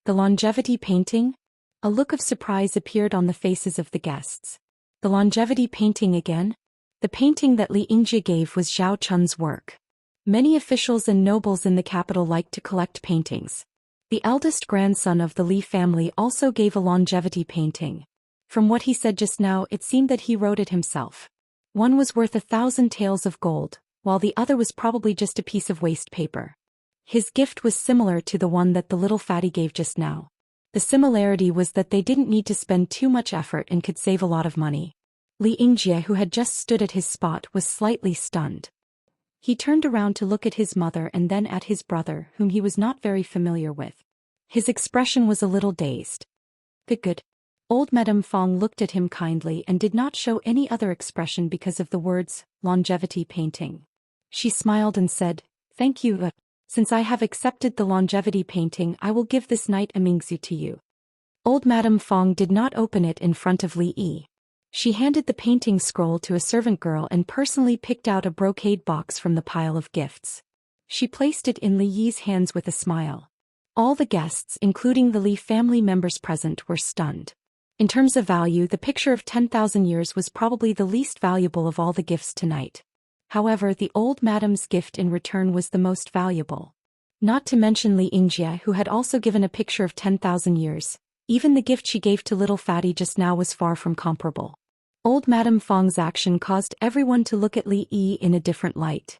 [SPEAKER 1] The longevity painting? A look of surprise appeared on the faces of the guests. The longevity painting again? The painting that Xianxia gave was Zhou Xian's work. Many officials and nobles in the capital liked to collect paintings. The eldest grandson of the Li family also gave a longevity painting. From what he said just now, it seemed that he wrote it himself. One was worth 1,000 taels of gold, while the other was probably just a piece of waste paper. His gift was similar to the one that the little fatty gave just now. The similarity was that they didn't need to spend too much effort and could save a lot of money. Xianxia, who had just stood at his spot, was slightly stunned. He turned around to look at his mother and then at his brother, whom he was not very familiar with. His expression was a little dazed. Good. Old Madame Fong looked at him kindly and did not show any other expression because of the words, longevity painting. She smiled and said, "Thank you, Since I have accepted the longevity painting, I will give this night a Mingzu to you. Old Madame Fong did not open it in front of Li Yi. She handed the painting scroll to a servant girl and personally picked out a brocade box from the pile of gifts. She placed it in Li Yi's hands with a smile. All the guests, including the Li family members present, were stunned. In terms of value, the picture of 10,000 years was probably the least valuable of all the gifts tonight. However, the old madame's gift in return was the most valuable. Not to mention Li Yingjie, who had also given a picture of 10,000 years. Even the gift she gave to little Fatty just now was far from comparable. Old Madame Fong's action caused everyone to look at Li Yi in a different light.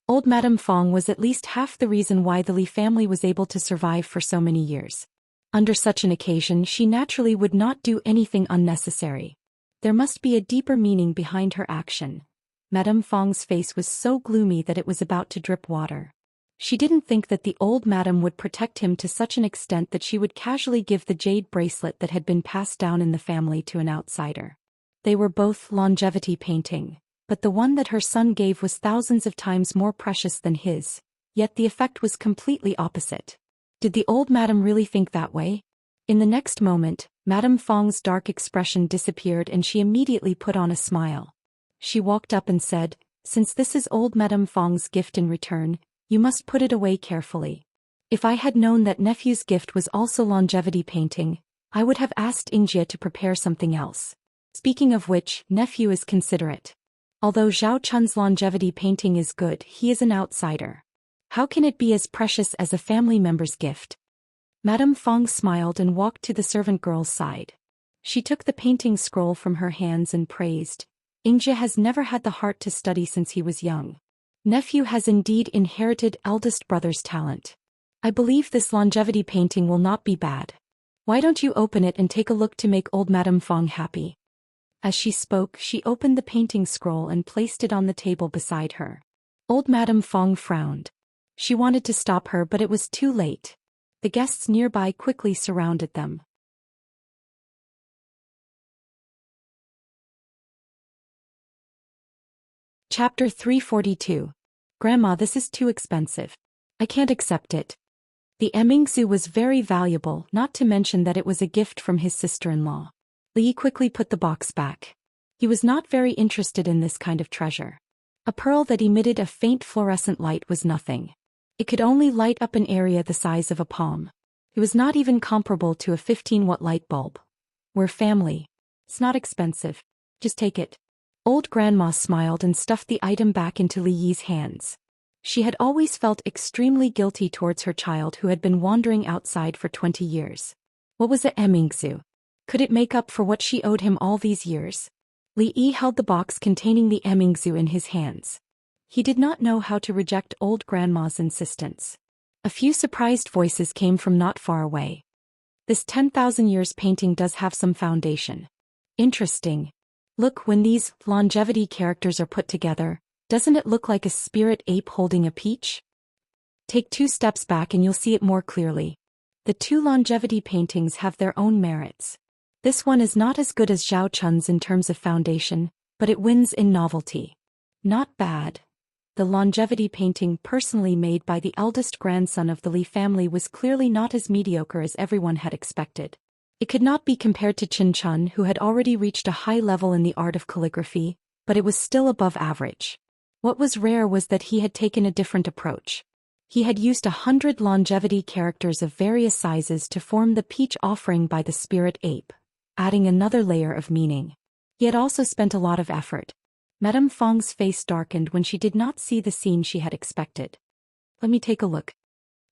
[SPEAKER 1] Old Madame Fong was at least half the reason why the Li family was able to survive for so many years. Under such an occasion, she naturally would not do anything unnecessary. There must be a deeper meaning behind her action. Madame Fong's face was so gloomy that it was about to drip water. She didn't think that the old madam would protect him to such an extent that she would casually give the jade bracelet that had been passed down in the family to an outsider. They were both longevity painting, but the one that her son gave was thousands of times more precious than his, yet the effect was completely opposite. Did the old madam really think that way? In the next moment, Madame Fong's dark expression disappeared and she immediately put on a smile. She walked up and said, "Since this is old Madame Fong's gift in return, you must put it away carefully. If I had known that nephew's gift was also longevity painting, I would have asked Yingjie to prepare something else. Speaking of which, nephew is considerate. Although Zhao Chun's longevity painting is good, he is an outsider. How can it be as precious as a family member's gift?" Madame Fong smiled and walked to the servant girl's side. She took the painting scroll from her hands and praised, "Yingjie has never had the heart to study since he was young. Nephew has indeed inherited eldest brother's talent. I believe this longevity painting will not be bad. Why don't you open it and take a look to make old Madame Fong happy?" As she spoke, she opened the painting scroll and placed it on the table beside her. Old Madame Fong frowned. She wanted to stop her, but it was too late. The guests nearby quickly surrounded them. Chapter 342. Grandma, this is too expensive. I can't accept it. The Mingzu was very valuable, not to mention that it was a gift from his sister-in-law. Li quickly put the box back. He was not very interested in this kind of treasure. A pearl that emitted a faint fluorescent light was nothing. It could only light up an area the size of a palm. It was not even comparable to a 15-watt light bulb. We're family. It's not expensive. Just take it. Old Grandma smiled and stuffed the item back into Li Yi's hands. She had always felt extremely guilty towards her child who had been wandering outside for 20 years. What was a Mingzu? Could it make up for what she owed him all these years? Li Yi held the box containing the Mingzu in his hands. He did not know how to reject old Grandma's insistence. A few surprised voices came from not far away. This 10,000 years painting does have some foundation. Interesting. Look, when these longevity characters are put together, doesn't it look like a spirit ape holding a peach? Take 2 steps back and you'll see it more clearly. The 2 longevity paintings have their own merits. This one is not as good as Zhao Chun's in terms of foundation, but it wins in novelty. Not bad. The longevity painting personally made by the eldest grandson of the Li family was clearly not as mediocre as everyone had expected. It could not be compared to Qin Chun, who had already reached a high level in the art of calligraphy, but it was still above average. What was rare was that he had taken a different approach. He had used 100 longevity characters of various sizes to form the peach offering by the spirit ape, adding another layer of meaning. He had also spent a lot of effort. Madame Fong's face darkened when she did not see the scene she had expected. "Let me take a look."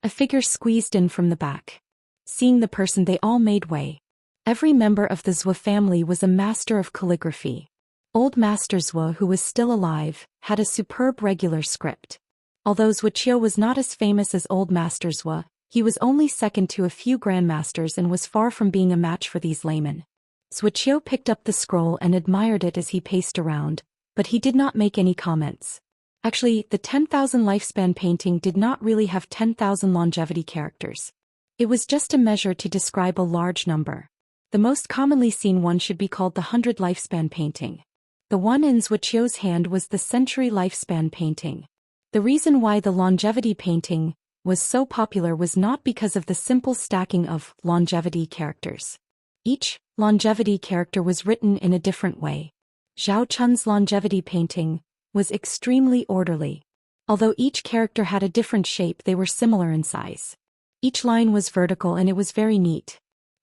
[SPEAKER 1] A figure squeezed in from the back. Seeing the person, they all made way. Every member of the Zhou family was a master of calligraphy. Old Master Zhou, who was still alive, had a superb regular script. Although Wuxia was not as famous as Old Master Zhou, he was only second to a few grandmasters and was far from being a match for these laymen. Wuxia picked up the scroll and admired it as he paced around, but he did not make any comments. Actually, the 10,000 lifespan painting did not really have 10,000 longevity characters. It was just a measure to describe a large number. The most commonly seen one should be called the 100 lifespan painting. The one in Wuxia's hand was the century lifespan painting. The reason why the longevity painting was so popular was not because of the simple stacking of longevity characters. Each longevity character was written in a different way. Zhou Xian's longevity painting was extremely orderly. Although each character had a different shape, they were similar in size. Each line was vertical and it was very neat.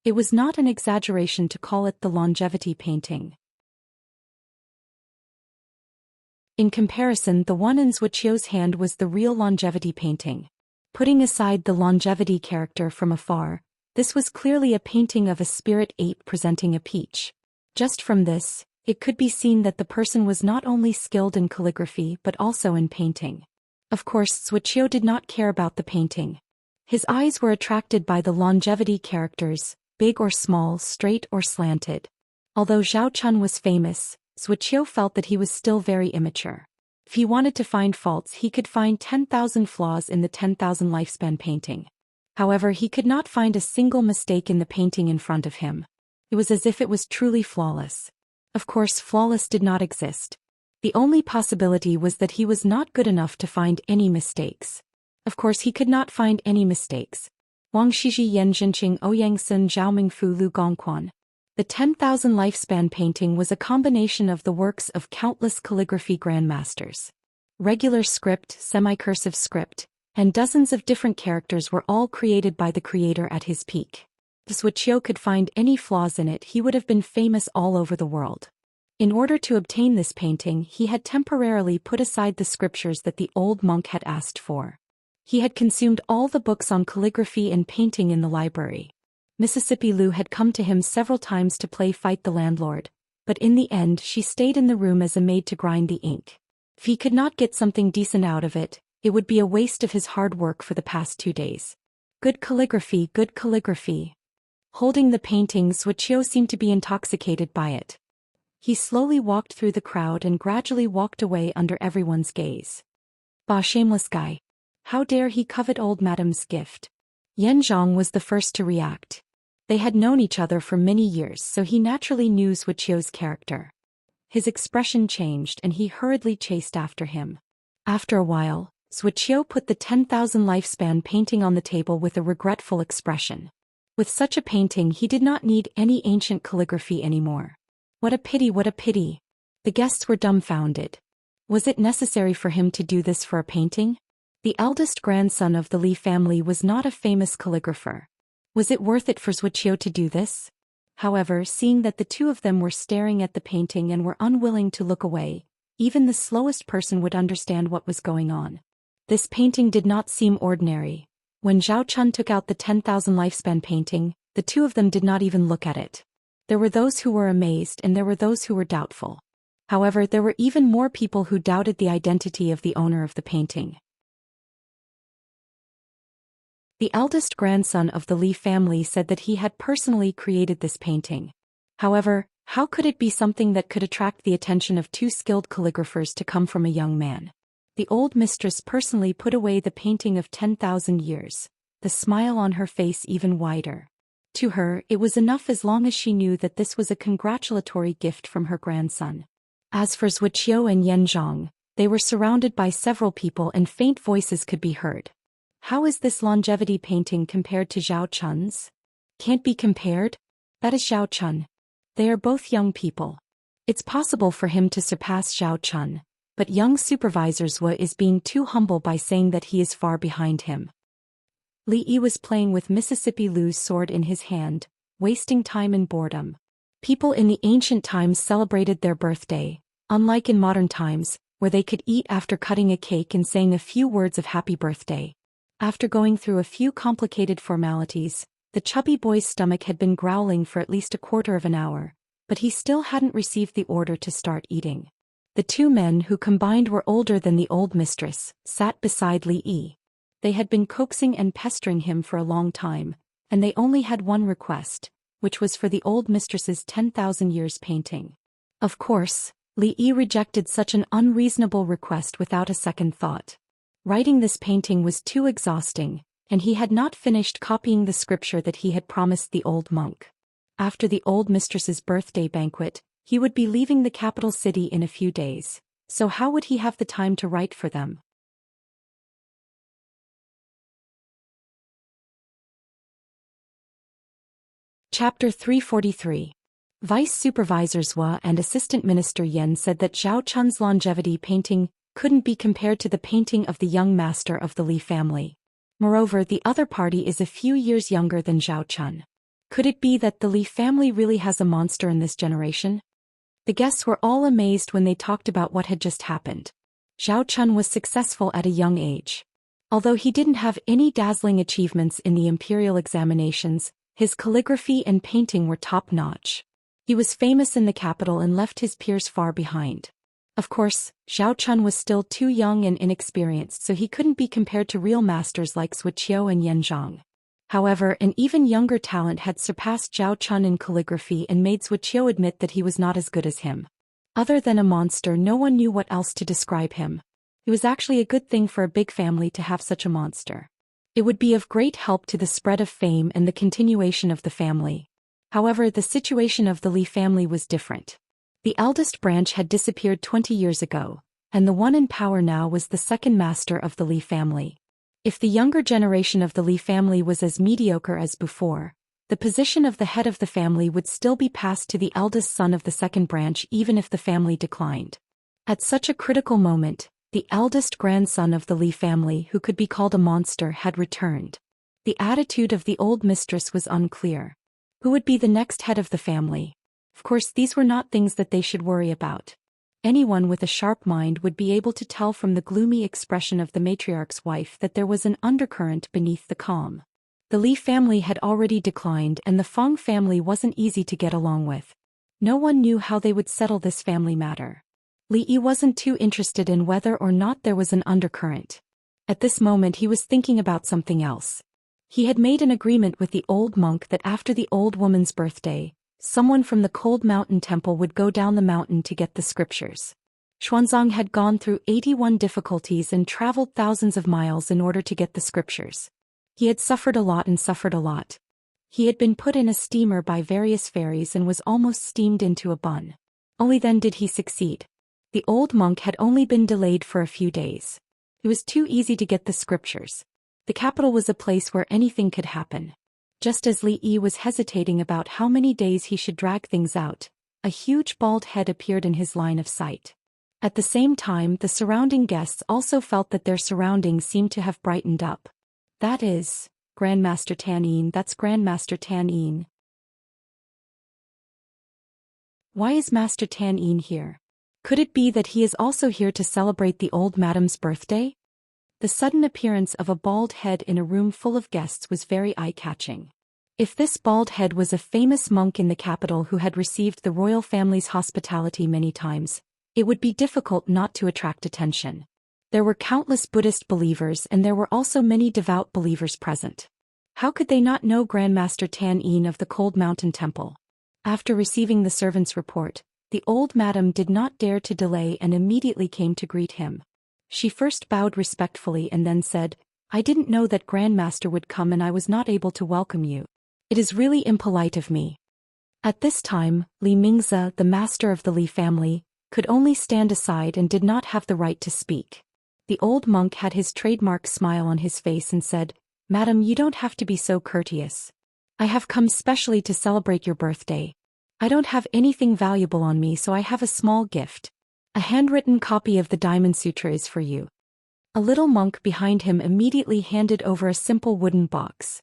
[SPEAKER 1] It was not an exaggeration to call it the longevity painting. In comparison, the one in Zhou Xian's hand was the real longevity painting. Putting aside the longevity character from afar, this was clearly a painting of a spirit ape presenting a peach. Just from this, it could be seen that the person was not only skilled in calligraphy but also in painting. Of course, Zhou Xian did not care about the painting. His eyes were attracted by the longevity characters, big or small, straight or slanted. Although Zhou Xian was famous, Zhou Xian felt that he was still very immature. If he wanted to find faults, he could find 10,000 flaws in the 10,000 lifespan painting. However, he could not find a single mistake in the painting in front of him. It was as if it was truly flawless. Of course, flawless did not exist. The only possibility was that he was not good enough to find any mistakes. Of course, he could not find any mistakes. Wang Shiji Yan Zhenqing Ouyang Sun Zhaoming Fu Lu Gongquan. The 10,000 lifespan painting was a combination of the works of countless calligraphy grandmasters. Regular script, semi-cursive script, and dozens of different characters were all created by the creator at his peak. If Zhou Xian could find any flaws in it, he would have been famous all over the world. In order to obtain this painting, he had temporarily put aside the scriptures that the old monk had asked for. He had consumed all the books on calligraphy and painting in the library. Mississippi Lu had come to him several times to play fight the landlord, but in the end she stayed in the room as a maid to grind the ink. If he could not get something decent out of it, it would be a waste of his hard work for the past 2 days. Good calligraphy, good calligraphy. Holding the painting, Zhou Xian seemed to be intoxicated by it. He slowly walked through the crowd and gradually walked away under everyone's gaze. Bah, shameless guy. How dare he covet old madam's gift? Yan Zhang was the first to react. They had known each other for many years, so he naturally knew Zhou Xian's character. His expression changed and he hurriedly chased after him. After a while, Zhou Xian put the 10,000 lifespan painting on the table with a regretful expression. With such a painting, he did not need any ancient calligraphy anymore. What a pity, what a pity. The guests were dumbfounded. Was it necessary for him to do this for a painting? The eldest grandson of the Li family was not a famous calligrapher. Was it worth it for Zhou Xian to do this? However, seeing that the two of them were staring at the painting and were unwilling to look away, even the slowest person would understand what was going on. This painting did not seem ordinary. When Zhou Xian took out the 10,000 lifespan painting, the two of them did not even look at it. There were those who were amazed and there were those who were doubtful. However, there were even more people who doubted the identity of the owner of the painting. The eldest grandson of the Li family said that he had personally created this painting. However, how could it be something that could attract the attention of 2 skilled calligraphers to come from a young man? The old mistress personally put away the painting of 10,000 years, the smile on her face even wider. To her, it was enough as long as she knew that this was a congratulatory gift from her grandson. As for Zhou Xian and Yan Zhang, they were surrounded by several people and faint voices could be heard. How is this longevity painting compared to Zhou Xian's? Can't be compared? That is Zhou Xian. They are both young people. It's possible for him to surpass Zhou Xian, but young supervisor Zhou is being too humble by saying that he is far behind him. Li Yi was playing with Mississippi Lu's sword in his hand, wasting time in boredom. People in the ancient times celebrated their birthday, unlike in modern times, where they could eat after cutting a cake and saying a few words of happy birthday. After going through a few complicated formalities, the chubby boy's stomach had been growling for at least a quarter of an hour, but he still hadn't received the order to start eating. The 2 men who combined were older than the old mistress, sat beside Li Yi. They had been coaxing and pestering him for a long time, and they only had one request, which was for the old mistress's 10,000 years painting. Of course, Li Yi rejected such an unreasonable request without a second thought. Writing this painting was too exhausting, and he had not finished copying the scripture that he had promised the old monk. After the old mistress's birthday banquet, he would be leaving the capital city in a few days, so how would he have the time to write for them? Chapter 343. Vice Supervisor Zhou and Assistant Minister Yan said that Zhao Chun's longevity painting couldn't be compared to the painting of the young master of the Li family. Moreover, the other party is a few years younger than Zhao Chun. Could it be that the Li family really has a monster in this generation? The guests were all amazed when they talked about what had just happened. Zhao Chun was successful at a young age. Although he didn't have any dazzling achievements in the imperial examinations, his calligraphy and painting were top-notch. He was famous in the capital and left his peers far behind. Of course, Zhao Chun was still too young and inexperienced, so he couldn't be compared to real masters like Wuxia and Yanzhang. However, an even younger talent had surpassed Zhao Chun in calligraphy and made Wuxia admit that he was not as good as him. Other than a monster, no one knew what else to describe him. It was actually a good thing for a big family to have such a monster. It would be of great help to the spread of fame and the continuation of the family. However, the situation of the Li family was different. The eldest branch had disappeared 20 years ago, and the one in power now was the second master of the Li family. If the younger generation of the Li family was as mediocre as before, the position of the head of the family would still be passed to the eldest son of the second branch even if the family declined. At such a critical moment, the eldest grandson of the Li family, who could be called a monster, had returned. The attitude of the old mistress was unclear. Who would be the next head of the family? Of course, these were not things that they should worry about. Anyone with a sharp mind would be able to tell from the gloomy expression of the matriarch's wife that there was an undercurrent beneath the calm. The Li family had already declined and the Feng family wasn't easy to get along with. No one knew how they would settle this family matter. Li Yi wasn't too interested in whether or not there was an undercurrent. At this moment he was thinking about something else. He had made an agreement with the old monk that after the old woman's birthday, someone from the cold mountain temple would go down the mountain to get the scriptures. Xuanzang had gone through 81 difficulties and traveled thousands of miles in order to get the scriptures. He had suffered a lot and suffered a lot. He had been put in a steamer by various fairies and was almost steamed into a bun. Only then did he succeed. The old monk had only been delayed for a few days. It was too easy to get the scriptures. The capital was a place where anything could happen. Just as Li Yi was hesitating about how many days he should drag things out, a huge bald head appeared in his line of sight. At the same time, the surrounding guests also felt that their surroundings seemed to have brightened up. That is, Grandmaster Tan Yin. That's Grandmaster Tan Yin. Why is Master Tan Yin here? Could it be that he is also here to celebrate the old madam's birthday? The sudden appearance of a bald head in a room full of guests was very eye-catching. If this bald head was a famous monk in the capital who had received the royal family's hospitality many times, it would be difficult not to attract attention. There were countless Buddhist believers and there were also many devout believers present. How could they not know Grandmaster Tan Yin of the Cold Mountain Temple? After receiving the servant's report, the old madam did not dare to delay and immediately came to greet him. She first bowed respectfully and then said, "I didn't know that Grandmaster would come and I was not able to welcome you. It is really impolite of me." At this time, Li Mingzi, the master of the Li family, could only stand aside and did not have the right to speak. The old monk had his trademark smile on his face and said, "Madam, you don't have to be so courteous. I have come specially to celebrate your birthday. I don't have anything valuable on me, so I have a small gift. A handwritten copy of the Diamond Sutra is for you." A little monk behind him immediately handed over a simple wooden box.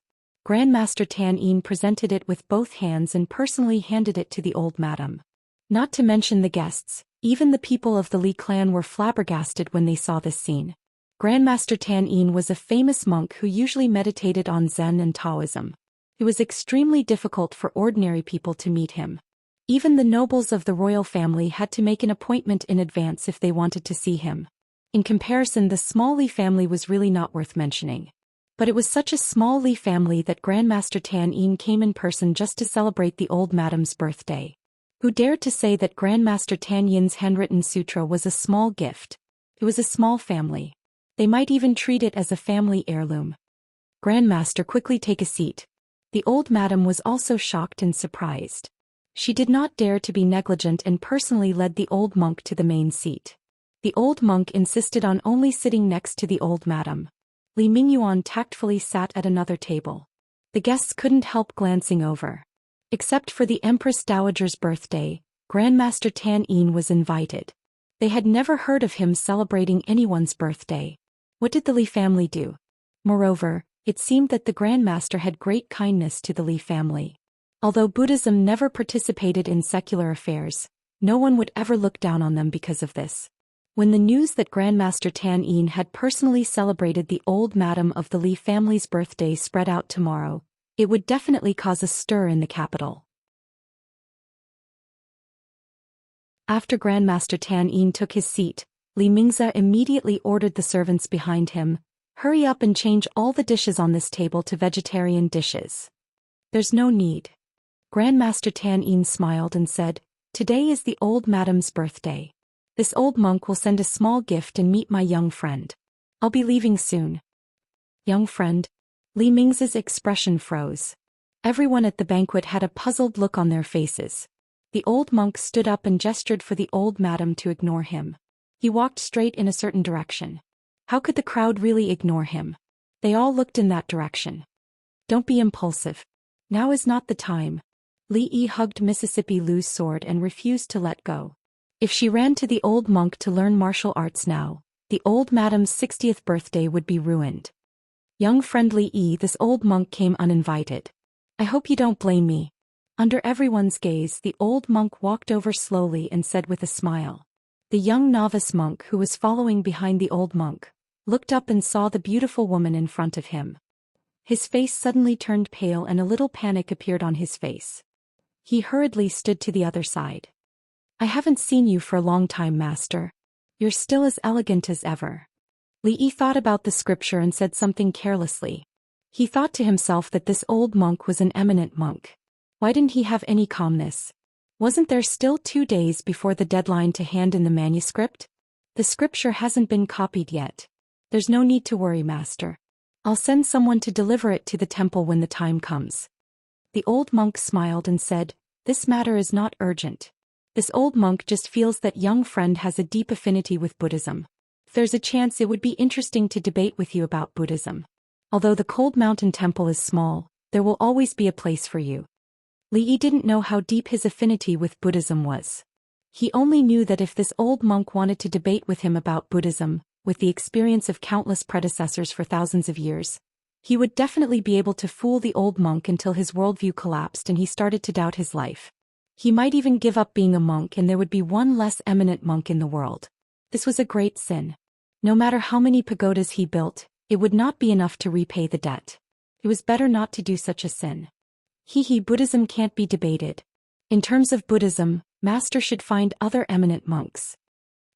[SPEAKER 1] Grandmaster Tan Yin presented it with both hands and personally handed it to the old madam. Not to mention the guests, even the people of the Li clan were flabbergasted when they saw this scene. Grandmaster Tan Yin was a famous monk who usually meditated on Zen and Taoism. It was extremely difficult for ordinary people to meet him. Even the nobles of the royal family had to make an appointment in advance if they wanted to see him. In comparison, the small Li family was really not worth mentioning. But it was such a small Li family that Grandmaster Tan Yin came in person just to celebrate the old madam's birthday. Who dared to say that Grandmaster Tan Yin's handwritten sutra was a small gift? It was a small family. They might even treat it as a family heirloom. "Grandmaster, quickly take a seat." The old madam was also shocked and surprised. She did not dare to be negligent and personally led the old monk to the main seat. The old monk insisted on only sitting next to the old madam. Li Mingyuan tactfully sat at another table. The guests couldn't help glancing over. Except for the Empress Dowager's birthday, Grandmaster Tan Yin was invited. They had never heard of him celebrating anyone's birthday. What did the Li family do? Moreover, it seemed that the Grandmaster had great kindness to the Li family. Although Buddhism never participated in secular affairs, no one would ever look down on them because of this. When the news that Grandmaster Tan Yin had personally celebrated the old madam of the Li family's birthday spread out tomorrow, it would definitely cause a stir in the capital. After Grandmaster Tan Yin took his seat, Li Mingze immediately ordered the servants behind him, "Hurry up and change all the dishes on this table to vegetarian dishes." "There's no need." Grandmaster Tan Yin smiled and said, "Today is the old madam's birthday. This old monk will send a small gift and meet my young friend. I'll be leaving soon." "Young friend?" Li Mingze's expression froze. Everyone at the banquet had a puzzled look on their faces. The old monk stood up and gestured for the old madam to ignore him. He walked straight in a certain direction. How could the crowd really ignore him? They all looked in that direction. "Don't be impulsive. Now is not the time." Li Yi hugged Mississippi Lu's sword and refused to let go. If she ran to the old monk to learn martial arts now, the old madam's 60th birthday would be ruined. "Young friend Li Yi, this old monk came uninvited. I hope you don't blame me." Under everyone's gaze, the old monk walked over slowly and said with a smile. The young novice monk who was following behind the old monk looked up and saw the beautiful woman in front of him. His face suddenly turned pale and a little panic appeared on his face. He hurriedly stood to the other side. "I haven't seen you for a long time, master. You're still as elegant as ever." Li Yi thought about the scripture and said something carelessly. He thought to himself that this old monk was an eminent monk. Why didn't he have any calmness? Wasn't there still 2 days before the deadline to hand in the manuscript? The scripture hasn't been copied yet. "There's no need to worry, master. I'll send someone to deliver it to the temple when the time comes." The old monk smiled and said, "This matter is not urgent. This old monk just feels that young friend has a deep affinity with Buddhism. If there's a chance, it would be interesting to debate with you about Buddhism. Although the Cold Mountain Temple is small, there will always be a place for you." Li Yi didn't know how deep his affinity with Buddhism was. He only knew that if this old monk wanted to debate with him about Buddhism, with the experience of countless predecessors for thousands of years, he would definitely be able to fool the old monk until his worldview collapsed and he started to doubt his life. He might even give up being a monk and there would be one less eminent monk in the world. This was a great sin. No matter how many pagodas he built, it would not be enough to repay the debt. It was better not to do such a sin. Buddhism can't be debated. In terms of Buddhism, master should find other eminent monks.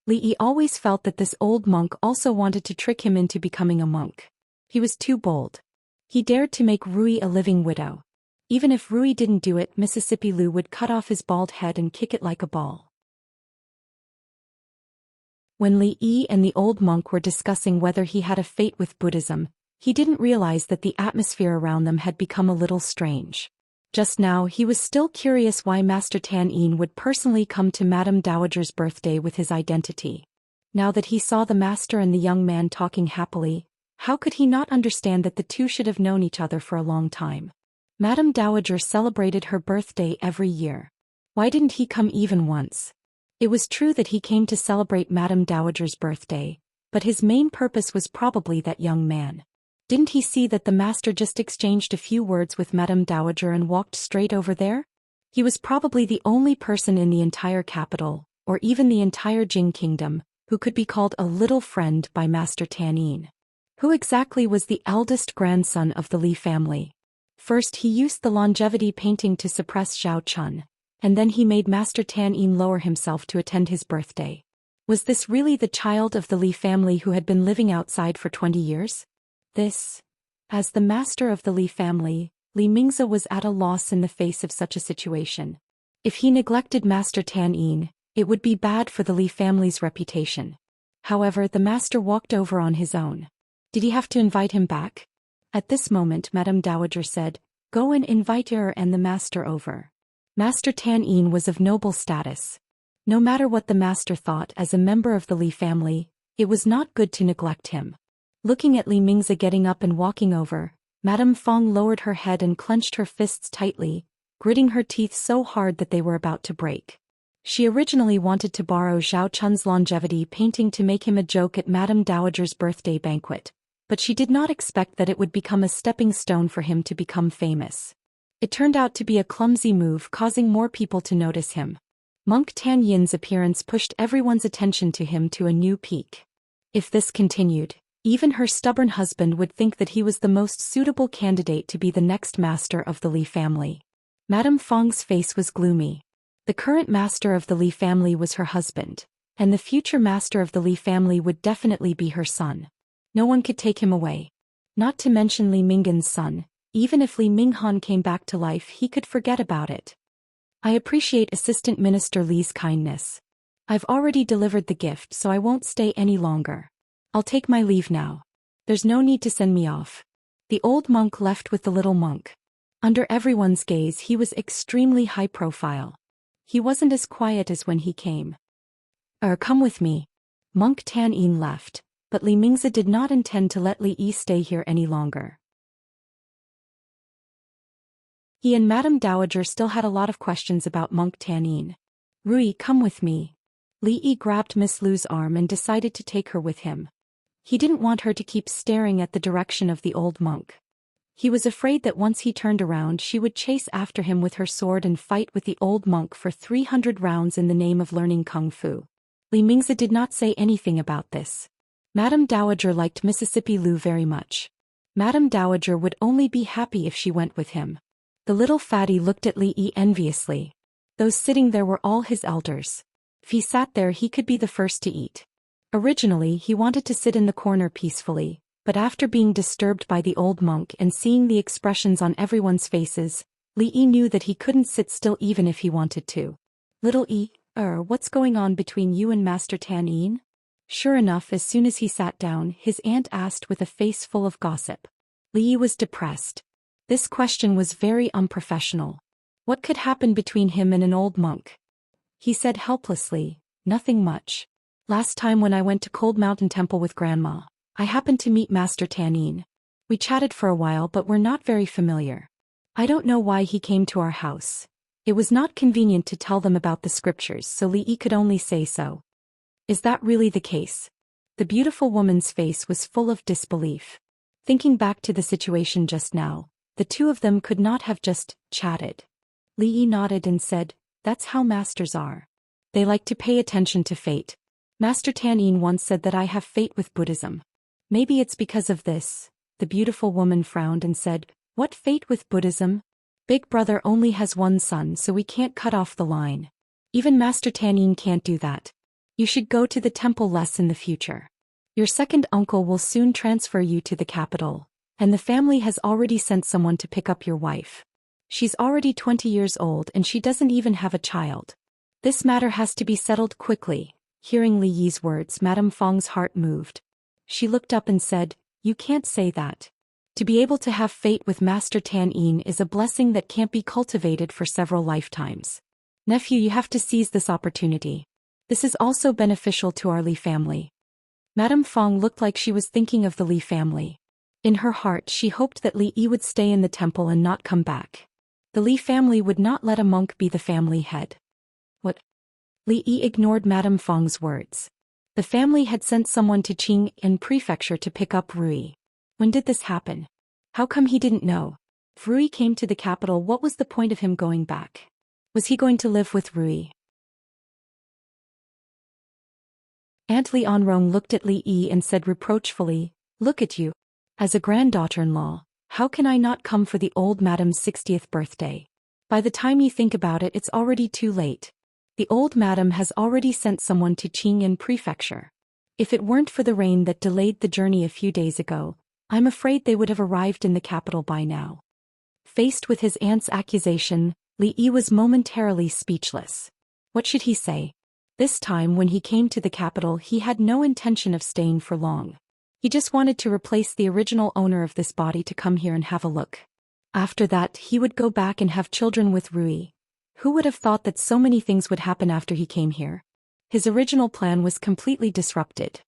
[SPEAKER 1] Li Yi always felt that this old monk also wanted to trick him into becoming a monk. He was too bold. He dared to make Rui a living widow. Even if Rui didn't do it, Mississippi Lu would cut off his bald head and kick it like a ball. When Li Yi and the old monk were discussing whether he had a fate with Buddhism, he didn't realize that the atmosphere around them had become a little strange. Just now he was still curious why Master Tan Yin would personally come to Madame Dowager's birthday with his identity. Now that he saw the master and the young man talking happily, how could he not understand that the two should have known each other for a long time? Madame Dowager celebrated her birthday every year. Why didn't he come even once? It was true that he came to celebrate Madame Dowager's birthday, but his main purpose was probably that young man. Didn't he see that the master just exchanged a few words with Madame Dowager and walked straight over there? He was probably the only person in the entire capital, or even the entire Jing kingdom, who could be called a little friend by Master Tan Yin. Who exactly was the eldest grandson of the Li family? First he used the longevity painting to suppress Zhou Xian, and then he made Master Tan Yin lower himself to attend his birthday. Was this really the child of the Li family who had been living outside for 20 years? As the master of the Li family, Li Mingze was at a loss in the face of such a situation. If he neglected Master Tan Yin, it would be bad for the Li family's reputation. However, the master walked over on his own. Did he have to invite him back? At this moment Madame Dowager said, "Go and invite her and the master over." Master Tan Yin was of noble status. No matter what the master thought, as a member of the Li family, it was not good to neglect him. Looking at Li Mingze getting up and walking over, Madame Fong lowered her head and clenched her fists tightly, gritting her teeth so hard that they were about to break. She originally wanted to borrow Zhao Chun's longevity painting to make him a joke at Madame Dowager's birthday banquet, but she did not expect that it would become a stepping stone for him to become famous. It turned out to be a clumsy move, causing more people to notice him. Monk Tan Yin's appearance pushed everyone's attention to him to a new peak. If this continued, even her stubborn husband would think that he was the most suitable candidate to be the next master of the Li family. Madame Fong's face was gloomy. The current master of the Li family was her husband, and the future master of the Li family would definitely be her son. No one could take him away. Not to mention Li Minggen's son. Even if Li Minghan came back to life, he could forget about it. I appreciate Assistant Minister Li's kindness. I've already delivered the gift, so I won't stay any longer. I'll take my leave now. There's no need to send me off. The old monk left with the little monk. Under everyone's gaze, he was extremely high profile. He wasn't as quiet as when he came. Come with me. Monk Tan Yin left, but Li Mingzi did not intend to let Li Yi stay here any longer. He and Madame Dowager still had a lot of questions about Monk Tan Yin. Rui, come with me. Li Yi grabbed Miss Lu's arm and decided to take her with him. He didn't want her to keep staring at the direction of the old monk. He was afraid that once he turned around, she would chase after him with her sword and fight with the old monk for 300 rounds in the name of learning kung fu. Li Mingzi did not say anything about this. Madame Dowager liked Mississippi Lu very much. Madame Dowager would only be happy if she went with him. The little fatty looked at Li Yi enviously. Those sitting there were all his elders. If he sat there, he could be the first to eat. Originally, he wanted to sit in the corner peacefully, but after being disturbed by the old monk and seeing the expressions on everyone's faces, Li Yi knew that he couldn't sit still even if he wanted to. Little Yi, what's going on between you and Master Tan Yin? Sure enough, as soon as he sat down, his aunt asked with a face full of gossip. Li Yi was depressed. This question was very unprofessional. What could happen between him and an old monk? He said helplessly, nothing much. Last time when I went to Cold Mountain Temple with Grandma, I happened to meet Master Tan Yin. We chatted for a while, but we're not very familiar. I don't know why he came to our house. It was not convenient to tell them about the scriptures, so Li Yi could only say so. Is that really the case? The beautiful woman's face was full of disbelief. Thinking back to the situation just now, the two of them could not have just chatted. Li Yi nodded and said, that's how masters are. They like to pay attention to fate. Master Tan Yin once said that I have fate with Buddhism. Maybe it's because of this. The beautiful woman frowned and said, what fate with Buddhism? Big brother only has one son, so we can't cut off the line. Even Master Tan Yin can't do that. You should go to the temple less in the future. Your second uncle will soon transfer you to the capital, and the family has already sent someone to pick up your wife. She's already 20 years old and she doesn't even have a child. This matter has to be settled quickly. Hearing Li Yi's words, Madame Fong's heart moved. She looked up and said, you can't say that. To be able to have fate with Master Tan Yin is a blessing that can't be cultivated for several lifetimes. Nephew, you have to seize this opportunity. This is also beneficial to our Li family. Madame Fong looked like she was thinking of the Li family. In her heart, she hoped that Li Yi would stay in the temple and not come back. The Li family would not let a monk be the family head. What? Li Yi ignored Madame Fong's words. The family had sent someone to Qing'an Prefecture to pick up Rui. When did this happen? How come he didn't know? If Rui came to the capital, what was the point of him going back? Was he going to live with Rui? Aunt Li Anrong looked at Li Yi and said reproachfully, look at you. As a granddaughter-in-law, how can I not come for the old madam's 60th birthday? By the time you think about it, it's already too late. The old madam has already sent someone to Qing'an Prefecture. If it weren't for the rain that delayed the journey a few days ago, I'm afraid they would have arrived in the capital by now. Faced with his aunt's accusation, Li Yi was momentarily speechless. What should he say? This time when he came to the capital, he had no intention of staying for long. He just wanted to replace the original owner of this body to come here and have a look. After that, he would go back and have children with Rui. Who would have thought that so many things would happen after he came here? His original plan was completely disrupted.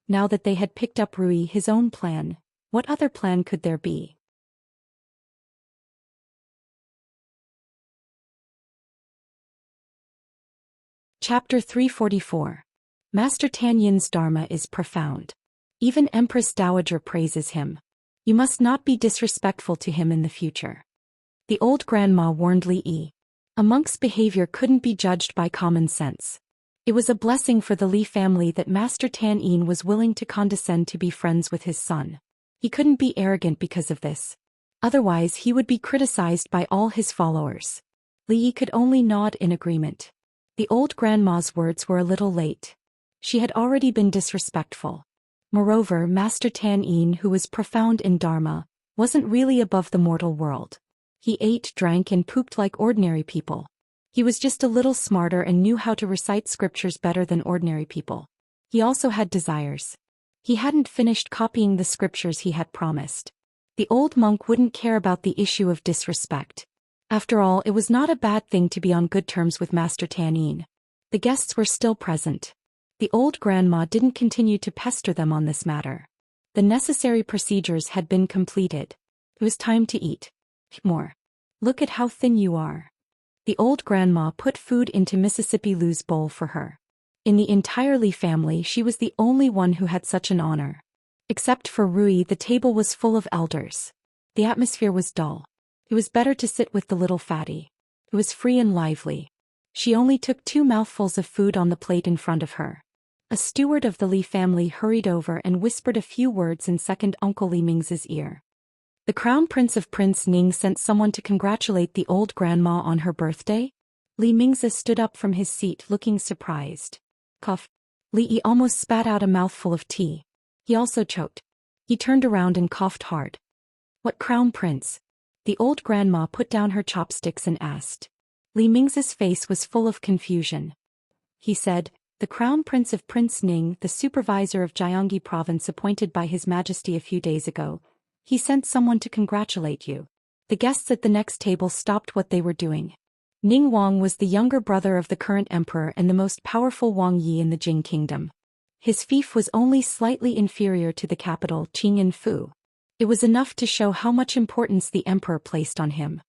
[SPEAKER 1] Now that they had picked up Rui, his own plan, what other plan could there be? Chapter 344. Master Tan Yin's Dharma is profound. Even Empress Dowager praises him. You must not be disrespectful to him in the future. The old grandma warned Li Yi. A monk's behavior couldn't be judged by common sense. It was a blessing for the Li family that Master Tan Yin was willing to condescend to be friends with his son. He couldn't be arrogant because of this. Otherwise he would be criticized by all his followers. Li Yi could only nod in agreement. The old grandma's words were a little late. She had already been disrespectful. Moreover, Master Tan Yin, who was profound in Dharma, wasn't really above the mortal world. He ate, drank and pooped like ordinary people. He was just a little smarter and knew how to recite scriptures better than ordinary people. He also had desires. He hadn't finished copying the scriptures he had promised. The old monk wouldn't care about the issue of disrespect. After all, it was not a bad thing to be on good terms with Master Tan Yin. The guests were still present. The old grandma didn't continue to pester them on this matter. The necessary procedures had been completed. It was time to eat. More. Look at how thin you are. The old grandma put food into Mississippi Lou's bowl for her. In the entire Li family, she was the only one who had such an honor. Except for Rui, the table was full of elders. The atmosphere was dull. It was better to sit with the little fatty. It was free and lively. She only took 2 mouthfuls of food on the plate in front of her. A steward of the Li family hurried over and whispered a few words in second Uncle Li Ming's ear. The Crown Prince of Prince Ning sent someone to congratulate the old grandma on her birthday? Li Mingzi stood up from his seat looking surprised. Cough. Li Yi almost spat out a mouthful of tea. He also choked. He turned around and coughed hard. What Crown Prince? The old grandma put down her chopsticks and asked. Li Mingzi's face was full of confusion. He said, the Crown Prince of Prince Ning, the supervisor of Jiangyi province appointed by His Majesty a few days ago. He sent someone to congratulate you. The guests at the next table stopped what they were doing. Ning Wang was the younger brother of the current emperor and the most powerful Wang Yi in the Jing kingdom. His fief was only slightly inferior to the capital, Qing'an-fu. It was enough to show how much importance the emperor placed on him.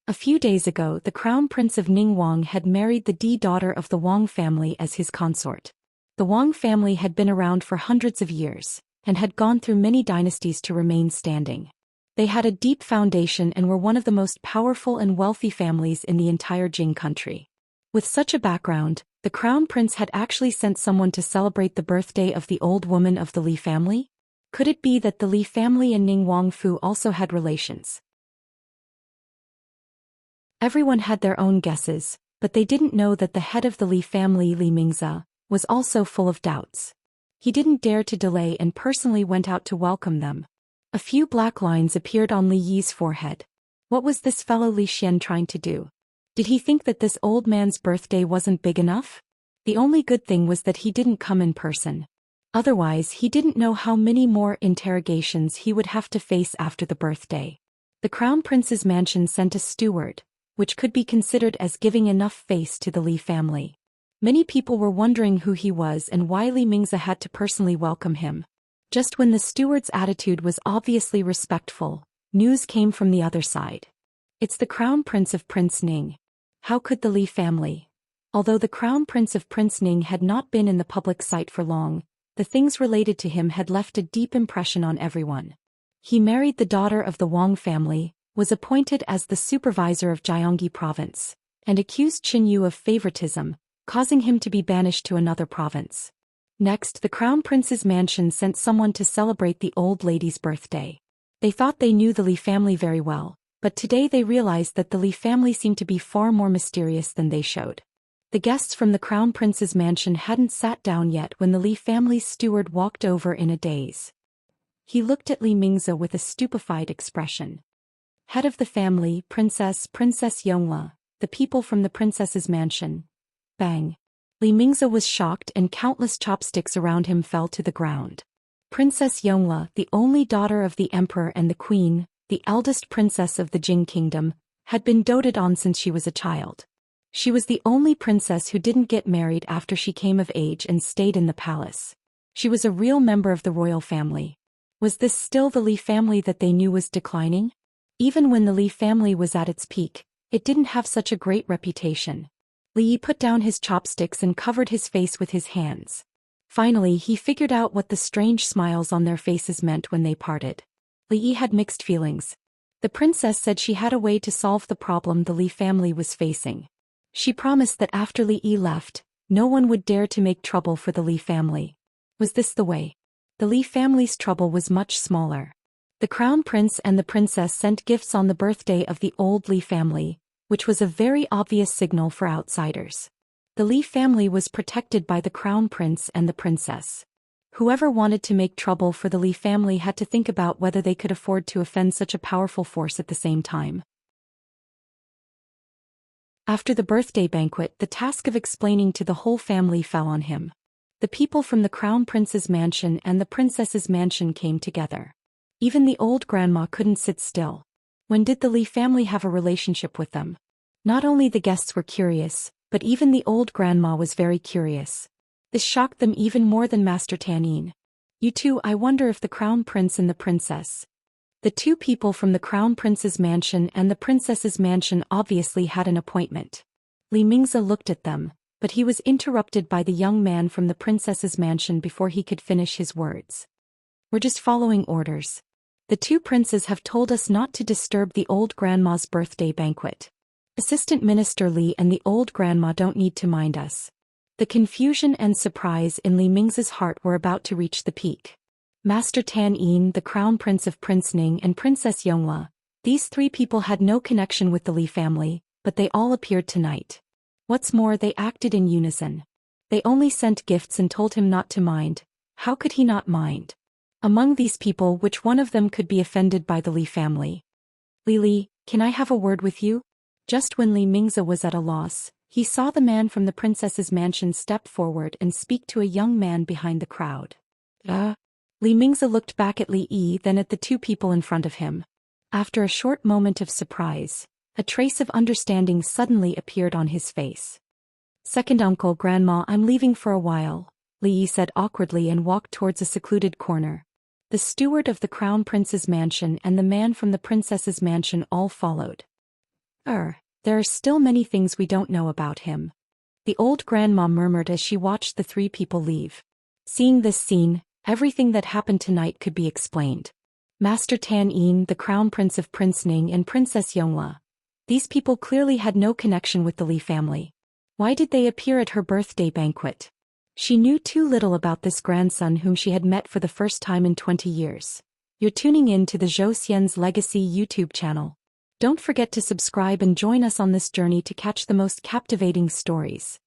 [SPEAKER 1] A few days ago, the Crown Prince of Ning Wang had married the daughter of the Wang family as his consort. The Wang family had been around for hundreds of years, and had gone through many dynasties to remain standing. They had a deep foundation and were one of the most powerful and wealthy families in the entire Jing country. With such a background, the Crown Prince had actually sent someone to celebrate the birthday of the old woman of the Li family? Could it be that the Li family and Ning Wangfu also had relations? Everyone had their own guesses, but they didn't know that the head of the Li family, Li Mingzi, was also full of doubts. He didn't dare to delay and personally went out to welcome them. A few black lines appeared on Li Yi's forehead. What was this fellow Li Xian trying to do? Did he think that this old man's birthday wasn't big enough? The only good thing was that he didn't come in person. Otherwise, he didn't know how many more interrogations he would have to face after the birthday. The Crown Prince's mansion sent a steward, which could be considered as giving enough face to the Li family. Many people were wondering who he was and why Li Mingzi had to personally welcome him. Just when the steward's attitude was obviously respectful, news came from the other side. It's the Crown Prince of Prince Ning. How could the Li family? Although the Crown Prince of Prince Ning had not been in the public sight for long, the things related to him had left a deep impression on everyone. He married the daughter of the Wang family, was appointed as the supervisor of Jiangyi province, and accused Qin Yu of favoritism, causing him to be banished to another province. Next, the Crown Prince's mansion sent someone to celebrate the old lady's birthday. They thought they knew the Li family very well, but today they realized that the Li family seemed to be far more mysterious than they showed. The guests from the Crown Prince's mansion hadn't sat down yet when the Li family's steward walked over in a daze. He looked at Li Mingzi with a stupefied expression. Head of the family, Princess Yongla, the people from the princess's mansion. Bang. Li Mingzi was shocked and countless chopsticks around him fell to the ground. Princess Yongla, the only daughter of the emperor and the queen, the eldest princess of the Jing kingdom, had been doted on since she was a child. She was the only princess who didn't get married after she came of age and stayed in the palace. She was a real member of the royal family. Was this still the Li family that they knew was declining? Even when the Li family was at its peak, it didn't have such a great reputation. Li Yi put down his chopsticks and covered his face with his hands. Finally, he figured out what the strange smiles on their faces meant when they parted. Li Yi had mixed feelings. The princess said she had a way to solve the problem the Li family was facing. She promised that after Li Yi left, no one would dare to make trouble for the Li family. Was this the way? The Li family's trouble was much smaller. The crown prince and the princess sent gifts on the birthday of the old Li family, which was a very obvious signal for outsiders. The Li family was protected by the crown prince and the princess. Whoever wanted to make trouble for the Li family had to think about whether they could afford to offend such a powerful force at the same time. After the birthday banquet, the task of explaining to the whole family fell on him. The people from the crown prince's mansion and the princess's mansion came together. Even the old grandma couldn't sit still. When did the Li family have a relationship with them? Not only the guests were curious, but even the old grandma was very curious. This shocked them even more than Master Tan. You two, I wonder if the crown prince and the princess. The two people from the crown prince's mansion and the princess's mansion obviously had an appointment. Li Mingzi looked at them, but he was interrupted by the young man from the princess's mansion before he could finish his words. We're just following orders. The two princes have told us not to disturb the old grandma's birthday banquet. Assistant Minister Li and the old grandma don't need to mind us. The confusion and surprise in Li Mingzi's heart were about to reach the peak. Master Tan, the crown prince of Prince Ning and Princess Yonghua, these three people had no connection with the Li family, but they all appeared tonight. What's more, they acted in unison. They only sent gifts and told him not to mind. How could he not mind? Among these people, which one of them could be offended by the Li family? Li, can I have a word with you? Just when Li Mingzi was at a loss, he saw the man from the princess's mansion step forward and speak to a young man behind the crowd. Li Mingzi looked back at Li Yi, then at the two people in front of him. After a short moment of surprise, a trace of understanding suddenly appeared on his face. Second uncle, grandma, I'm leaving for a while, Li Yi said awkwardly and walked towards a secluded corner. The steward of the crown prince's mansion and the man from the princess's mansion all followed. There are still many things we don't know about him, the old grandma murmured as she watched the three people leave. Seeing this scene, everything that happened tonight could be explained. Master Tan, the crown prince of Prince Ning and Princess Yonghua. These people clearly had no connection with the Li family. Why did they appear at her birthday banquet? She knew too little about this grandson whom she had met for the first time in 20 years. You're tuning in to the Zhou Xian's Legacy YouTube channel. Don't forget to subscribe and join us on this journey to catch the most captivating stories.